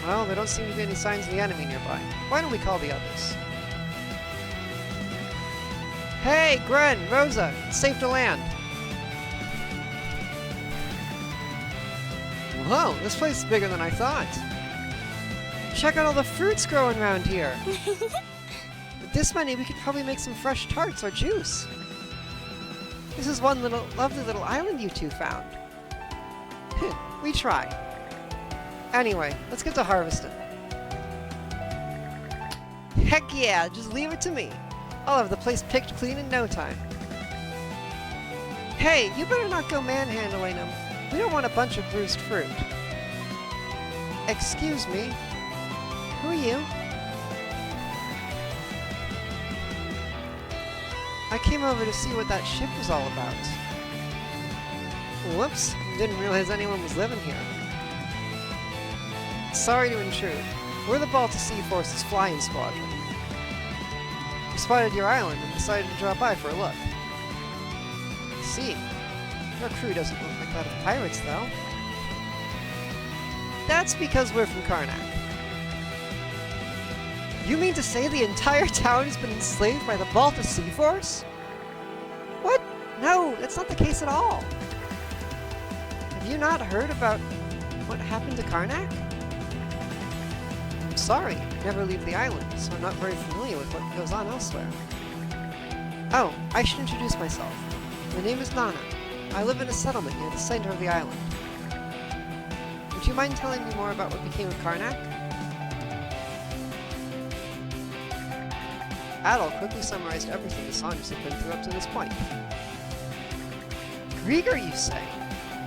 Well, there don't seem to be any signs of the enemy nearby. Why don't we call the others? Hey, Gren, Rosa, it's safe to land. Whoa, this place is bigger than I thought. Check out all the fruits growing around here. With this many, we could probably make some fresh tarts or juice. This is one lovely little island you two found. We try. Anyway, let's get to harvesting. Heck yeah, just leave it to me. I'll have the place picked clean in no time. Hey, you better not go manhandling them. We don't want a bunch of bruised fruit. Excuse me. Who are you? I came over to see what that ship was all about. Whoops, didn't realize anyone was living here. Sorry to intrude. We're the Balta Sea Force's flying squadron. We spotted your island and decided to drop by for a look. See, our crew doesn't look like that of pirates, though. That's because we're from Karnak. You mean to say the entire town has been enslaved by the Balta Sea Force? What? No, that's not the case at all. Have you not heard about what happened to Karnak? I'm sorry, I never leave the island, so I'm not very familiar with what goes on elsewhere. Oh, I should introduce myself. My name is Nana. I live in a settlement near the center of the island. Would you mind telling me more about what became of Karnak? Adol quickly summarized everything the Saunders had been through up to this point. Grieger, you say?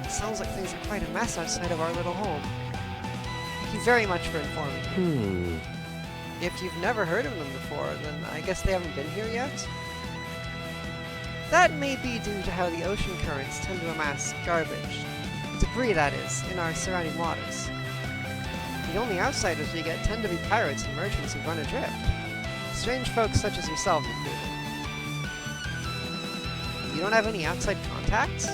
Sounds like things are quite a mess outside of our little home. Thank you very much for informing me. If you've never heard of them before, then I guess they haven't been here yet? That may be due to how the ocean currents tend to amass garbage. Debris, that is, in our surrounding waters. The only outsiders we get tend to be pirates and merchants who run adrift. Strange folks such as yourselves included. You don't have any outside contacts?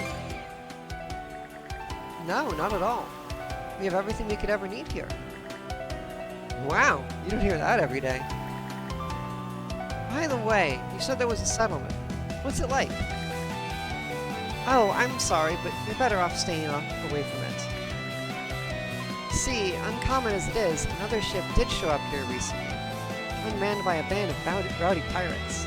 No, not at all. We have everything we could ever need here. Wow, you don't hear that every day. By the way, you said there was a settlement. What's it like? Oh, I'm sorry, but you're better off staying away from it. See, uncommon as it is, another ship did show up here recently, unmanned by a band of rowdy pirates.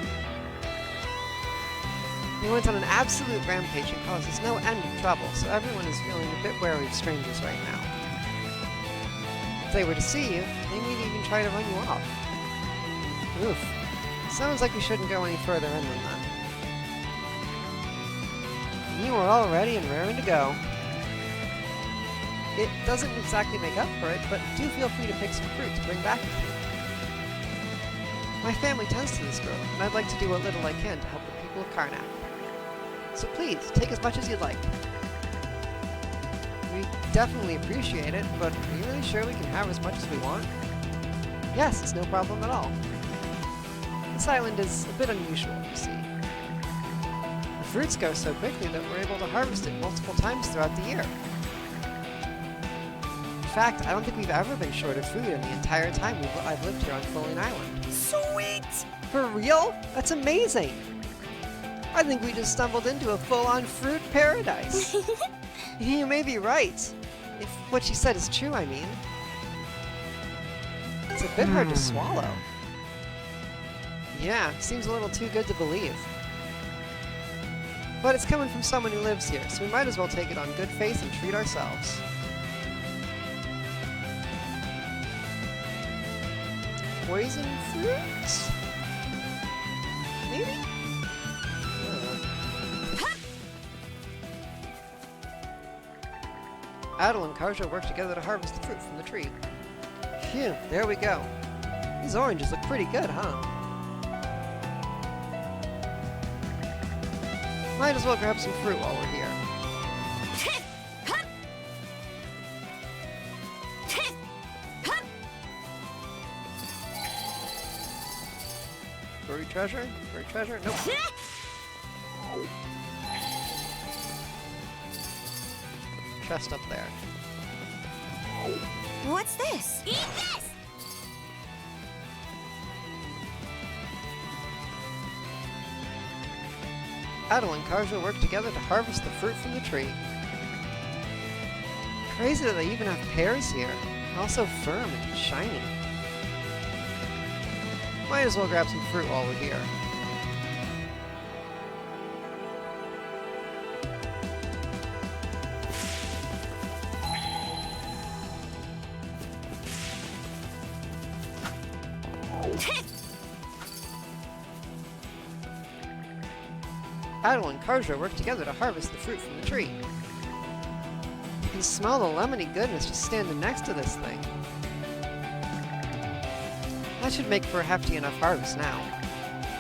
They went on an absolute rampage and caused us no end of trouble, so everyone is feeling a bit wary of strangers right now. If they were to see you, they may even try to run you off. Oof. Sounds like we shouldn't go any further inland then. You are all ready and raring to go. It doesn't exactly make up for it, but do feel free to pick some fruit to bring back with you. My family tends to this grove, and I'd like to do what little I can to help the people of Karnak. So please, take as much as you'd like. We definitely appreciate it, but are you really sure we can have as much as we want? Yes, it's no problem at all. This island is a bit unusual, you see. The fruits go so quickly that we're able to harvest it multiple times throughout the year. In fact, I don't think we've ever been short of food in the entire time I've lived here on Fulling Island. Sweet! For real? That's amazing! I think we just stumbled into a full-on fruit paradise. You may be right. If what she said is true, I mean. It's a bit hard to swallow. Yeah, seems a little too good to believe. But it's coming from someone who lives here, so we might as well take it on good faith and treat ourselves. Poison fruits? Maybe? Adol and Karja work together to harvest the fruit from the tree. Phew, there we go. These oranges look pretty good, huh? Might as well grab some fruit while we're here. Buried treasure? Buried treasure? Nope. Chest up there. What's this? Eat this! Adel and Karja work together to harvest the fruit from the tree. Crazy that they even have pears here. Also firm and shiny. Might as well grab some fruit while we're here. Adel and Karja work together to harvest the fruit from the tree. You can smell the lemony goodness just standing next to this thing. That should make for a hefty enough harvest now.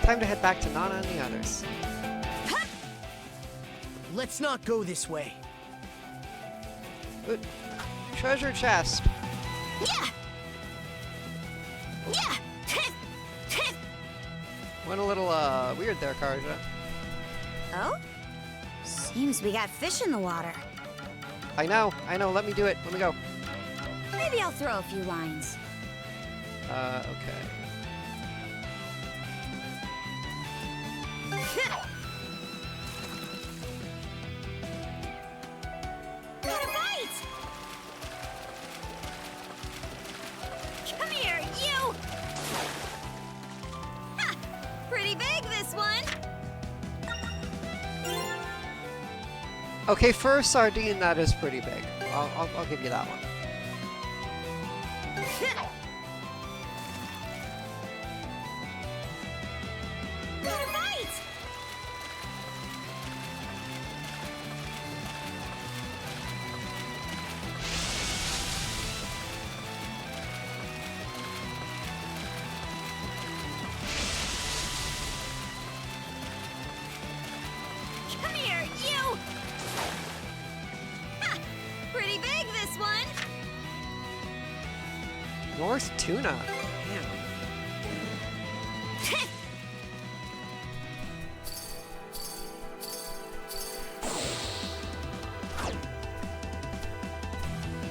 Time to head back to Nana and the others. Let's not go this way. But treasure chest. Yeah. Yeah. Went a little weird there, Karja. Oh? Seems we got fish in the water. I know. Let me do it. Let me go. Maybe I'll throw a few lines. Okay. Got a bite! Come here, you! Ha! Pretty big, this one! Okay, for a sardine, that is pretty big. I'll give you that one. Got a bite! Come here, you! Ha! Pretty big, this one! North tuna. Damn.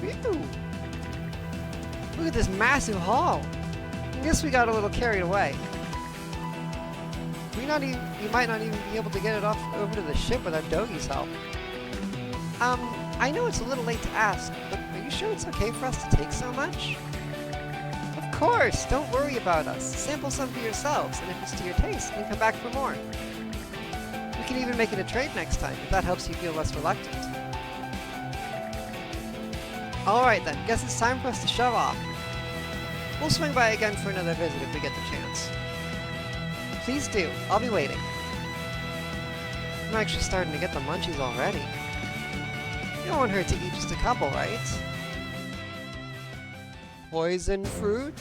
Phew. Look at this massive haul. I guess we got a little carried away. You might not even be able to get it off over to the ship without Dogi's help. I know it's a little late to ask, but are you sure it's okay for us to take so much? Of course! Don't worry about us. Sample some for yourselves, and if it's to your taste, then come back for more. We can even make it a trade next time, if that helps you feel less reluctant. Alright then, guess it's time for us to shove off. We'll swing by again for another visit if we get the chance. Please do. I'll be waiting. I'm actually starting to get the munchies already. You don't want her to eat just a couple, right? Poison fruit?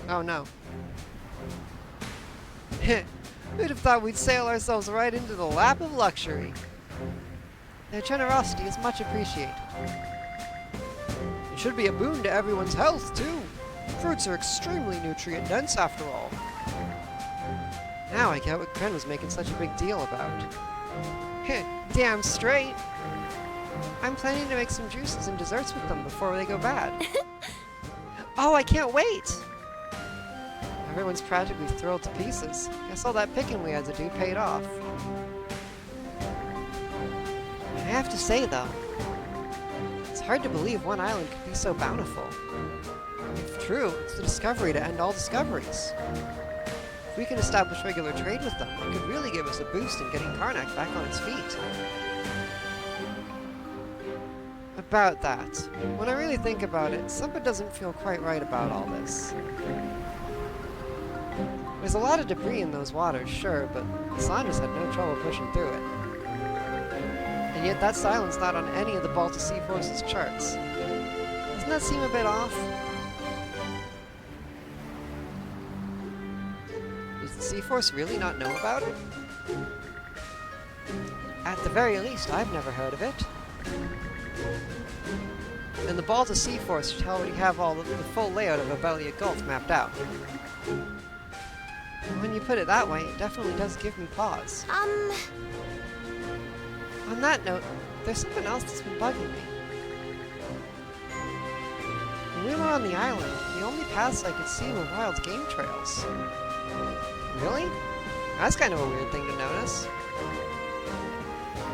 Oh no. Who'd have thought we'd sail ourselves right into the lap of luxury? Their generosity is much appreciated. It should be a boon to everyone's health, too. Fruits are extremely nutrient-dense, after all. Now I get what Kren was making such a big deal about. Heh, damn straight. I'm planning to make some juices and desserts with them before they go bad. Oh, I can't wait! Everyone's practically thrilled to pieces. Guess all that picking we had to do paid off. I have to say, though, it's hard to believe one island could be so bountiful. If true, it's the discovery to end all discoveries. If we can establish regular trade with them, it could really give us a boost in getting Karnak back on its feet. About that, when I really think about it, something doesn't feel quite right about all this. There's a lot of debris in those waters, sure, but the Sandras had no trouble pushing through it. And yet that island's not on any of the Baltic Sea Force's charts. Doesn't that seem a bit off? Does the Sea Force really not know about it? At the very least, I've never heard of it. And the Baltic Sea Force should already have all the full layout of Obelia Gulf mapped out. And when you put it that way, it definitely does give me pause. On that note, there's something else that's been bugging me. we were on the island, the only paths I could see were wild game trails. Really? That's kind of a weird thing to notice.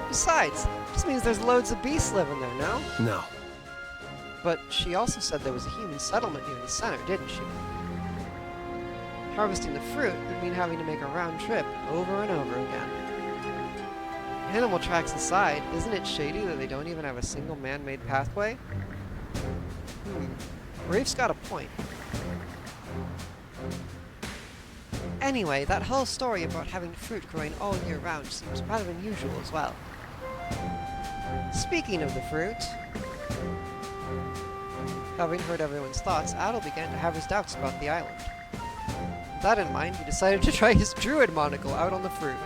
Besides, this means there's loads of beasts living there, no? No. But she also said there was a human settlement near the center, didn't she? Harvesting the fruit would mean having to make a round trip over and over again. Animal tracks aside, isn't it shady that they don't even have a single man-made pathway? Rafe's got a point. Anyway, that whole story about having fruit growing all year round seems rather unusual as well. Speaking of the fruit, having heard everyone's thoughts, Adol began to have his doubts about the island. With that in mind, he decided to try his druid monocle out on the fruit.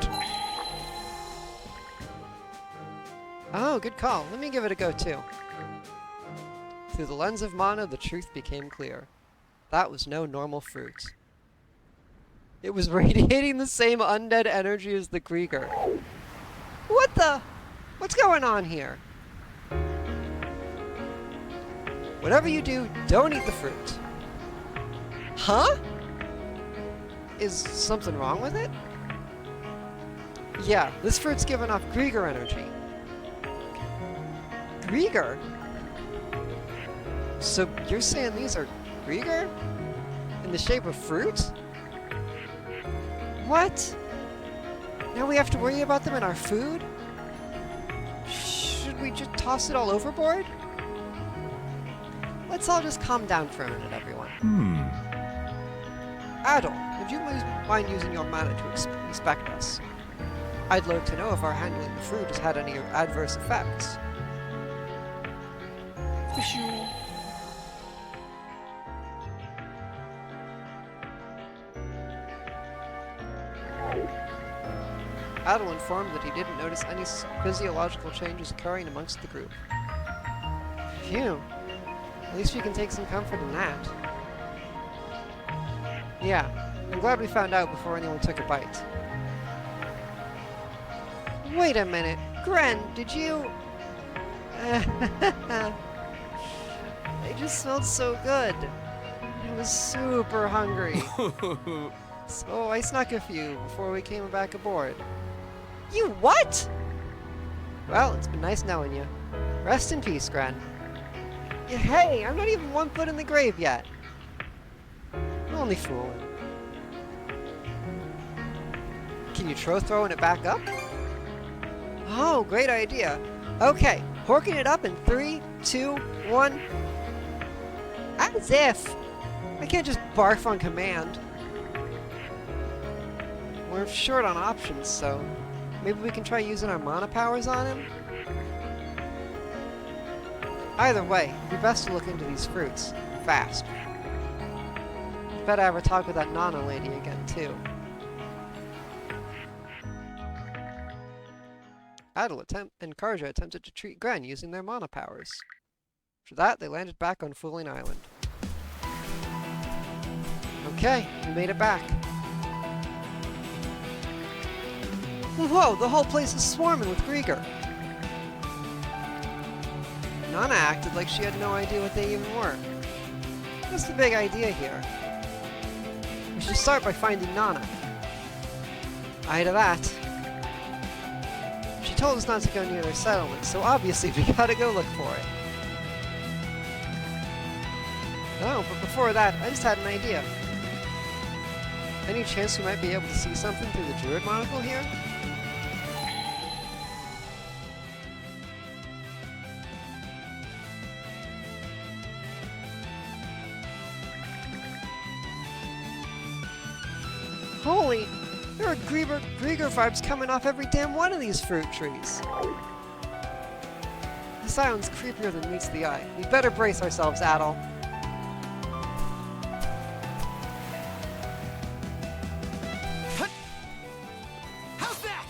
Oh, good call. Let me give it a go too. Through the lens of mana, the truth became clear. That was no normal fruit. It was radiating the same undead energy as the Grieger. What the? What's going on here? Whatever you do, don't eat the fruit. Huh? Is something wrong with it? Yeah, this fruit's giving off Grieger energy. Grieger? So you're saying these are Grieger? In the shape of fruit? What? Now we have to worry about them in our food? Should we just toss it all overboard? Let's all just calm down for a minute, everyone. Adol, would you mind using your mana to inspect us? I'd like to know if our handling the fruit has had any adverse effects. Adol informed that he didn't notice any physiological changes occurring amongst the group. Phew. At least we can take some comfort in that. Yeah, I'm glad we found out before anyone took a bite. Wait a minute. Gren, did you... They just smelled so good. I was super hungry. So I snuck a few before we came back aboard. You what? Well, it's been nice knowing you. Rest in peace, Gren. Yeah, hey, I'm not even 1 foot in the grave yet. I'm only fooling. Can you try throwing it back up? Oh, great idea. Okay, horking it up in 3, 2, 1. As if. I can't just barf on command. We're short on options, so maybe we can try using our mana powers on him? Either way, it'd be best to look into these fruits. Fast. Bet I ever talk with that Nana lady again, too. Adol and Karja attempted to treat Gren using their mana powers. After that, they landed back on Fooling Island. Okay, we made it back. Whoa, the whole place is swarming with Grieger. Nana acted like she had no idea what they even were. What's the big idea here? We should start by finding Nana. Aye to that. She told us not to go near their settlement, so obviously we gotta go look for it. Oh, but before that, I just had an idea. Any chance we might be able to see something through the druid monocle here? Holy! There are Grieger vibes coming off every damn one of these fruit trees. This island's creepier than meets the eye. We better brace ourselves, Adol. How's that?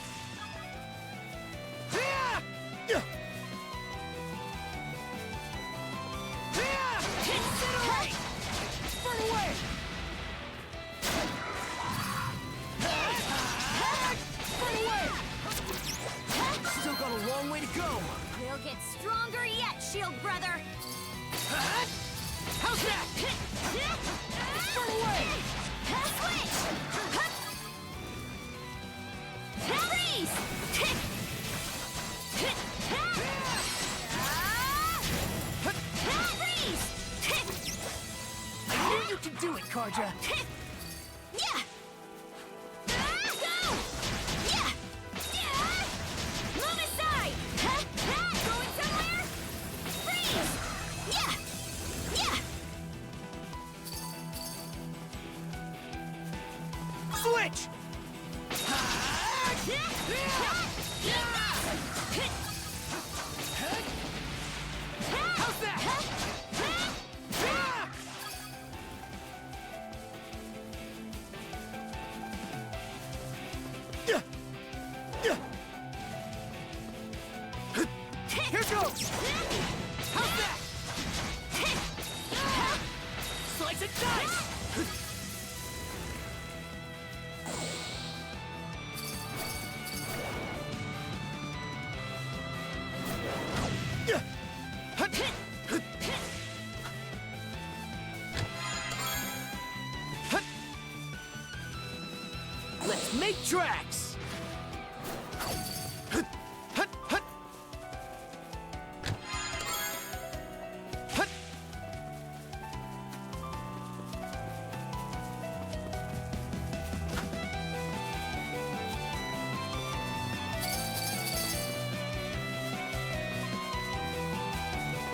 Incinerate! Burn away! Still got a long way to go. We'll get stronger yet, shield brother. How's that? Burn away! Switch! Freeze! Freeze! I knew you could do it, Karja. Yeah! Go! Yeah! Move aside! Going somewhere? Freeze! Yeah! Yeah! Switch! How's that? Here goes! How's that? Slice and dice! Let's make tracks!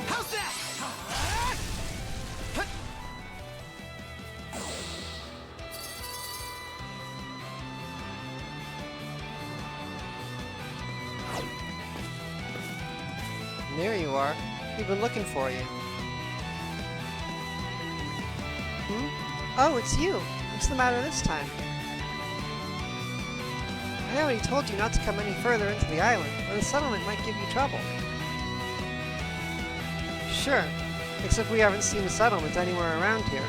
How's that? There you are. We've been looking for you. Oh, it's you. What's the matter this time? I already told you not to come any further into the island, or the settlement might give you trouble. Sure, except we haven't seen a settlement anywhere around here.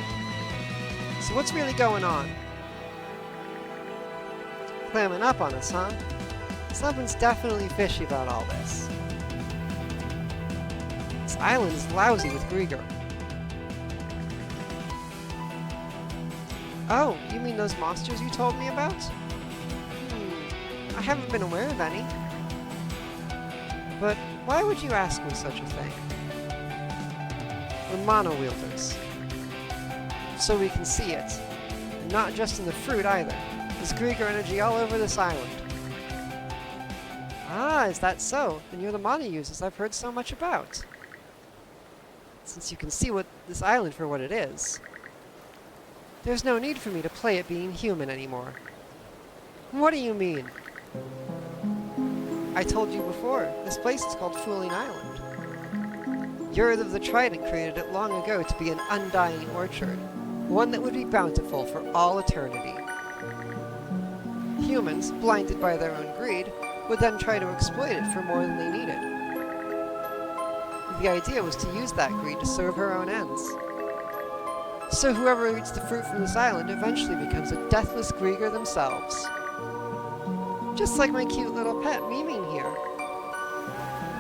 So what's really going on? Clamming up on us, huh? Something's definitely fishy about all this. This island is lousy with Grieger. Oh, you mean those monsters you told me about? I haven't been aware of any. But why would you ask me such a thing? We're mono-wielders. So we can see it. And not just in the fruit either. There's Grieger energy all over this island. Ah, is that so? Then you're the mono users I've heard so much about. Since you can see this island for what it is, there's no need for me to play it being human anymore. What do you mean? I told you before, this place is called Fooling Island. Yurd of the Trident created it long ago to be an undying orchard, one that would be bountiful for all eternity. Humans, blinded by their own greed, would then try to exploit it for more than they needed. The idea was to use that greed to serve her own ends. So whoever eats the fruit from this island eventually becomes a deathless Grieger themselves. Just like my cute little pet Miming here.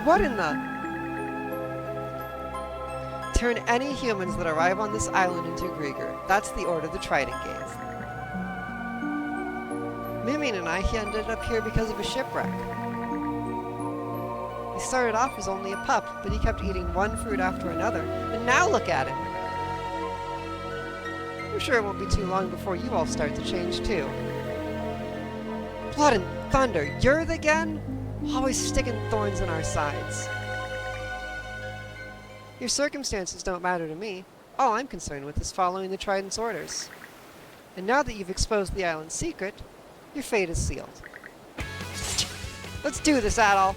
What in the... Turn any humans that arrive on this island into Grieger. That's the order the Trident gave. Miming and I ended up here because of a shipwreck. He started off as only a pup, but he kept eating one fruit after another, and now look at him! I'm sure it won't be too long before you all start to change too. Blood and thunder, Yurd again? Always sticking thorns in our sides. Your circumstances don't matter to me. All I'm concerned with is following the Trident's orders. And now that you've exposed the island's secret, your fate is sealed. Let's do this, Adol!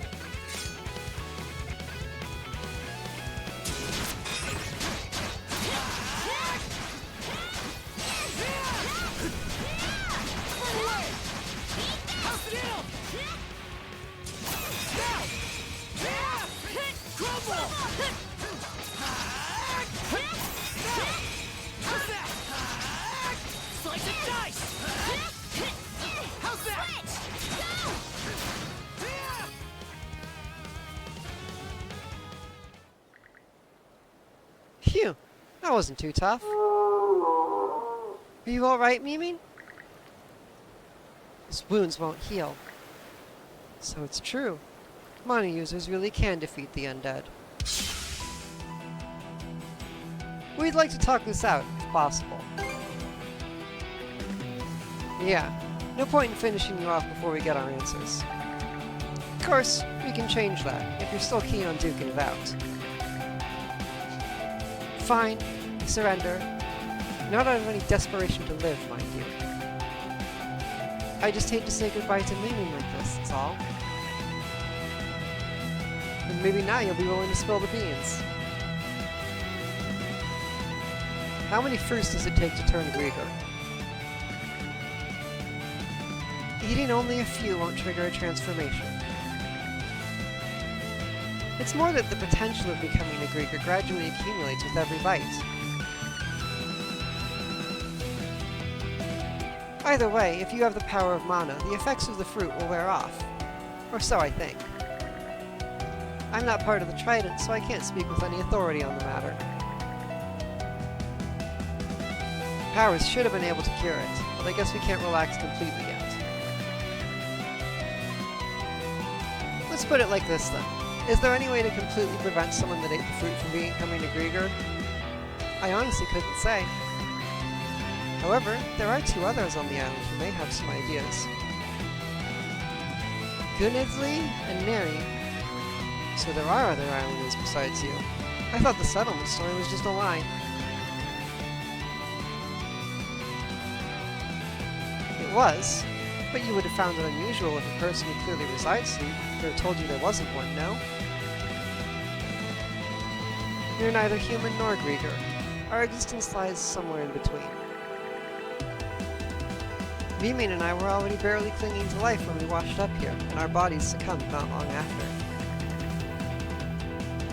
That wasn't too tough. Are you alright, Miming? His wounds won't heal. So it's true. Mana users really can defeat the undead. We'd like to talk this out, if possible. Yeah, no point in finishing you off before we get our answers. Of course, we can change that, if you're still keen on duking it out. Fine, I surrender. Not out of any desperation to live, mind you. I just hate to say goodbye to Miming like this, that's all. And maybe now you'll be willing to spill the beans. How many fruits does it take to turn Grieger? Eating only a few won't trigger a transformation. It's more that the potential of becoming a Grieger gradually accumulates with every bite. Either way, if you have the power of mana, the effects of the fruit will wear off. Or so I think. I'm not part of the Trident, so I can't speak with any authority on the matter. Powers should have been able to cure it, but I guess we can't relax completely yet. Let's put it like this then. Is there any way to completely prevent someone that ate the fruit from becoming a Grieger? I honestly couldn't say. However, there are 2 others on the island who may have some ideas. Gunidsley and Neri. So there are other islanders besides you. I thought the settlement story was just a lie. It was, but you would have found it unusual if a person who clearly resides here could have told you there wasn't one, no? You're neither human nor Grieger. Our existence lies somewhere in between. Miming and I were already barely clinging to life when we washed up here, and our bodies succumbed not long after.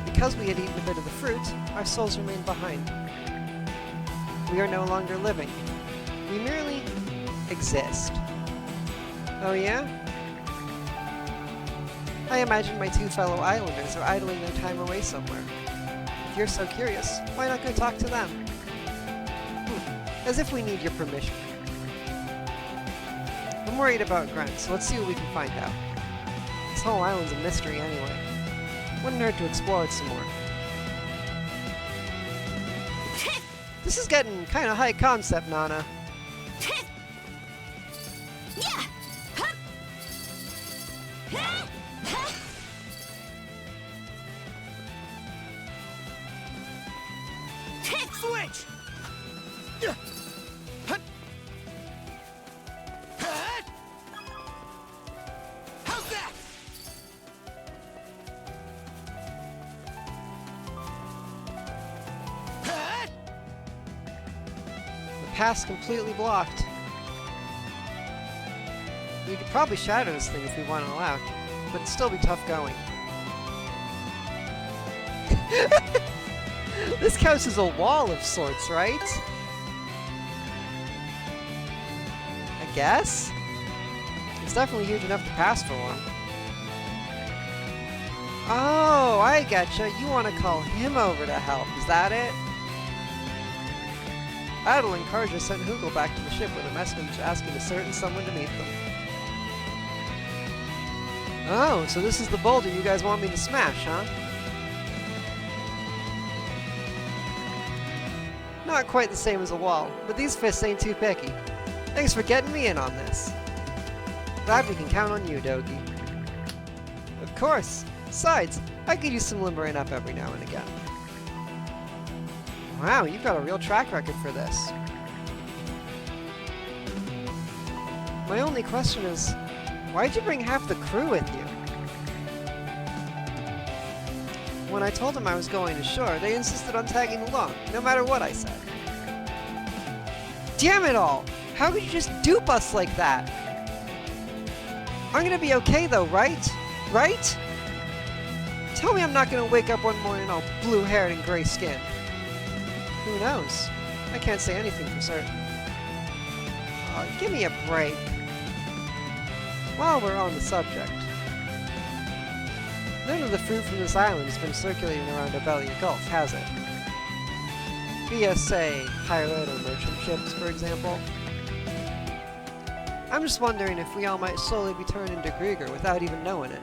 Because we had eaten a bit of the fruit, our souls remained behind. We are no longer living. We merely exist. Oh yeah? I imagine my 2 fellow islanders are idling their time away somewhere. If you're so curious, why not go talk to them? As if we need your permission. I'm worried about Grunt, so let's see what we can find out. This whole island's a mystery anyway. Wouldn't hurt to explore it some more. This is getting kinda high concept, Nana. Switch! How's that? The path's completely blocked. We could probably shatter this thing if we weren't allowed, but it'd still be tough going. This counts as a wall of sorts, right? I guess? It's definitely huge enough to pass for one. Oh, I getcha. You want to call him over to help, is that it? Adel and Karja sent Hugel back to the ship with a message asking a certain someone to meet them. Oh, so this is the boulder you guys want me to smash, huh? Not quite the same as a wall, but these fists ain't too picky. Thanks for getting me in on this. Glad we can count on you, Dogi. Of course. Besides, I could use some limbering up every now and again. Wow, you've got a real track record for this. My only question is, why'd you bring half the crew with you? When I told them I was going ashore, they insisted on tagging along, no matter what I said. Damn it all! How could you just dupe us like that? I'm gonna be okay though, right? Right? Tell me I'm not gonna wake up one morning all blue-haired and gray-skinned. Who knows? I can't say anything for certain. Oh, give me a break. While we're on the subject, none of the fruit from this island has been circulating around Obelia Gulf, has it? via, say, pirate or merchant ships, for example. I'm just wondering if we all might slowly be turned into Grieger without even knowing it.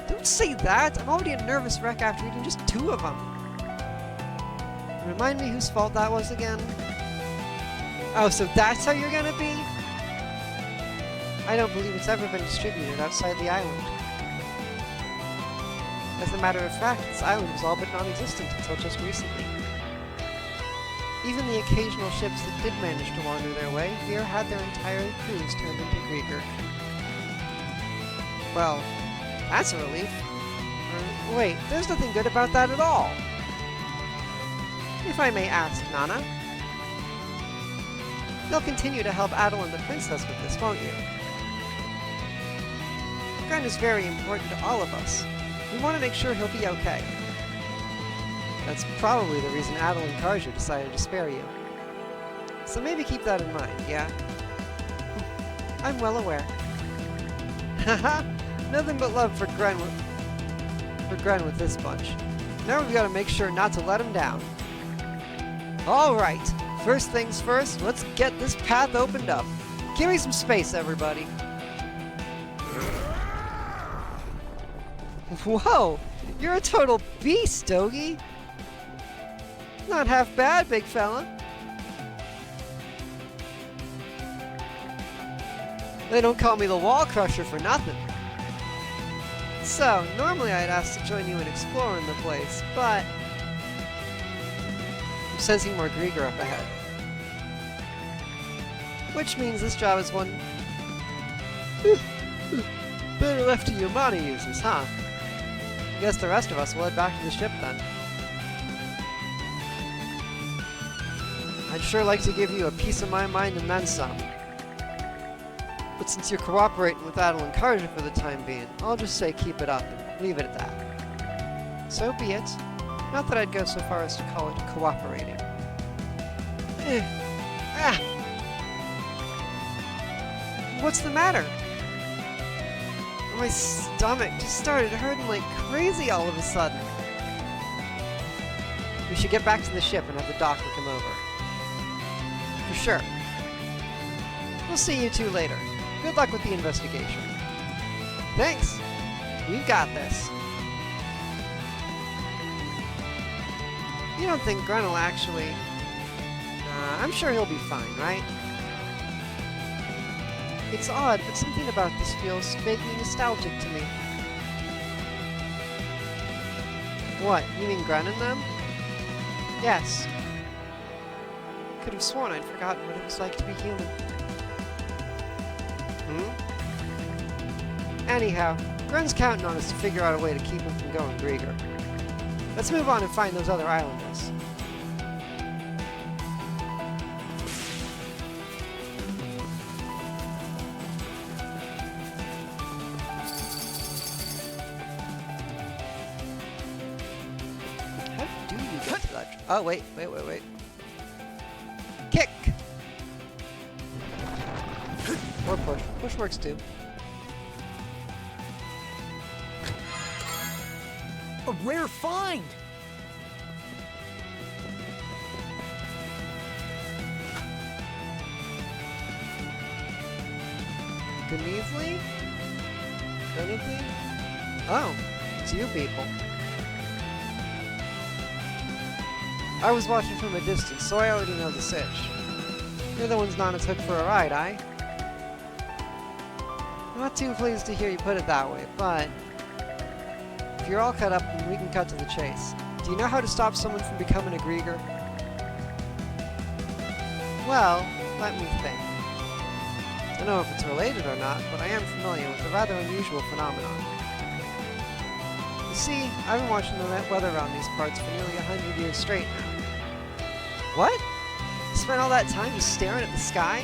Don't say that! I'm already a nervous wreck after eating just 2 of them. Remind me whose fault that was again? Oh, so that's how you're gonna be? I don't believe it's ever been distributed outside the island. As a matter of fact, this island was all but non-existent until just recently. Even the occasional ships that did manage to wander their way here had their entire crews turned into Grieger. Well, that's a relief. Wait, there's nothing good about that at all. If I may ask, Nana. You'll continue to help Adel and the princess with this, won't you? Gren is very important to all of us. We want to make sure he'll be okay. That's probably the reason Adel and Karja decided to spare you. So maybe keep that in mind, yeah? I'm well aware. Haha! Nothing but love for Gren with this bunch. Now we've got to make sure not to let him down. Alright, first things first, let's get this path opened up. Give me some space, everybody. Whoa! You're a total beast, Dogi! Not half bad, big fella. They don't call me the Wall Crusher for nothing. So, normally I'd ask to join you in exploring the place, but I'm sensing more Grieger up ahead. Which means this job is one better left to Yamada users, huh? I guess the rest of us will head back to the ship then. I'd sure like to give you a piece of my mind and then some. But since you're cooperating with Adel and Karja for the time being, I'll just say keep it up and leave it at that. So be it. Not that I'd go so far as to call it cooperating. What's the matter? My stomach just started hurting like crazy all of a sudden. We should get back to the ship and have the doctor come over. For sure. We'll see you two later. Good luck with the investigation. Thanks. We've got this. You don't think Gren will actually... I'm sure he'll be fine, right? It's odd, but something about this feels vaguely nostalgic to me. What, you mean Gren and them? Yes. Could have sworn I'd forgotten what it was like to be human. Anyhow, Gren's counting on us to figure out a way to keep him from going Grieger. Let's move on and find those other islanders. How do you get to that? Oh, wait. Kick! Or push. Push works too. A rare find! Gneasley? Anything? Oh, it's you people. I was watching from a distance, so I already know the sitch. You're the ones Nana took for a ride, aye? I'm not too pleased to hear you put it that way, but... if you're all cut up, then we can cut to the chase. Do you know how to stop someone from becoming a Grieger? Well, let me think. I don't know if it's related or not, but I am familiar with a rather unusual phenomenon. You see, I've been watching the weather around these parts for nearly 100 years straight now. What? You spent all that time just staring at the sky?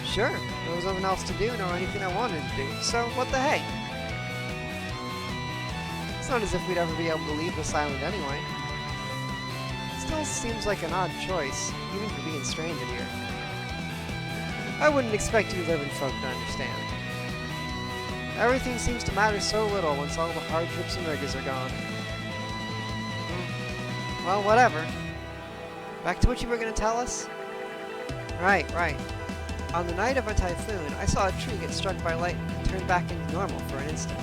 Sure, there was nothing else to do nor anything I wanted to do, so what the hey? It's not as if we'd ever be able to leave this island anyway. Still seems like an odd choice, even for being stranded here. I wouldn't expect you living folk to understand. Everything seems to matter so little once all the hardships and rigors are gone. well, whatever. Back to what you were gonna tell us? Right. On the night of a typhoon, I saw a tree get struck by lightning and turn back into normal for an instant.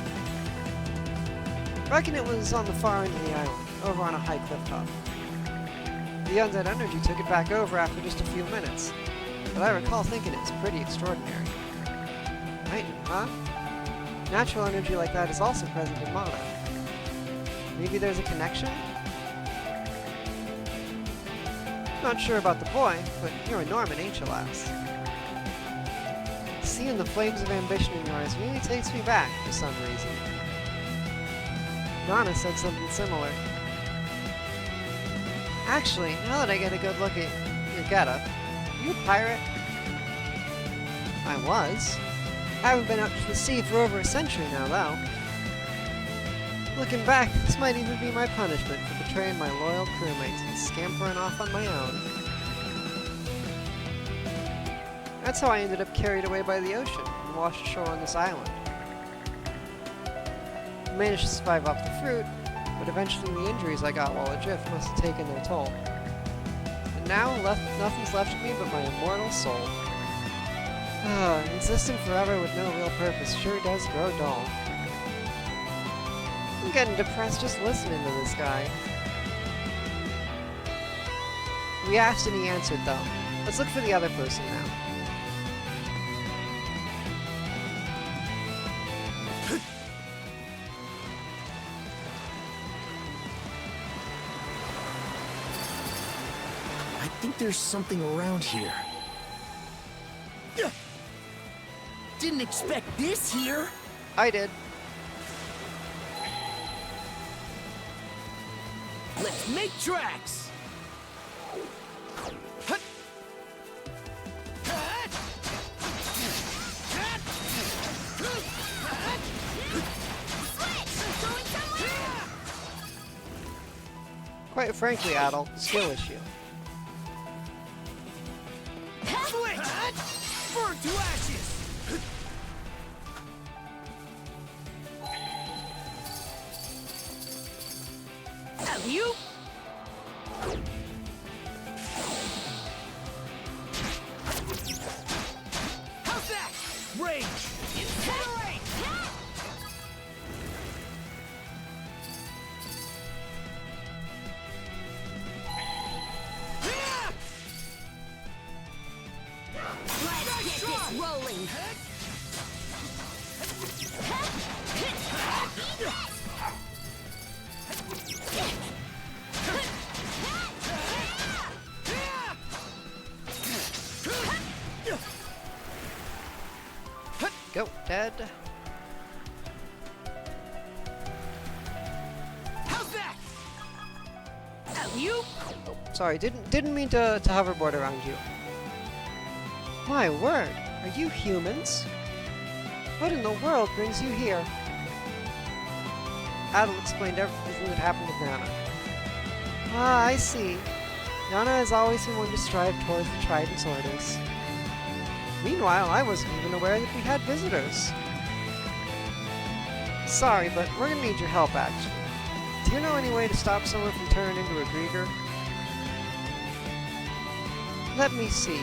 I reckon it was on the far end of the island, over on a high cliff top. The undead energy took it back over after just a few minutes, but I recall thinking it was pretty extraordinary. Lightning, huh? Natural energy like that is also present in mana. Maybe there's a connection? Not sure about the boy, but you're a Norman, ain't you, lass? Seeing the flames of ambition in your eyes really takes me back, for some reason. Nana said something similar. Actually, now that I get a good look at your getup, are you a pirate? I was. Haven't been out to the sea for over a century now, though. Looking back, this might even be my punishment for betraying my loyal crewmates and scampering off on my own. That's how I ended up carried away by the ocean and washed ashore on this island. I managed to survive off the fruit, but eventually the injuries I got while adrift must have taken their toll. And now, nothing's left of me but my immortal soul. Existing forever with no real purpose sure does grow dull. I'm getting depressed just listening to this guy. We asked and he answered, though. Let's look for the other person now. I think there's something around here. Didn't expect this here. I did. Let's make tracks. Quite frankly, Adel, skill issue. Switch! Burn to ashes! Alley-oop! How's that? Rage! Incinerate! Let's get this rolling! Go, dead. How's that? Alley-oop! Oh, sorry, didn't mean to hoverboard around you. My word, are you humans? What in the world brings you here? Adel explained everything that happened with Nana. Ah, I see. Nana has always been one to strive towards the Trident's orders. Meanwhile, I wasn't even aware that we had visitors. Sorry, but we're gonna need your help, actually. Do you know any way to stop someone from turning into a Grieger? Let me see.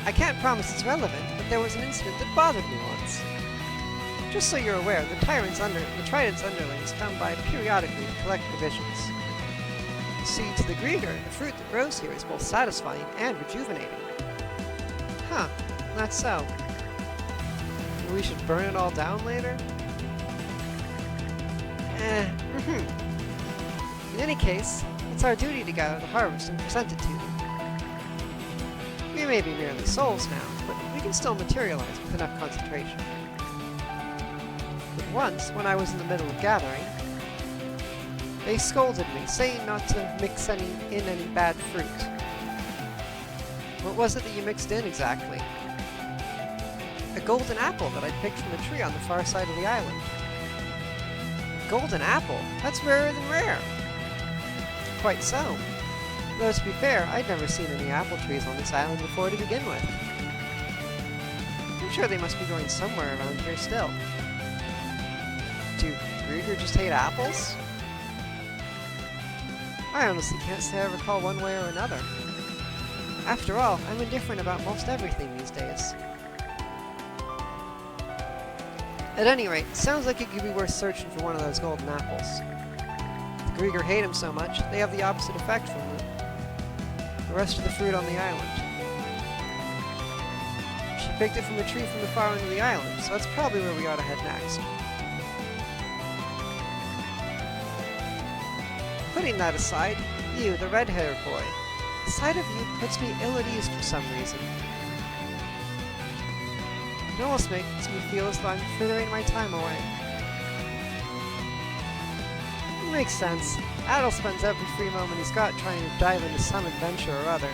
I can't promise it's relevant, but there was an incident that bothered me once. Just so you're aware, the Trident's underlings come by periodically to collect provisions. See, to the Grieger, the fruit that grows here is both satisfying and rejuvenating. Huh, that's so. We should burn it all down later? In any case, it's our duty to gather the harvest and present it to them. We may be merely souls now, but we can still materialize with enough concentration. But once, when I was in the middle of gathering, they scolded me, saying not to mix in any bad fruit. What was it that you mixed in exactly? A golden apple that I'd picked from a tree on the far side of the island. Golden apple? That's rarer than rare. Quite so. Though to be fair, I'd never seen any apple trees on this island before to begin with. I'm sure they must be growing somewhere around here still. Do Grieger just hate apples? I honestly can't say I recall one way or another. After all, I'm indifferent about most everything these days. At any rate, sounds like it could be worth searching for one of those golden apples. The Grieger hate him so much, they have the opposite effect from the rest of the fruit on the island. She picked it from a tree from the far end of the island, so that's probably where we ought to head next. Putting that aside, you, the red-haired boy, the sight of you puts me ill at ease for some reason. It almost makes me feel as though I'm frittering my time away. It makes sense. Adol spends every free moment he's got trying to dive into some adventure or other.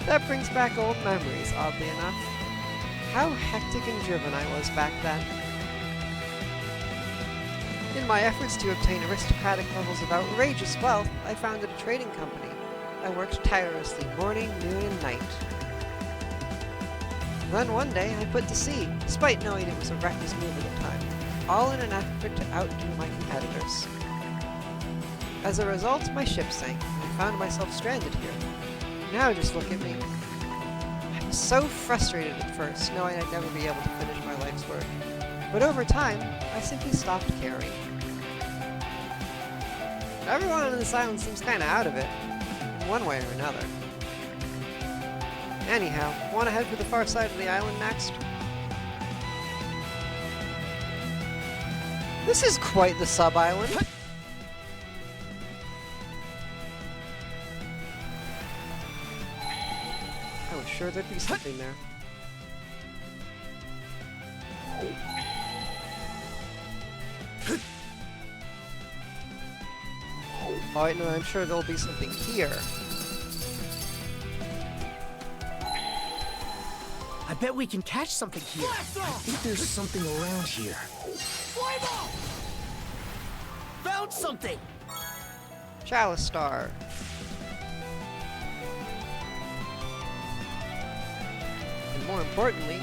That brings back old memories, oddly enough. How hectic and driven I was back then. In my efforts to obtain aristocratic levels of outrageous wealth, I founded a trading company. I worked tirelessly, morning, noon, and night. Then one day, I put to sea, despite knowing it was a reckless move at the time, all in an effort to outdo my competitors. As a result, my ship sank, and I found myself stranded here. Now just look at me. I was so frustrated at first, knowing I'd never be able to finish my life's work. But over time, I simply stopped caring. Everyone on this island seems kinda out of it, in one way or another. Anyhow, wanna head for the far side of the island next? This is quite the sub-island. I was sure there'd be something there. Oh wait, no, I'm sure there'll be something here. I bet we can catch something here. I think there's something around here. Found something! Chalice Star. And more importantly,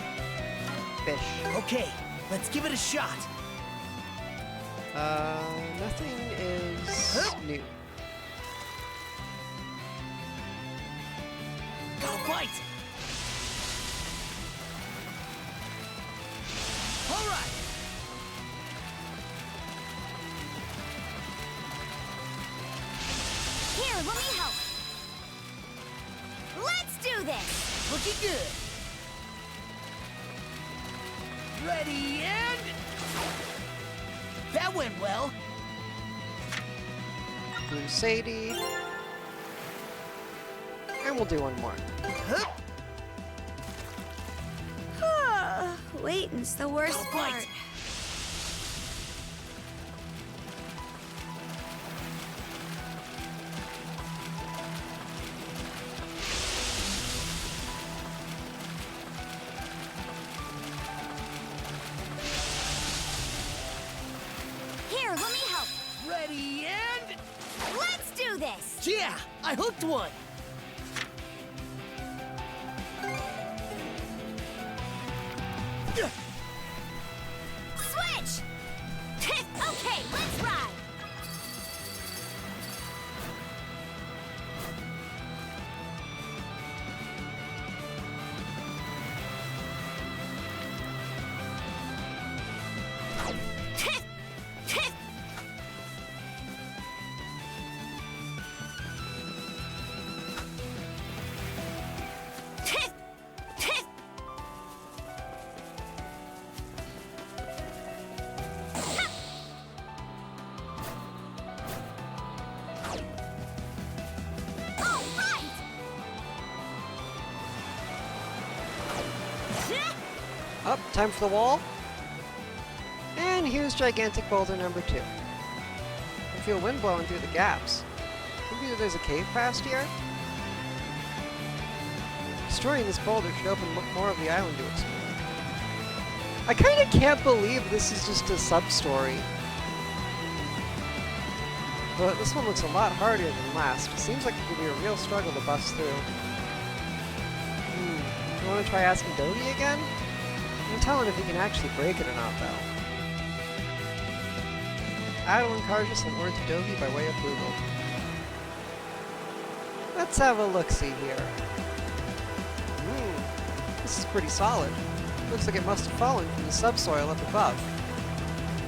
fish. Okay, let's give it a shot. Nothing is new. Got a bite! Alright! Here, let me help. Let's do this! Looking good. Ready and... That went well. Blue Sadie. And we'll do one more. Waiting's the worst part. Here, let me help. Ready and... Let's do this! Yeah, I hooked one. Switch! Okay, let's ride! Up, time for the wall. And here's gigantic boulder number 2. I feel wind blowing through the gaps. Maybe there's a cave past here? Destroying this boulder should open more of the island to explore. I kinda can't believe this is just a sub-story. But this one looks a lot harder than last. It seems like it could be a real struggle to bust through. You wanna try asking Dodie again? I'm telling if he can actually break it or not, though. Adel and Karjas and Ord to Dogi by way of Google. Let's have a look-see here. This is pretty solid. Looks like it must have fallen from the subsoil up above.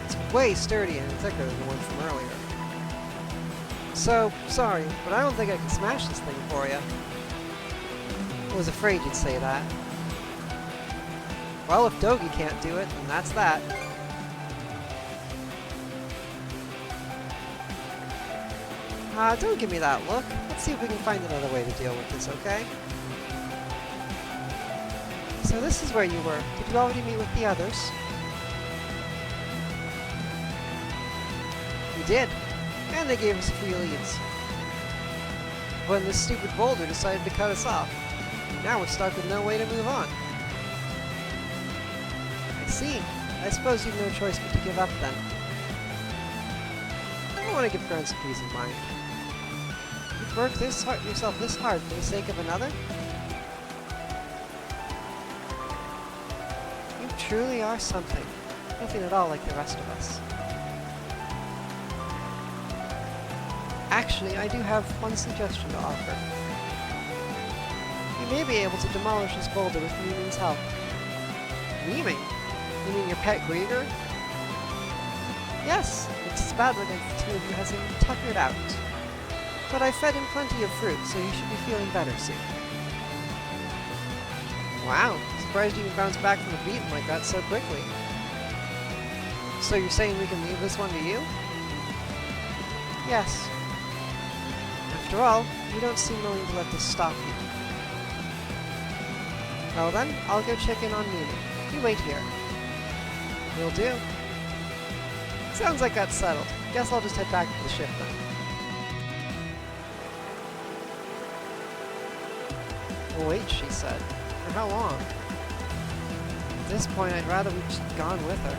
It's way sturdier and thicker than the one from earlier. So, sorry, but I don't think I can smash this thing for you. I was afraid you'd say that. Well, if Dogi can't do it, then that's that. Don't give me that look. Let's see if we can find another way to deal with this, okay? So this is where you were. Did you already meet with the others? We did. And they gave us a few leads. When this stupid boulder decided to cut us off. Now we're stuck with no way to move on. I see. I suppose you've no choice but to give up then. I want to give Gurren some peace of mind. You've worked yourself this hard for the sake of another? You truly are something. Nothing at all like the rest of us. Actually, I do have one suggestion to offer. You may be able to demolish this boulder with Miming's help. Miming? You mean your pet Grieger? Yes, it's as bad against the two of you has him tuckered out. But I fed him plenty of fruit, so you should be feeling better soon. Wow, surprised you can bounce back from a beating like that so quickly. So you're saying we can leave this one to you? Yes. After all, you don't seem willing to let this stop you. Well then, I'll go check in on Miming. You wait here. Will do. Sounds like that's settled. Guess I'll just head back to the ship then. Wait, she said. For how long? At this point, I'd rather we'd just gone with her.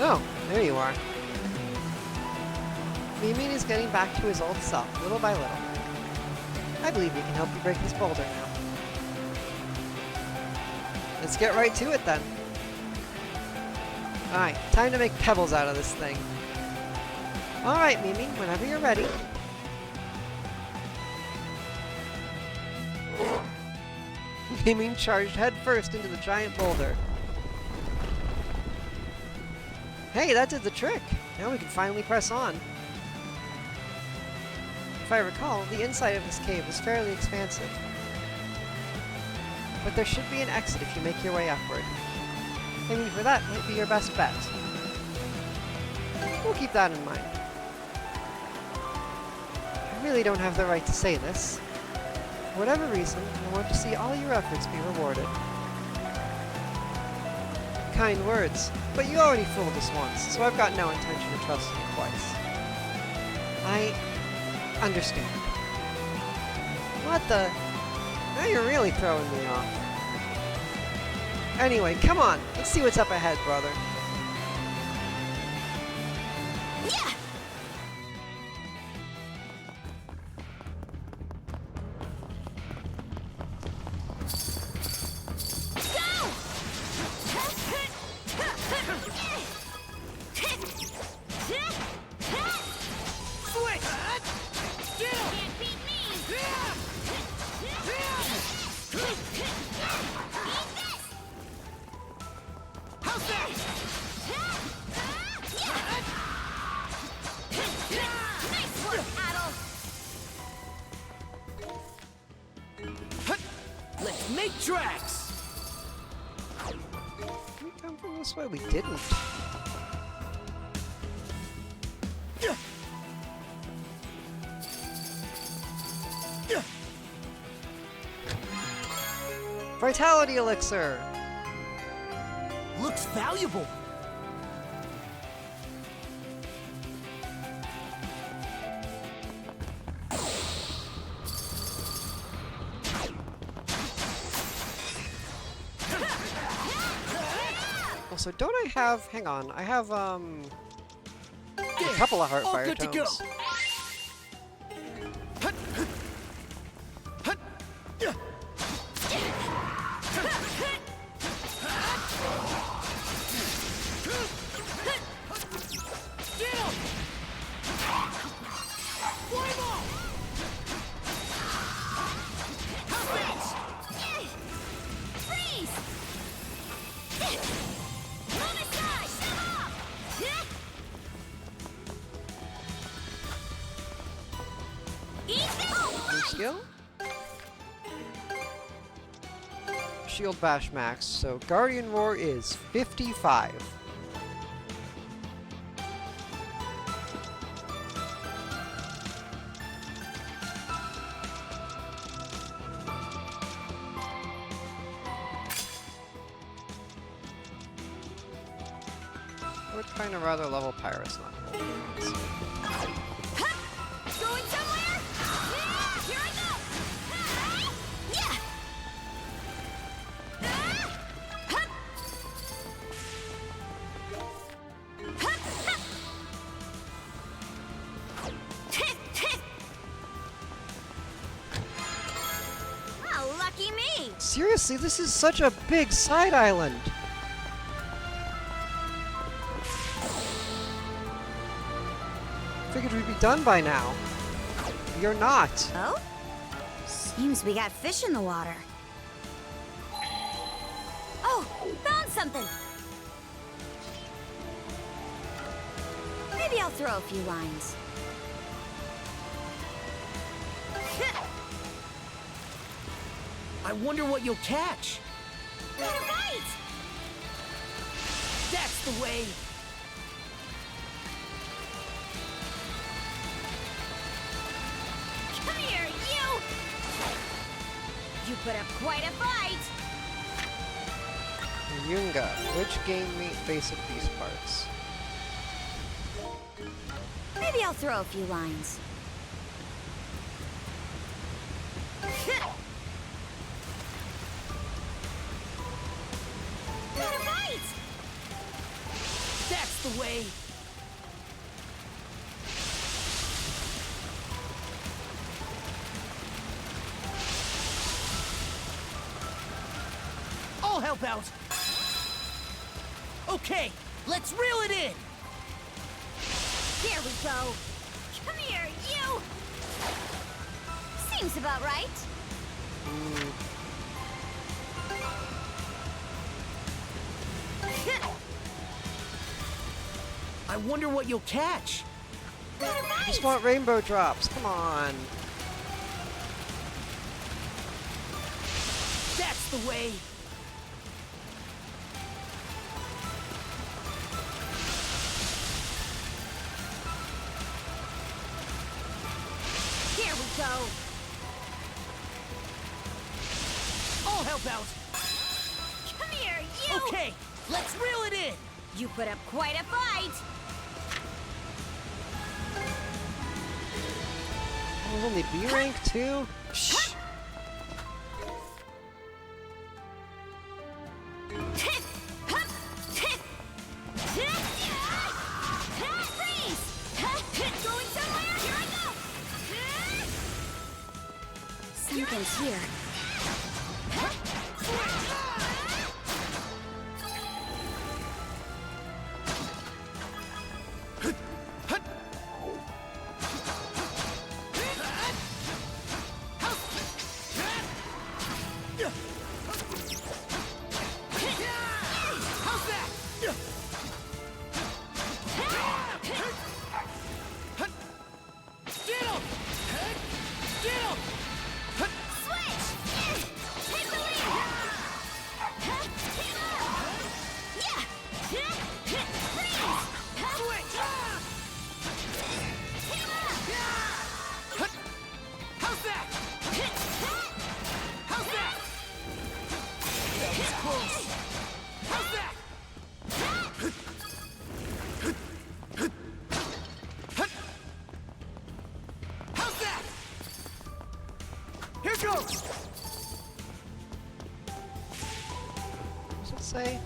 Oh, there you are. Miming is getting back to his old self, little by little. I believe we can help you break this boulder now. Let's get right to it then. Alright, time to make pebbles out of this thing. Alright, Miming, whenever you're ready. Miming charged headfirst into the giant boulder. Hey, that did the trick! Now we can finally press on. If I recall, the inside of this cave is fairly expansive. But there should be an exit if you make your way upward. Aiming for that might be your best bet. We'll keep that in mind. I really don't have the right to say this. For whatever reason, I want to see all your efforts be rewarded. Kind words, but you already fooled us once, so I've got no intention of trusting you twice. I understand. What the? Now you're really throwing me off. Anyway, come on, let's see what's up ahead, brother. Yeah! Let's make tracks! Can we come from this way? We didn't. Vitality elixir! Looks valuable! Also, don't I have... Hang on, I have, a couple of Heartfire good to go. tomes. skill? Shield bash max, so Guardian Roar is 55. We're trying to rather level Pyrus, not level Demons. Going somewhere? Yeah, here I go! Yeah! Oh, lucky me! Seriously, this is such a big side island! Figured we'd be done by now. You're not. Oh? Seems we got fish in the water. Oh, found something! Maybe I'll throw a few lines. I wonder what you'll catch. Got a bite! That's the way. Come here, you! You put up quite a fight! Yunga, which game meat basic beast parts? Maybe I'll throw a few lines. Got a bite! That's the way. I'll help out. Okay, let's reel it in. Here we go. Come here, you! Seems about right. I wonder what you'll catch. I just want rainbow drops, come on. That's the way. Here we go. I'll help out. Come here, you! Okay, let's reel it in. You put up quite a fight. I was only B rank too? Shh. Going somewhere? Here I go! Something's here. Say?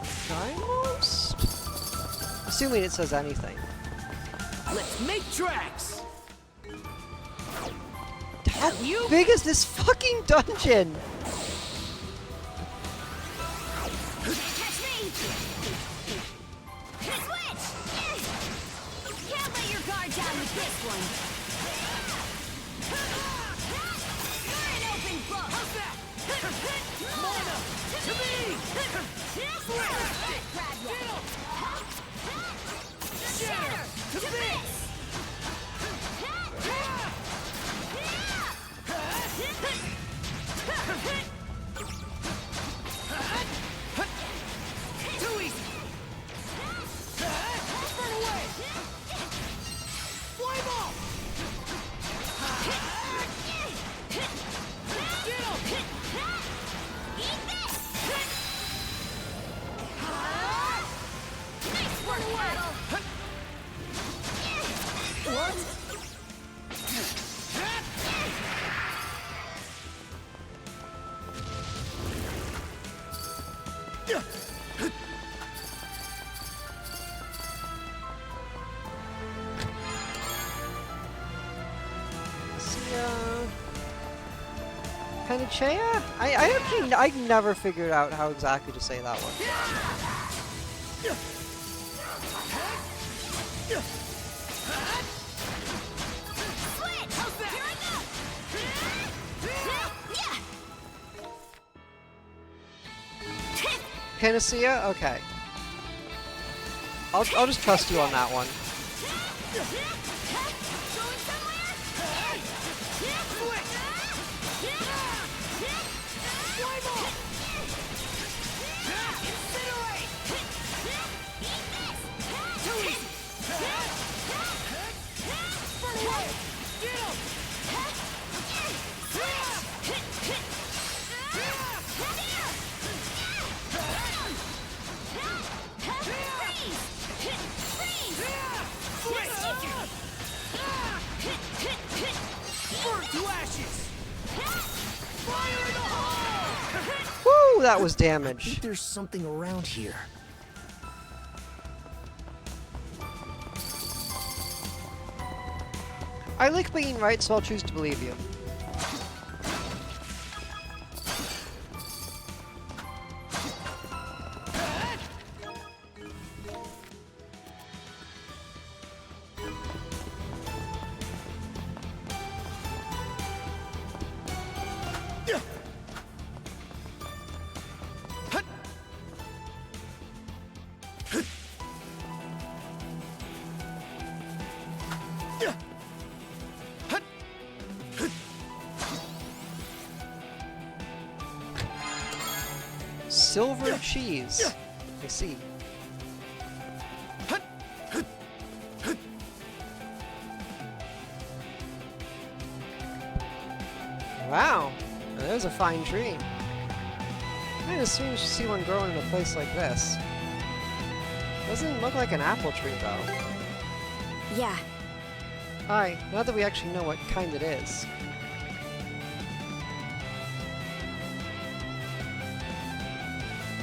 Skymost? Assuming it says anything. Let's make tracks. How big is this fucking dungeon? Catch me! Switch! Can't let your guard down with this one. You're an open book! How's that? Mona! To me! Grab ya! Panacea? I never figured out how exactly to say that one. Panacea? Okay. I'll just trust you on that one. Woo, that was damage. I think there's something around here. I like being right, so I'll choose to believe you. Silver cheese. I see. Wow, there's a fine tree. Kind of strange to see one growing in a place like this. Doesn't look like an apple tree, though. Yeah. Hi, now that we actually know what kind it is.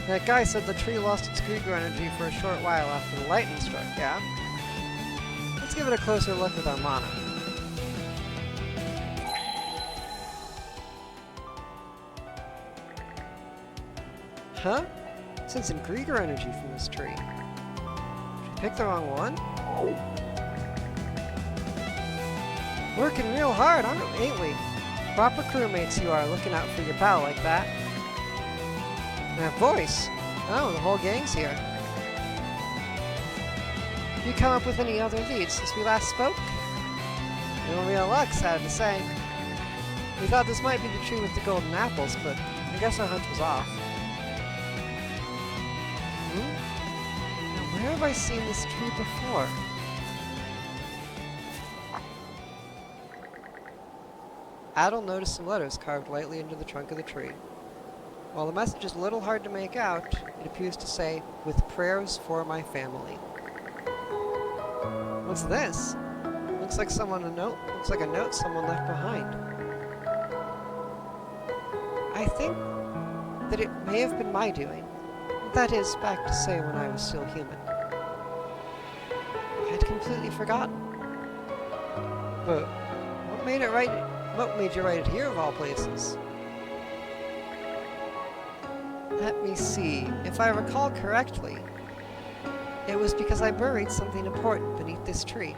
That guy said the tree lost its Krieger energy for a short while after the lightning struck, yeah? Let's give it a closer look with our mana. Huh? Sent some Krieger energy from this tree. Did we pick the wrong one? Working real hard, ain't we? Proper crewmates you are, looking out for your pal like that. That voice! Oh, the whole gang's here. Have you come up with any other leads since we last spoke? No real luck, sad to say. We thought this might be the tree with the golden apples, but I guess our hunch was off. Now, where have I seen this tree before? Adel noticed some letters carved lightly into the trunk of the tree. While the message is a little hard to make out, it appears to say, "With prayers for my family." What's this? Looks like a note someone left behind. I think that it may have been my doing. That is, back to say when I was still human. I had completely forgotten. But what made you write it here of all places? Let me see. If I recall correctly, it was because I buried something important beneath this tree.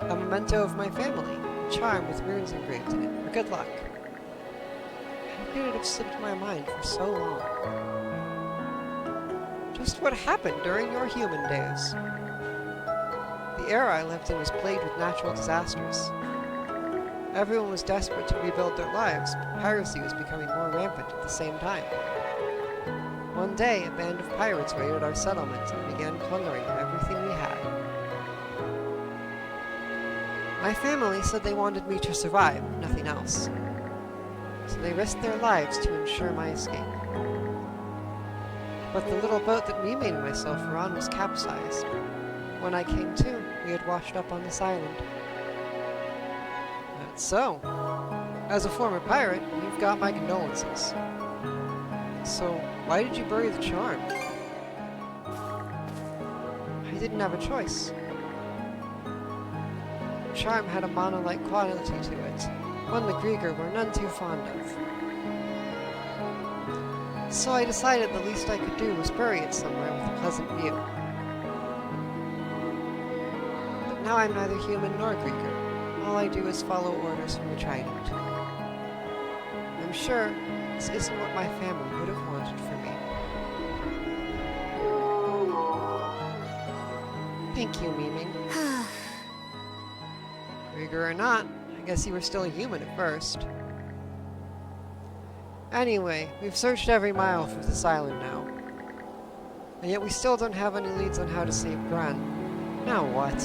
A memento of my family, a charm with runes engraved in it, for good luck. How could it have slipped my mind for so long? Just what happened during your human days. The era I lived in was plagued with natural disasters. Everyone was desperate to rebuild their lives, but piracy was becoming more rampant at the same time. One day, a band of pirates raided our settlement and began plundering everything we had. My family said they wanted me to survive, nothing else. So they risked their lives to ensure my escape. But the little boat that Mimi and myself were on was capsized. When I came to, we had washed up on this island. That's so. As a former pirate, you've got my condolences. So, why did you bury the charm? I didn't have a choice. The charm had a mana-like quality to it, one the Grieger were none too fond of. So I decided the least I could do was bury it somewhere with a pleasant view. But now I'm neither human nor Grieger. All I do is follow orders from the Trident. I'm sure this isn't what my family would have wanted for me. Thank you, Miming. Grieger or not, I guess you were still a human at first. Anyway, we've searched every mile for this island now. And yet we still don't have any leads on how to save Gran. Now what?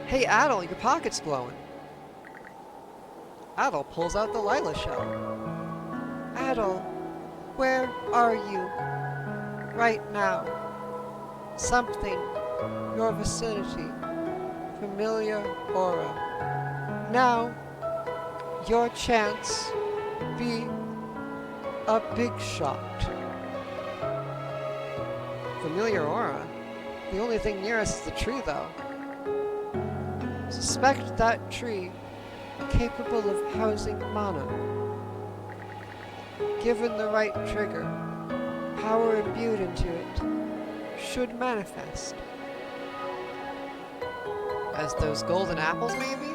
Hey Adel, your pocket's glowing. Adel pulls out the Lila shell. Adel, where are you? Right now. Something. Your vicinity. Familiar aura. Now. Your chance. Be a big shot. Familiar aura? The only thing near us is the tree, though. Suspect that tree capable of housing mana. Given the right trigger, power imbued into it should manifest. As those golden apples, maybe?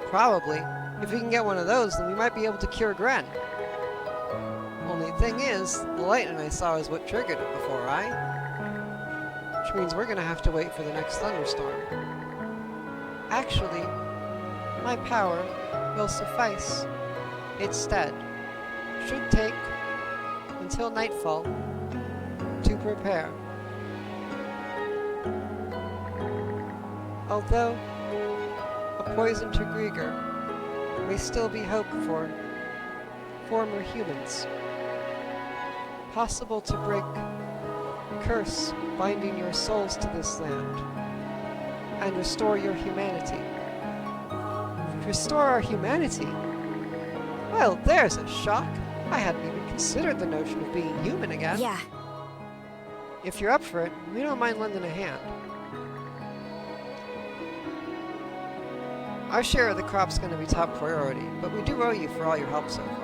Probably. If we can get one of those, then we might be able to cure Gren. Only thing is, the lightning I saw is what triggered it before, right? Which means we're gonna have to wait for the next thunderstorm. Actually, my power will suffice. Instead, should take until nightfall to prepare. Although a poison to Grieger may still be hope for former humans. Possible to break curse binding your souls to this land and restore your humanity. Restore our humanity? Well, there's a shock. I hadn't even considered the notion of being human again. Yeah. If you're up for it, we don't mind lending a hand. Our share of the crop's going to be top priority, but we do owe you for all your help so far.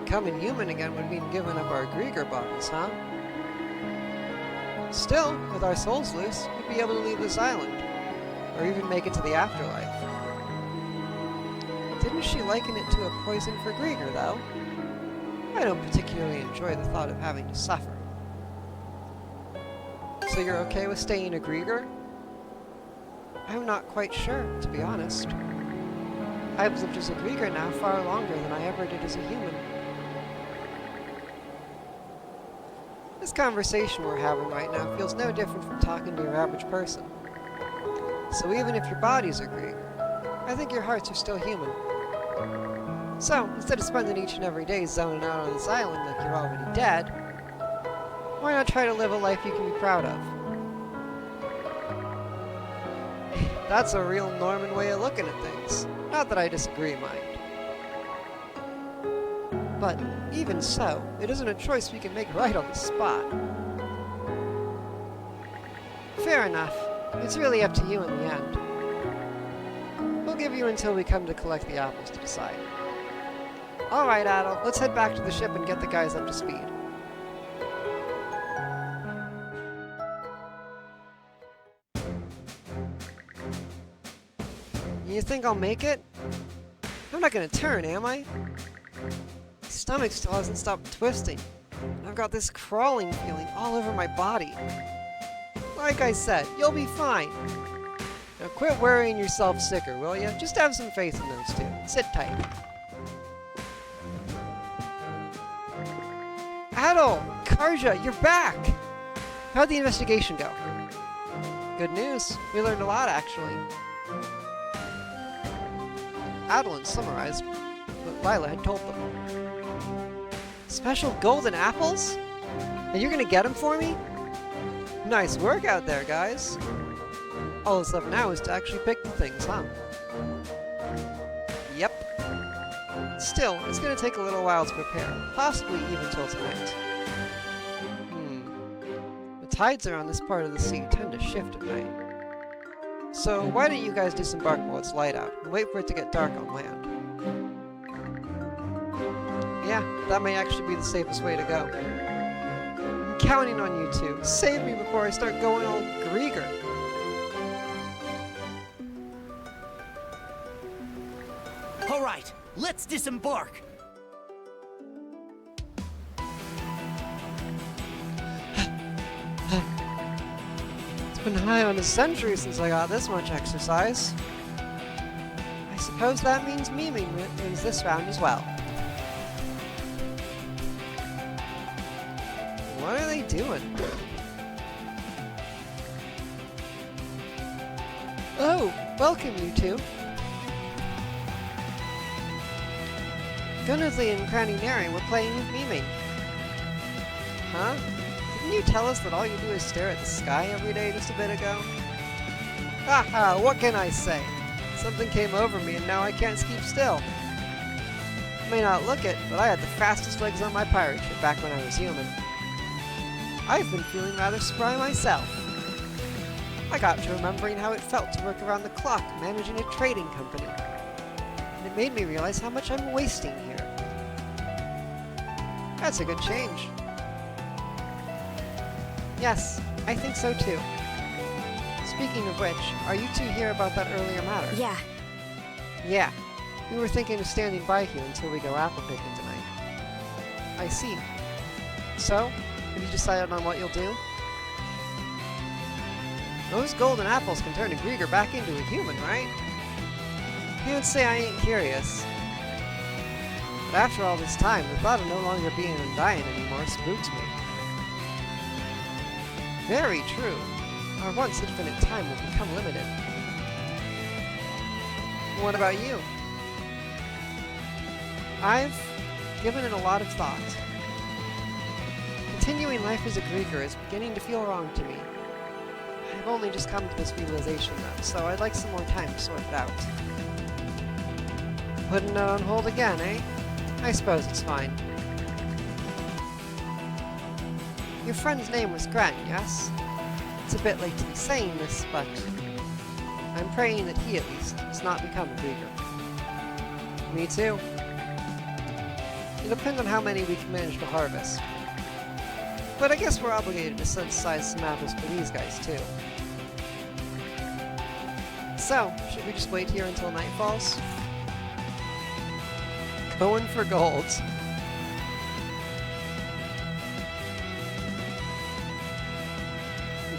Becoming human again would mean giving up our Grieger bodies, huh? Still, with our souls loose, we'd be able to leave this island, or even make it to the afterlife. Didn't she liken it to a poison for Grieger, though? I don't particularly enjoy the thought of having to suffer. So you're okay with staying a Grieger? I'm not quite sure, to be honest. I've lived as a Grieger now far longer than I ever did as a human. This conversation we're having right now feels no different from talking to your average person. So even if your bodies are Grieger, I think your hearts are still human. So, instead of spending each and every day zoning out on this island like you're already dead, why not try to live a life you can be proud of? That's a real Norman way of looking at things. Not that I disagree, mind. But, even so, it isn't a choice we can make right on the spot. Fair enough. It's really up to you in the end. We'll give you until we come to collect the apples to decide. Alright, Adel, let's head back to the ship and get the guys up to speed. You think I'll make it? I'm not gonna turn, am I? My stomach still hasn't stopped twisting. I've got this crawling feeling all over my body. Like I said, you'll be fine. Now quit worrying yourself sicker, will ya? Just have some faith in those two. Sit tight. Adel! Karja, you're back! How'd the investigation go? Good news. We learned a lot, actually. Adeline summarized, but Lila had told them. Special golden apples? And you're gonna get them for me? Nice work out there, guys. All that's left now is to actually pick the things, huh? Yep. Still, it's gonna take a little while to prepare, possibly even till tonight. The tides around this part of the sea tend to shift at night. So why don't you guys disembark while it's light out, and wait for it to get dark on land? Yeah, that may actually be the safest way to go. I'm counting on you two. Save me before I start going all Grieger. All right, let's disembark. It's been high on a century since I got this much exercise. I suppose that means Miming wins this round as well. What are they doing? Oh, welcome you two. Gunnersley and Cranny Nary were playing with Miming. Huh? Didn't you tell us that all you do is stare at the sky every day just a bit ago? Haha, what can I say? Something came over me and now I can't keep still. You may not look it, but I had the fastest legs on my pirate ship back when I was human. I've been feeling rather spry myself. I got to remembering how it felt to work around the clock managing a trading company. And it made me realize how much I'm wasting here. That's a good change. Yes, I think so too. Speaking of which, are you two here about that earlier matter? Yeah. Yeah. We were thinking of standing by here until we go apple picking tonight. I see. So, have you decided on what you'll do? Those golden apples can turn a Grieger back into a human, right? Can't say I ain't curious. But after all this time, the thought of no longer being undying anymore spooks me. Very true. Our once infinite time will become limited. What about you? I've given it a lot of thought. Continuing life as a Grieger is beginning to feel wrong to me. I've only just come to this realization though, so I'd like some more time to sort it out. Putting it on hold again, eh? I suppose it's fine. Your friend's name was Grant, yes? It's a bit late to be saying this, but I'm praying that he, at least, does not become a Grieger. Me too. It'll depend on how many we can manage to harvest. But I guess we're obligated to set aside some apples for these guys, too. So, should we just wait here until night falls? Going for gold.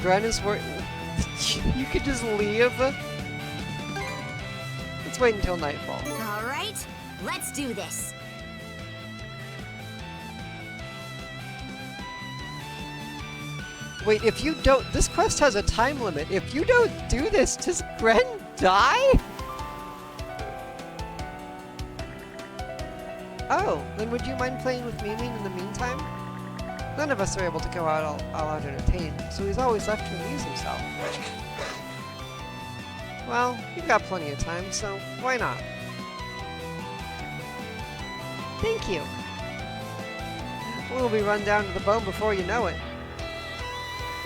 Gren is worried. You could just leave? Let's wait until nightfall. Alright, let's do this. Wait, if you don't... This quest has a time limit. If you don't do this, does Gren die? Oh, then would you mind playing with Miming in the meantime? None of us are able to go out all out entertained, so he's always left to amuse himself. Well, you've got plenty of time, so why not? Thank you. We'll be run down to the bone before you know it.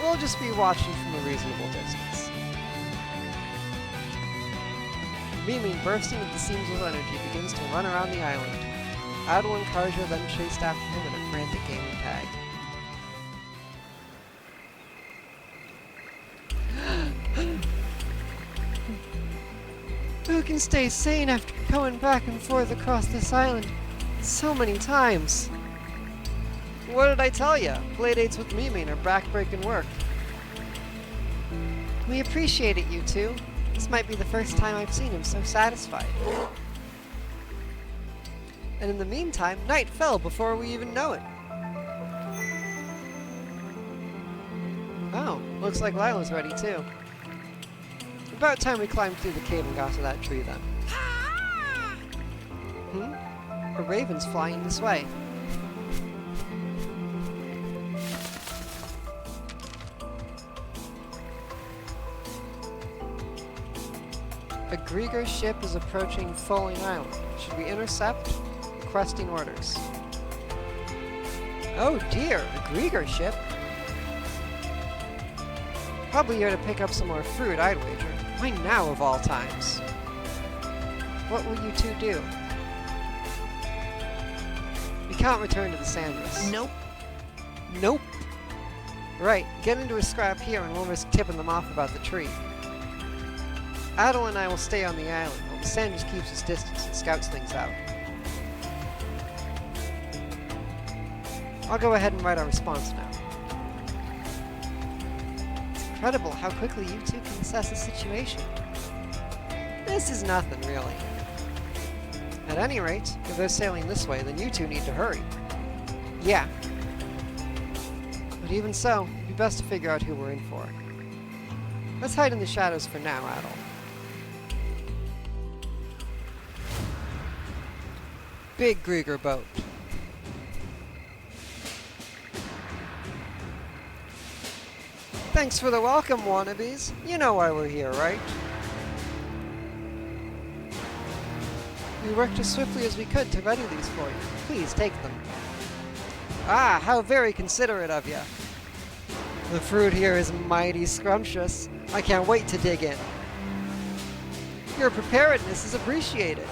We'll just be watching from a reasonable distance. Miming, bursting at the seams with energy, begins to run around the island. Adol and Karja then chased after him in a frantic gaming tag. Who can stay sane after going back and forth across this island so many times? What did I tell ya? Playdates with Miming are back-breaking work. We appreciate it, you two. This might be the first time I've seen him so satisfied. And in the meantime, night fell before we even know it. Oh, looks like Lila's ready too. About time we climbed through the cave and got to that tree then. Hmm? A raven's flying this way. A Grieger ship is approaching Falling Island. Should we intercept? Requesting orders. Oh dear, a Grieger ship? Probably here to pick up some more fruit, I'd wager. Why now of all times? What will you two do? We can't return to the Sandras. Nope. Nope. Right, get into a scrap here and we'll risk tipping them off about the tree. Adel and I will stay on the island while the Sandras keeps his distance and scouts things out. I'll go ahead and write our response now. It's incredible how quickly you two can assess the situation. This is nothing, really. At any rate, if they're sailing this way, then you two need to hurry. Yeah. But even so, it'd be best to figure out who we're in for. Let's hide in the shadows for now, Adel. Big Grieger boat. Thanks for the welcome, wannabes. You know why we're here, right? We worked as swiftly as we could to ready these for you. Please take them. Ah, how very considerate of you. The fruit here is mighty scrumptious. I can't wait to dig in. Your preparedness is appreciated.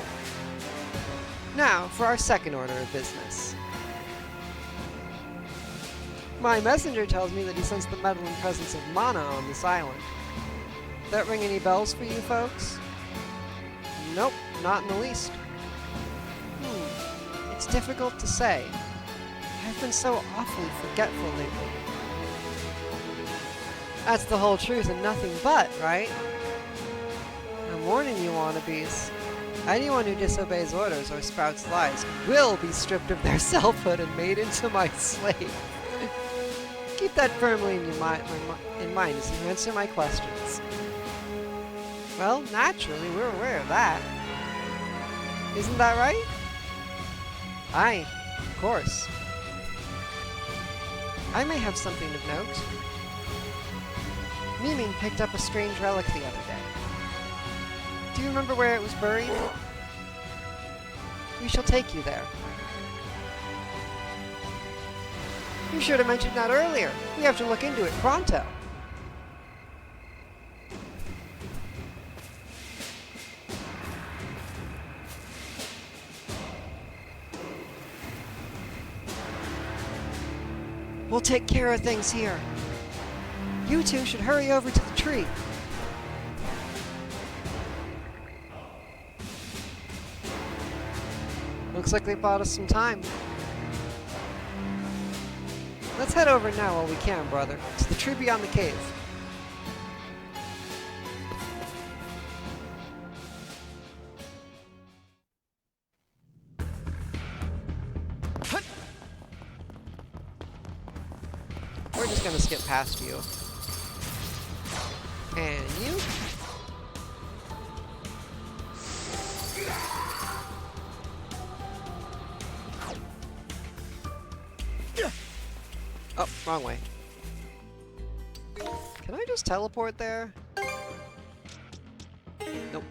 Now, for our second order of business. My messenger tells me that he sensed the meddling presence of Mana on this island. That ring any bells for you folks? Nope, not in the least. It's difficult to say. I've been so awfully forgetful lately. That's the whole truth and nothing but, right? I'm warning you, wannabes. Anyone who disobeys orders or spouts lies will be stripped of their selfhood and made into my slave. Keep that firmly in mind as you answer my questions. Well, naturally, we're aware of that. Isn't that right? Aye, of course. I may have something of note. Miming picked up a strange relic the other day. Do you remember where it was buried? We shall take you there. You should have mentioned that earlier. We have to look into it pronto. We'll take care of things here. You two should hurry over to the tree. Looks like they bought us some time. Let's head over now while we can, brother, to the tree beyond the cave. We're just gonna skip past you. And you? Oh, wrong way. Can I just teleport there? Nope.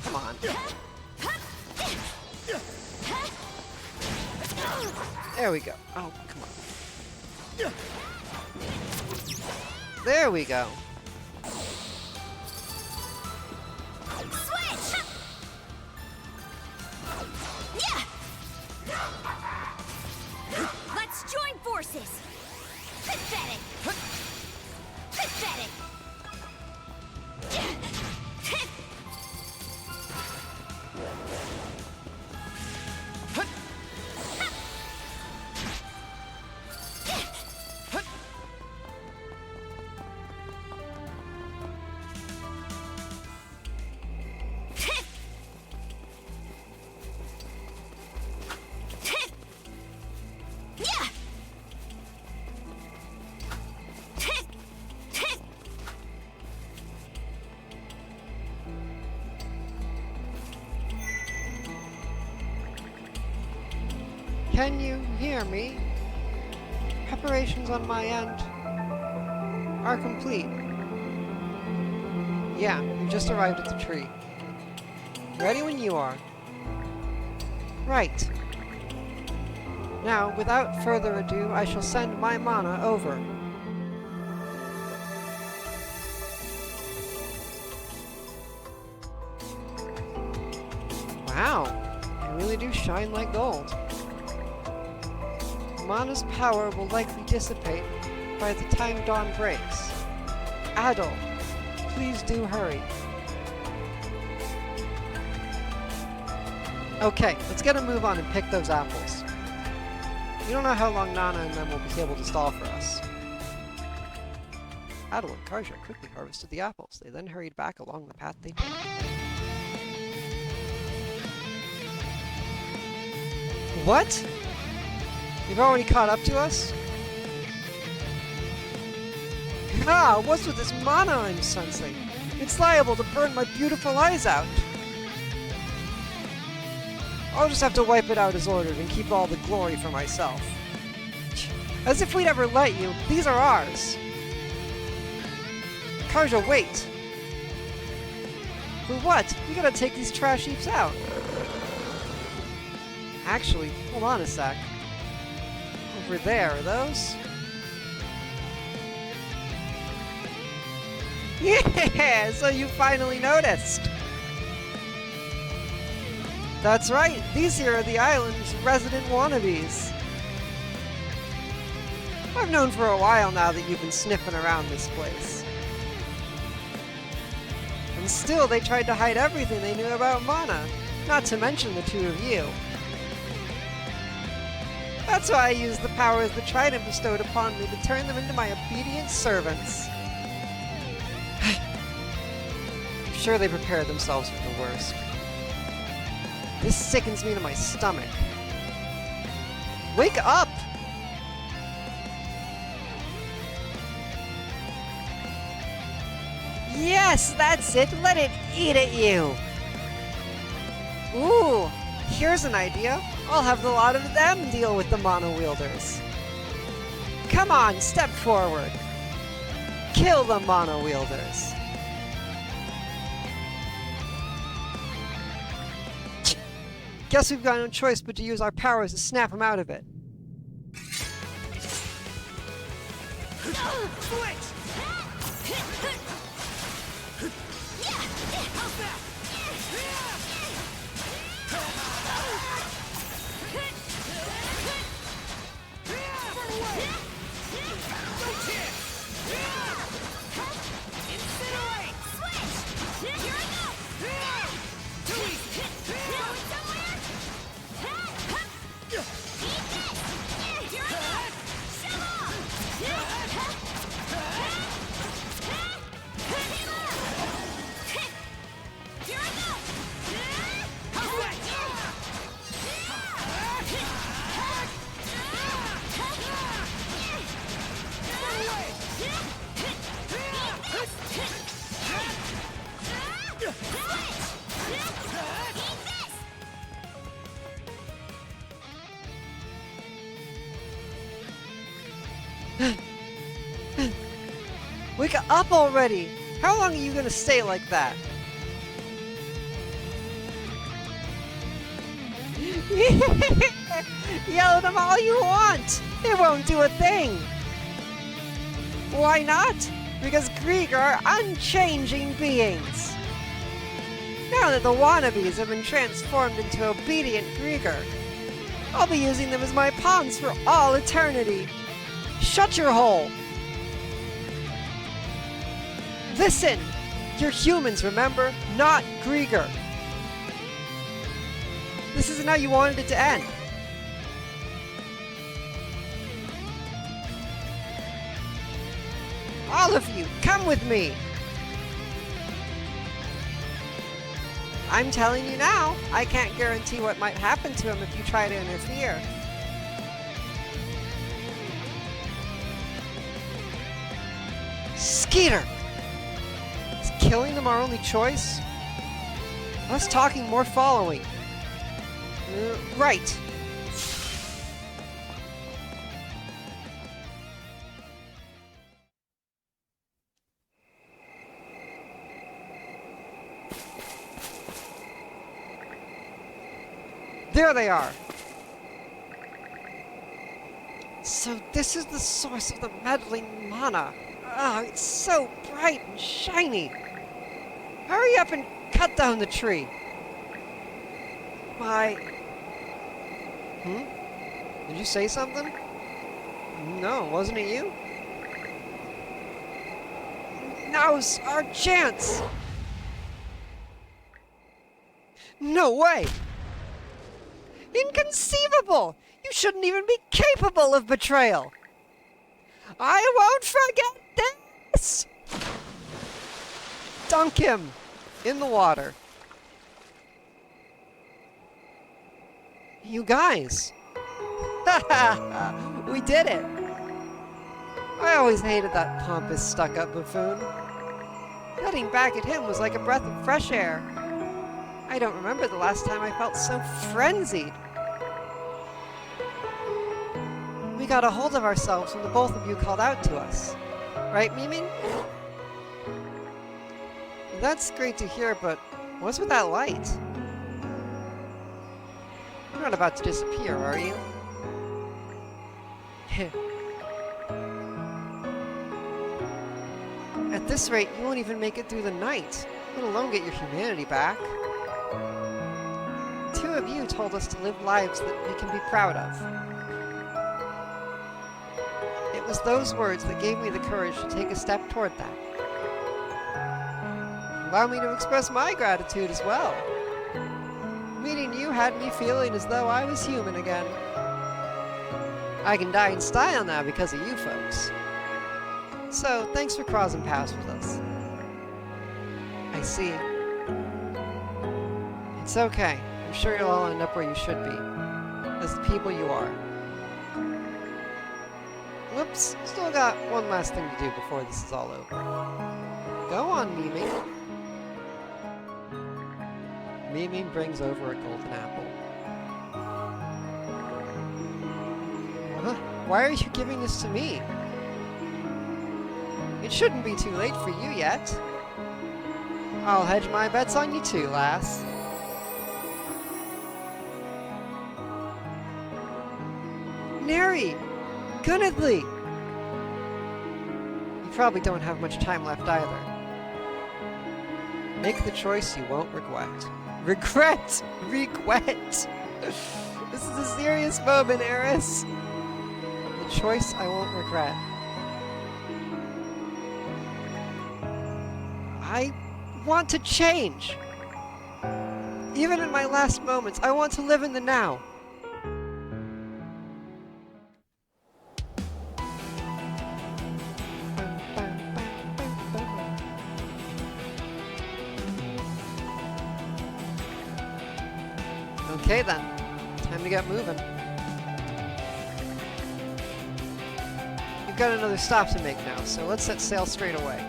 Come on. There we go. Oh, come on. There we go. Switch! Let's join forces. Pathetic. Pathetic. Can you hear me? Preparations on my end are complete. Yeah, we just arrived at the tree. Ready when you are. Right. Now, without further ado, I shall send my mana over. Wow, I really do shine like gold. Mana's power will likely dissipate by the time dawn breaks. Adol, please do hurry. Okay, let's get a move on and pick those apples. We don't know how long Nana and them will be able to stall for us. Adol and Karja quickly harvested the apples. They then hurried back along the path they took. What? You've already caught up to us? Ah, what's with this mana I'm sensing? It's liable to burn my beautiful eyes out. I'll just have to wipe it out as ordered and keep all the glory for myself. As if we'd ever let you. These are ours. Karja, wait. For what? We gotta take these trash heaps out. Actually, hold on a sec. Over there, are those? Yeah, so you finally noticed. That's right, these here are the island's resident wannabes. I've known for a while now that you've been sniffing around this place. And still, they tried to hide everything they knew about Mana, not to mention the two of you. That's why I used the powers the Trident bestowed upon me to turn them into my obedient servants. I'm sure they prepared themselves for the worst. This sickens me to my stomach. Wake up! Yes, that's it! Let it eat at you! Ooh, here's an idea. I'll have the lot of them deal with the Mana Wielders. Come on, step forward. Kill the Mana Wielders. Guess we've got no choice but to use our powers to snap them out of it. Wake up already! How long are you gonna stay like that? Yell at them all you want! It won't do a thing! Why not? Because Grieger are unchanging beings! Now that the wannabes have been transformed into obedient Grieger, I'll be using them as my pawns for all eternity! Shut your hole! Listen! You're humans, remember? Not Grieger. This isn't how you wanted it to end. All of you, come with me! I'm telling you now, I can't guarantee what might happen to him if you try to interfere. Skeeter! Is killing them our only choice? Less talking, more following. Right. There they are! So this is the source of the meddling mana. Ah, it's so bright and shiny. Hurry up and cut down the tree. Why? Did you say something? No, wasn't it you? Now's our chance! No way! Inconceivable! You shouldn't even be capable of betrayal! I won't forget this! Dunk him in the water. You guys! We did it! I always hated that pompous, stuck-up buffoon. Getting back at him was like a breath of fresh air. I don't remember the last time I felt so frenzied. We got a hold of ourselves when the both of you called out to us. Right, Miming? That's great to hear, but what's with that light? You're not about to disappear, are you? At this rate, you won't even make it through the night, let alone get your humanity back. Two of you told us to live lives that we can be proud of. It was those words that gave me the courage to take a step toward that. Allow me to express my gratitude as well. Meeting you had me feeling as though I was human again. I can die in style now because of you folks. So, thanks for crossing paths with us. I see. It's okay. I'm sure you'll all end up where you should be. As the people you are. Whoops. Still got one last thing to do before this is all over. Go on, Miming. Miming brings over a golden apple. Why are you giving this to me? It shouldn't be too late for you yet. I'll hedge my bets on you too, lass. Neri! Gunadly! You probably don't have much time left either. Make the choice you won't regret. Regret! Regret! This is a serious moment, Eris. The choice I won't regret. I want to change. Even in my last moments, I want to live in the now. Okay then, time to get moving. We've got another stop to make now, so let's set sail straight away.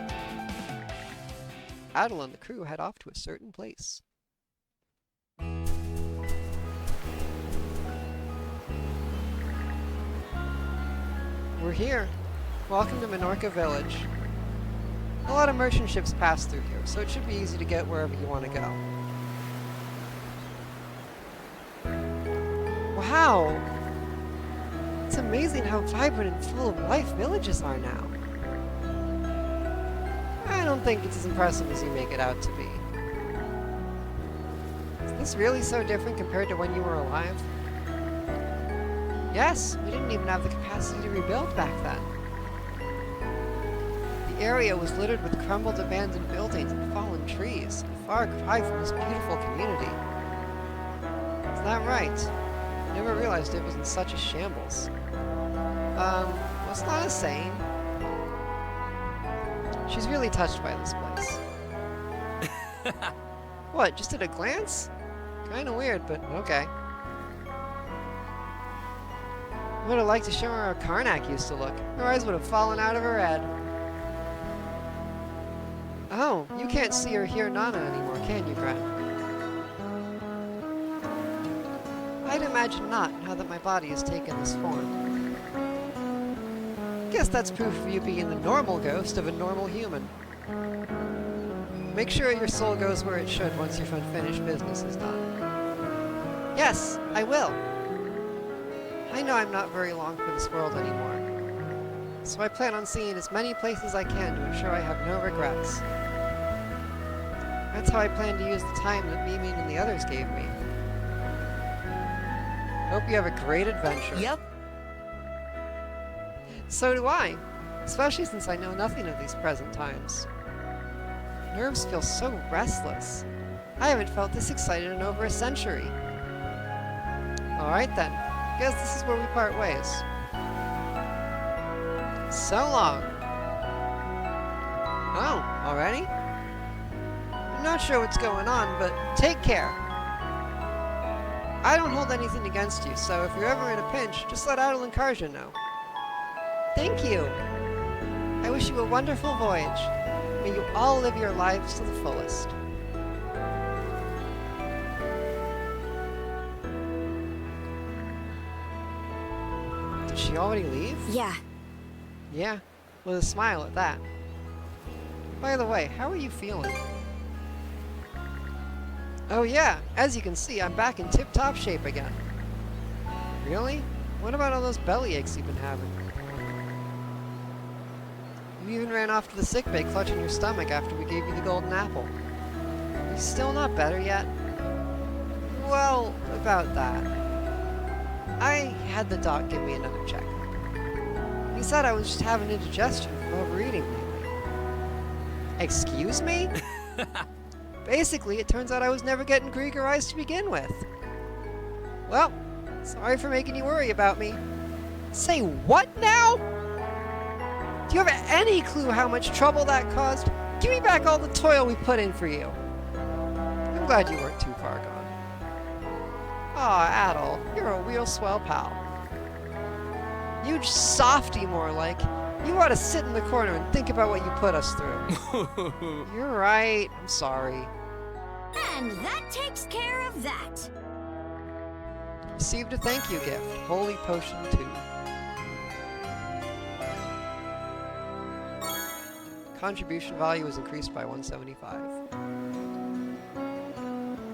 Adel and the crew head off to a certain place. We're here. Welcome to Minorca Village. A lot of merchant ships pass through here, so it should be easy to get wherever you want to go. Wow! It's amazing how vibrant and full of life villages are now. I don't think it's as impressive as you make it out to be. Is this really so different compared to when you were alive? Yes, we didn't even have the capacity to rebuild back then. The area was littered with crumbled abandoned buildings and fallen trees, a far cry from this beautiful community. Is that right? I never realized it was in such a shambles. What's Lana saying? She's really touched by this place. What, just at a glance? Kinda weird, but okay. I would have liked to show her how Karnak used to look. Her eyes would have fallen out of her head. Oh, you can't see or hear Nana anymore, can you, Gren? I'd imagine not, now that my body has taken this form. Guess that's proof of you being the normal ghost of a normal human. Make sure your soul goes where it should once your unfinished business is done. Yes, I will. I know I'm not very long for this world anymore, so I plan on seeing as many places as I can to ensure I have no regrets. That's how I plan to use the time that Mimi and the others gave me. Hope you have a great adventure. Yep. So do I, especially since I know nothing of these present times. Nerves feel so restless. I haven't felt this excited in over a century. Alright then, guess this is where we part ways. So long. Oh, already? I'm not sure what's going on, but take care. I don't hold anything against you, so if you're ever in a pinch, just let Adel and Karja know. Thank you. I wish you a wonderful voyage. May you all live your lives to the fullest. Did she already leave? Yeah. Yeah, with a smile at that. By the way, how are you feeling? Oh yeah, as you can see, I'm back in tip-top shape again. Really? What about all those belly aches you've been having? You even ran off to the sickbay clutching your stomach after we gave you the golden apple. Are you still not better yet? Well, about that. I had the doc give me another checkup. He said I was just having indigestion from overeating lately. Excuse me? Basically, it turns out I was never getting Grieger eyes to begin with. Well, sorry for making you worry about me. Say what now? Do you have any clue how much trouble that caused? Give me back all the toil we put in for you. I'm glad you weren't too far gone. Aw, Adel, you're a real swell pal. Huge softy, more like. You ought to sit in the corner and think about what you put us through. You're right. I'm sorry. And that takes care of that. Received a thank you gift. Holy Potion 2. Contribution value is increased by 175.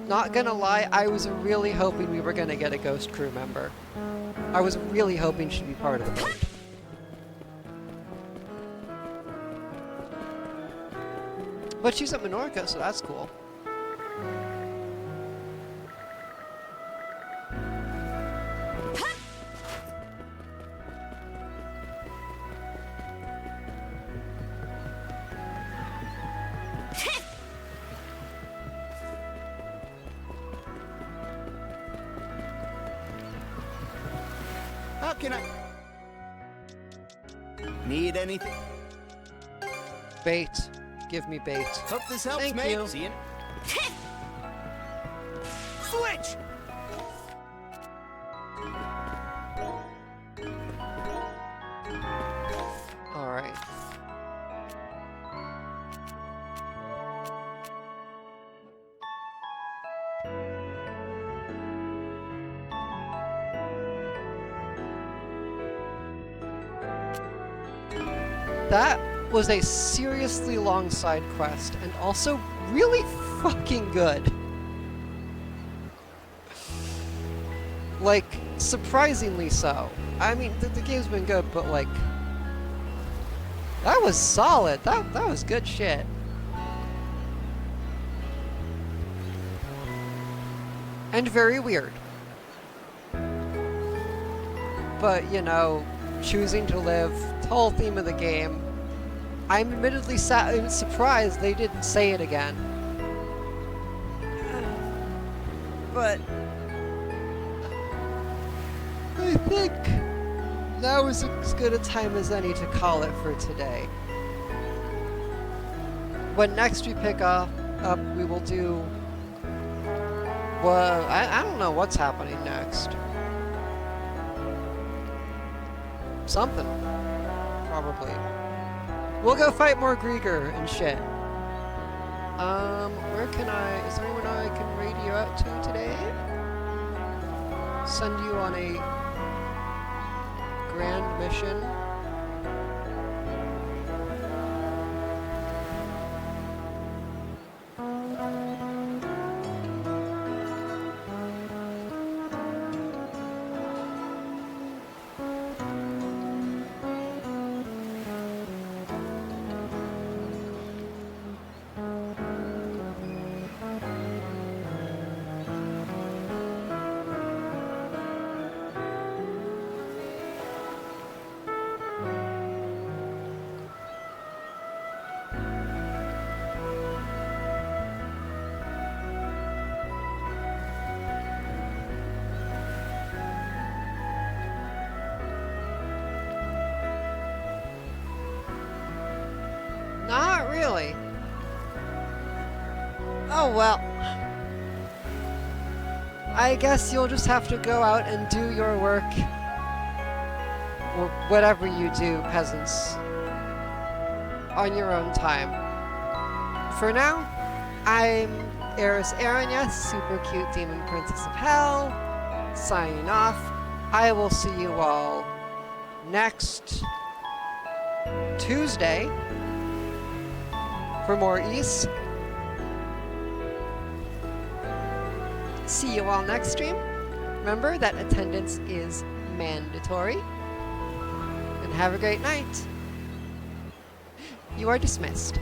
Not gonna lie, I was really hoping we were gonna get a ghost crew member. I was really hoping she'd be part of the boat. But she's at Minorca, so that's cool. How can I... Need anything? Bait. Give me bait. Hope this helps, Thank mate. you. See you. Switch! Alright. That was a seriously long side quest, and also really fucking good. Like, surprisingly so. I mean, the game's been good, but like... That was solid. That was good shit. And very weird. But, you know, choosing to live, the whole theme of the game. I'm admittedly surprised they didn't say it again. But I think now is as good a time as any to call it for today. When next we pick up, we will do... Well, I don't know what's happening next. Something. Probably. We'll go fight more Grieger and shit. Where can I... Is there anyone I can radio out to today? Send you on a grand mission. Not really. Oh well. I guess you'll just have to go out and do your work. Or whatever you do, peasants. On your own time. For now, I'm Eris Aranyas, super cute demon princess of hell, signing off. I will see you all next Tuesday for more East. See you all next stream. Remember that attendance is mandatory. And have a great night. You are dismissed.